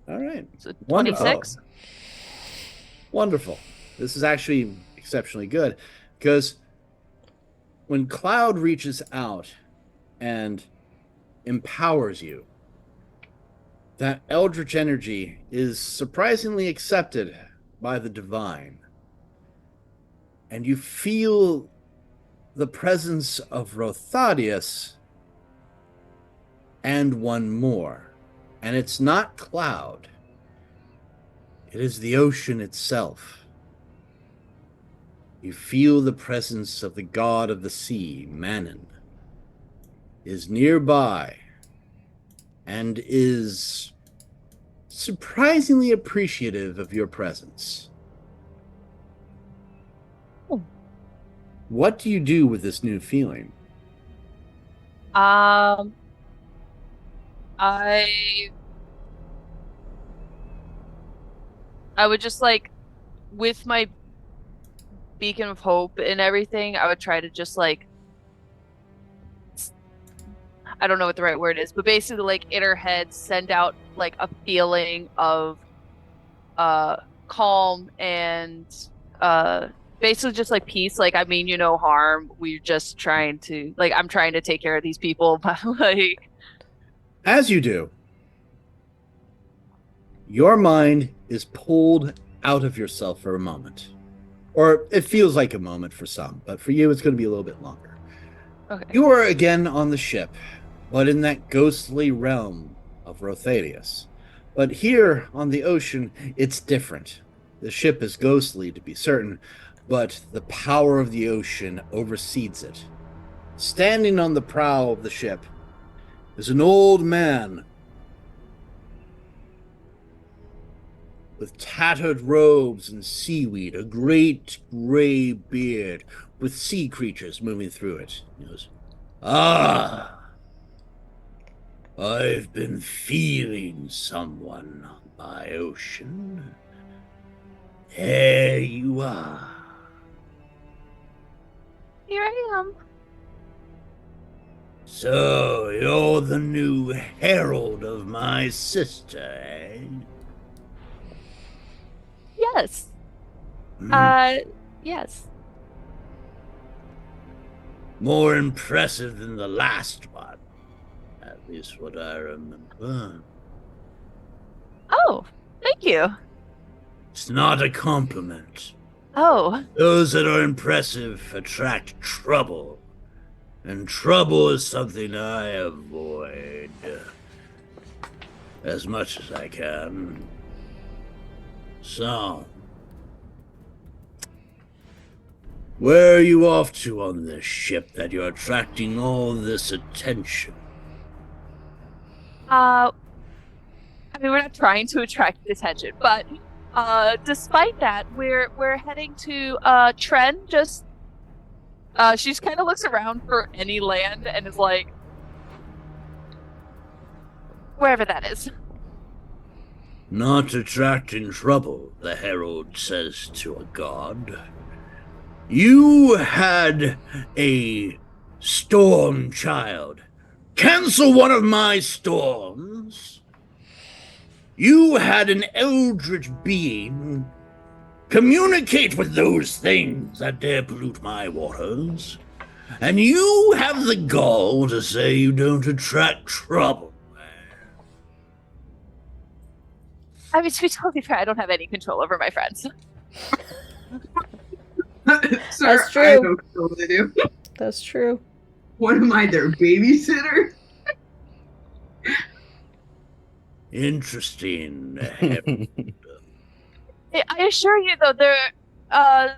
All right. So 26. Wonderful. This is actually exceptionally good, because when Cloud reaches out and empowers you, that eldritch energy is surprisingly accepted by the divine. And you feel the presence of Rothadius and one more. And it's not Cloud. It is the ocean itself. You feel the presence of the god of the sea, Manon, is nearby and is surprisingly appreciative of your presence. What do you do with this new feeling? I would just like, with my beacon of hope and everything, I would try to just like, I don't know what the right word is, but basically like in her head send out like a feeling of calm and basically just like peace. Like, I mean you no harm. We're just trying to, like, I'm trying to take care of these people, but like, as you do, your mind is pulled out of yourself for a moment. Or it feels like a moment for some, but for you it's going to be a little bit longer. Okay. You are again on the ship, but in that ghostly realm of Rothadius. But here on the ocean, it's different. The ship is ghostly, to be certain, but the power of the ocean oversees it. Standing on the prow of the ship is an old man with tattered robes and seaweed, a great gray beard with sea creatures moving through it. He goes, "Ah, I've been feeling someone on my ocean. There you are." Here I am. "So, you're the new herald of my sister, eh?" Yes. Hmm. Yes. More impressive than the last one. At least what I remember. Oh, thank you. It's not a compliment. Oh, Those that are impressive attract trouble. And trouble is something I avoid as much as I can. So, where are you off to on this ship that you're attracting all this attention? I mean, we're not trying to attract attention, but despite that, we're heading to Tren. Just she just kind of looks around for any land and is like, wherever that is. Not attracting trouble, the herald says to a god. You had a storm child cancel one of my storms. You had an eldritch being communicate with those things that dare pollute my waters. And you have the gall to say you don't attract trouble. I mean, to be totally fair, I don't have any control over my friends. Sir, That's true. I don't totally do. That's true. What am I, their babysitter? Interesting. I assure you, though,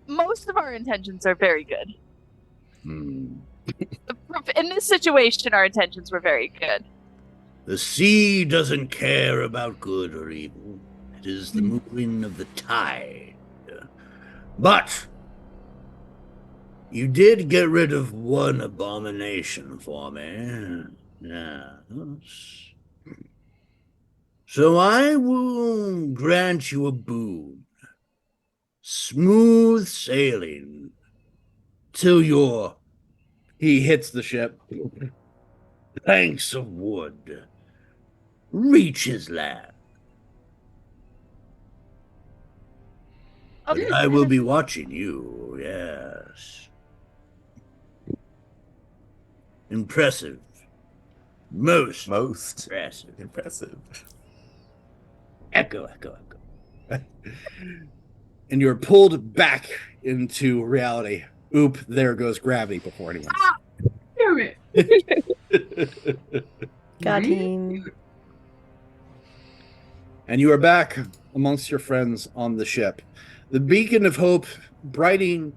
most of our intentions are very good. In this situation, our intentions were very good. The sea doesn't care about good or evil. It is the moving of the tide. But you did get rid of one abomination for me. Yes. So I will grant you a boon. Smooth sailing till your... He hits the ship. Planks of wood reaches land. Okay. But I will be watching you, yes. Impressive. Most impressive. Echo. And you're pulled back into reality. Oop, there goes gravity before anyone. Damn it. Got him. And you are back amongst your friends on the ship. The beacon of hope shining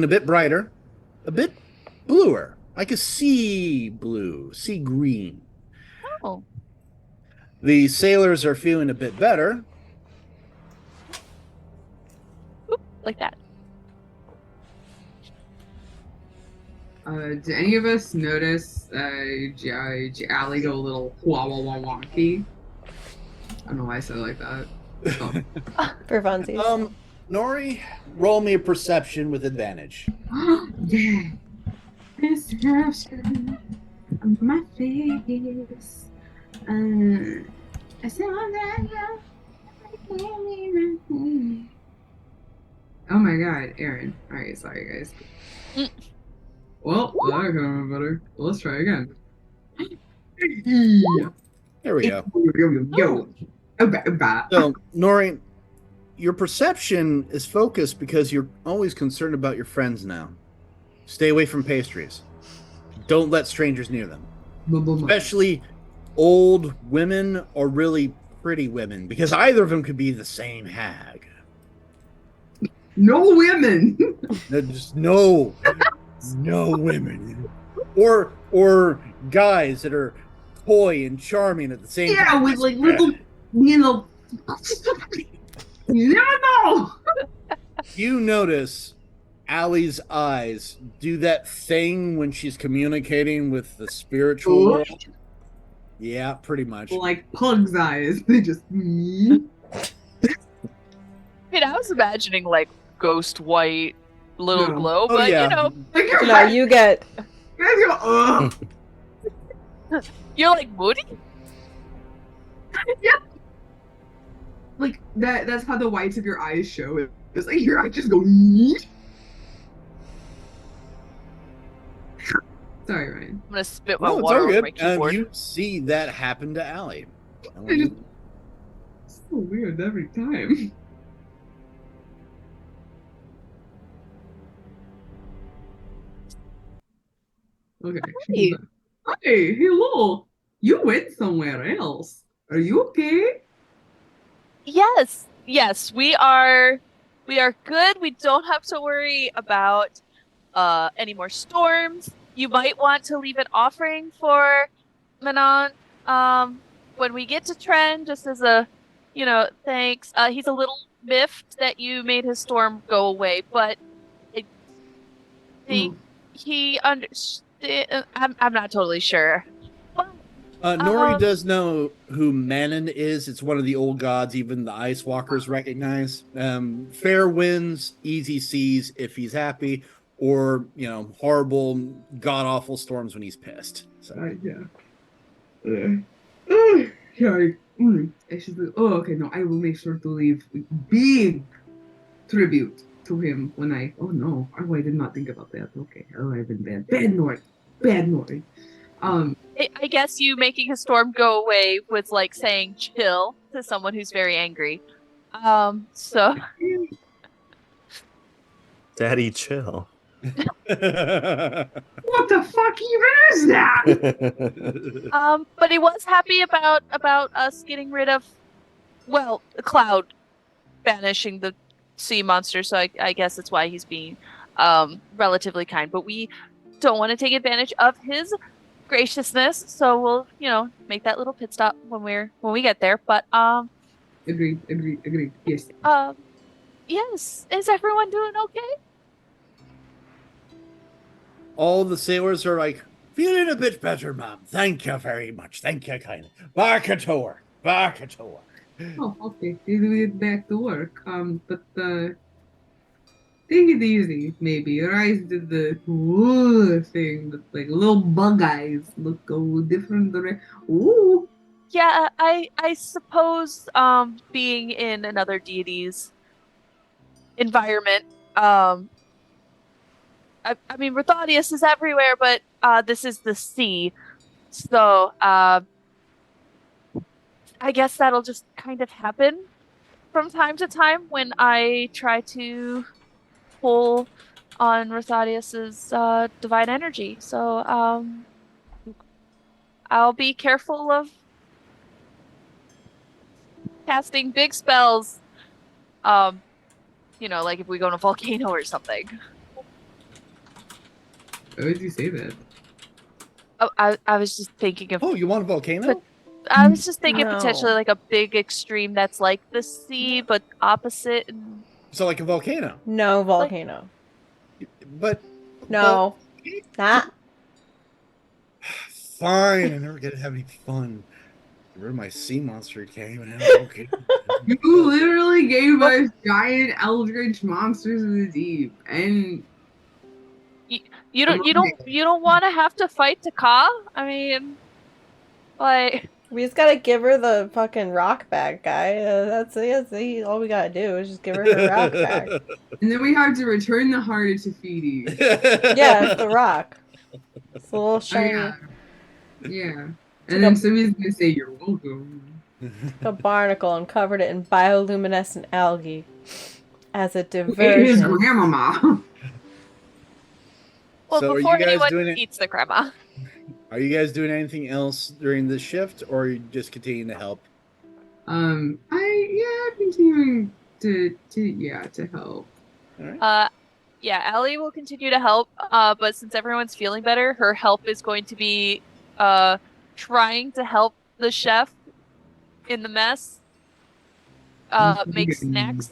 a bit brighter, a bit bluer, like a sea blue, sea green. Oh. The sailors are feeling a bit better. Oop, like that. Do any of us notice Allie go a little wonky? I don't know why I said it like that. For funsies. Nori, roll me a perception with advantage. Yeah. Perception on my face. I said on that. Oh my god, Aaron. Alright, sorry guys. Well, that could have been better. Let's try again. There we go. Yo. So, Nori, your perception is focused because you're always concerned about your friends now. Stay away from pastries. Don't let strangers near them. Especially old women or really pretty women, because either of them could be the same hag. No women! Just no women. Or guys that are coy and charming at the same time. Yeah, with like little You know, you never know. You notice Allie's eyes do that thing when she's communicating with the spiritual world. Yeah, pretty much. Like pug's eyes. They just. I mean, I was imagining like ghost white little No. glow, Oh, but yeah. you know, No, you get. You guys go, ugh. you're like Moody. Like that's how the whites of your eyes show. It's like your eyes just go. Yeet. Sorry, Ryan. I'm gonna spit my No, it's water all over good. my keyboard. You see that happen to Allie. It's so weird every time. Okay. Hey. Hey, hello. You went somewhere else. Are you okay? Yes, we are good. We don't have to worry about any more storms. You might want to leave an offering for Manon when we get to Tren, just as a thanks. He's a little miffed that you made his storm go away, but I think he understood. I'm not totally sure. Nori does know who Manon is. It's one of the old gods even the Ice Walkers recognize. Fair winds, easy seas if he's happy, or, horrible, god-awful storms when he's pissed. So. Yeah. And she's like, oh, okay, no, I will make sure to leave big tribute to him when I. Oh no, I did not think about that. Okay, I've been bad. Bad Nori. I guess you making his storm go away was like saying chill to someone who's very angry. So. Daddy, chill. What the fuck even is that? But he was happy about us getting rid of, well, the cloud banishing the sea monster. So I guess that's why he's being relatively kind. But we don't want to take advantage of his graciousness, so we'll make that little pit stop when we get there. But Agreed. Yes. Yes, is everyone doing okay? All the sailors are like, feeling a bit better, ma'am. Thank you very much. Thank you kindly. Back at work. Oh, okay. We'll get back to work. But take it easy, maybe. Your eyes did the thing with like little bug eyes. Look go different direction. Ooh. Yeah, I suppose being in another deity's environment, I mean Rothadius is everywhere, but this is the sea. So I guess that'll just kind of happen from time to time when I try to pull on Rothadius's divine energy. So I'll be careful of casting big spells. Like if we go in a volcano or something. Why would you say that? Oh, I was just thinking of. Oh, you want a volcano? But I was just thinking No. potentially like a big extreme that's like the sea but opposite. And... So like a volcano. No volcano. But No. Not. Fine, I'm never gonna have any fun. Get rid of my sea monster can't even have a volcano. You literally gave us giant eldritch monsters of the deep, and you don't want to have to fight Taka? I mean, like We just gotta give her the fucking rock back, guy. That's all we gotta do is just give her her rock back. and then we have to return the heart to Tafiti. Yeah, it's the rock. It's a little shiny. Yeah. And then somebody's gonna say you're welcome. A barnacle and covered it in bioluminescent algae as a Ate his diversion. grandmama. well, So are before you guys anyone doing it? eats the grandma. Are you guys doing anything else during this shift, or are you just continuing to help? Continuing to help. All right. Yeah, Allie will continue to help. But since everyone's feeling better, her help is going to be trying to help the chef in the mess make snacks.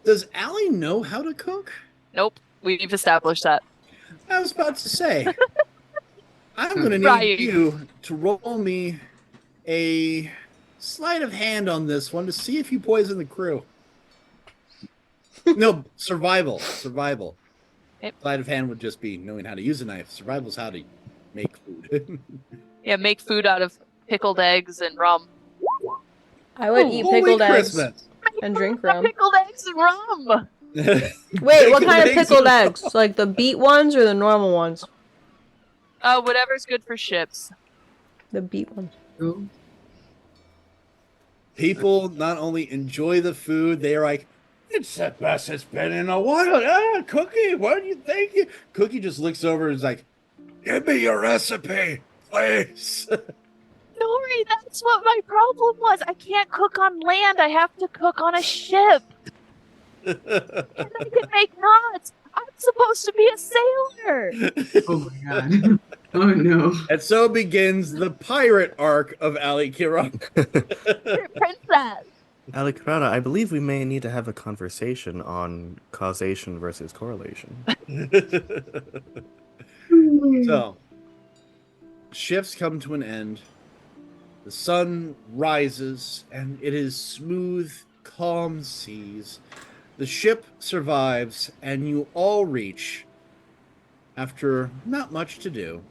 Does Allie know how to cook? Nope, we've established that. I was about to say. I'm going to need Trying. you to roll me a sleight of hand on this one to see if you poison the crew. No, survival. Yep. Sleight of hand would just be knowing how to use a knife. Survival's how to make food. Yeah, make food out of pickled eggs and rum. I would eat Holy pickled eggs Christmas. and drink rum. Pickled eggs and rum. Wait, what kind of pickled and eggs? Like the beet ones or the normal ones? Whatever's good for ships. The beet ones. People not only enjoy the food, they're like, it's the best it's been in a while. Ah, Cookie, what do you think? Cookie just looks over and is like, give me your recipe, please. Nori, that's what my problem was. I can't cook on land. I have to cook on a ship. And I can make knots. I'm supposed to be a sailor. Oh my god. Oh no. And so begins the pirate arc of Ali Kira. Princess. Alicrata, I believe we may need to have a conversation on causation versus correlation. So, shifts come to an end. The sun rises, and it is smooth, calm seas. The ship survives, and you all reach, after not much to do,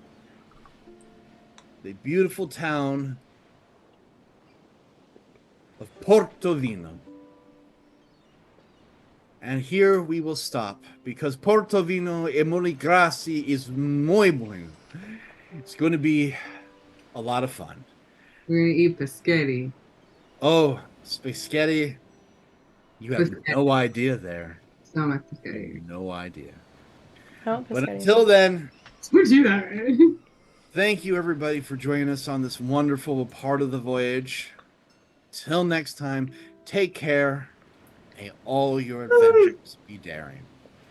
the beautiful town of Portovino. And here we will stop, because Portovino e Moligrassi is muy bueno. It's going to be a lot of fun. We're gonna eat biscotti. Oh, spaghetti. You have Biscotti. no idea there. So much biscotti. No idea. Oh, But biscotti. until then, Would you that? thank you everybody for joining us on this wonderful part of the voyage. Till next time, take care. May all your adventures be daring.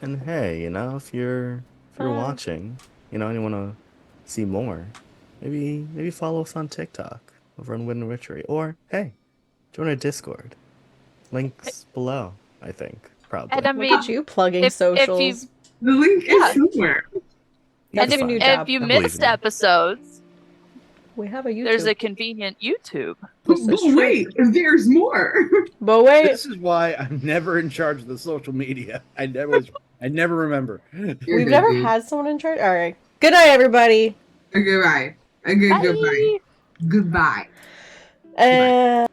And hey, if you're watching, and you want to see more, maybe follow us on TikTok over on Wind and Witchery, or hey, join our Discord. Links below, I think, probably. And I Look mean, at you plugging socials. The link Yeah. is somewhere. That's and a new if job. you I believe missed you. episodes, We have a YouTube. there's a convenient YouTube. But This is true. wait, there's more. But wait, This is why I'm never in charge of the social media. I never remember. we've never had someone in charge. All right. Good night, everybody. A goodbye. A good Bye. goodbye. Goodbye. And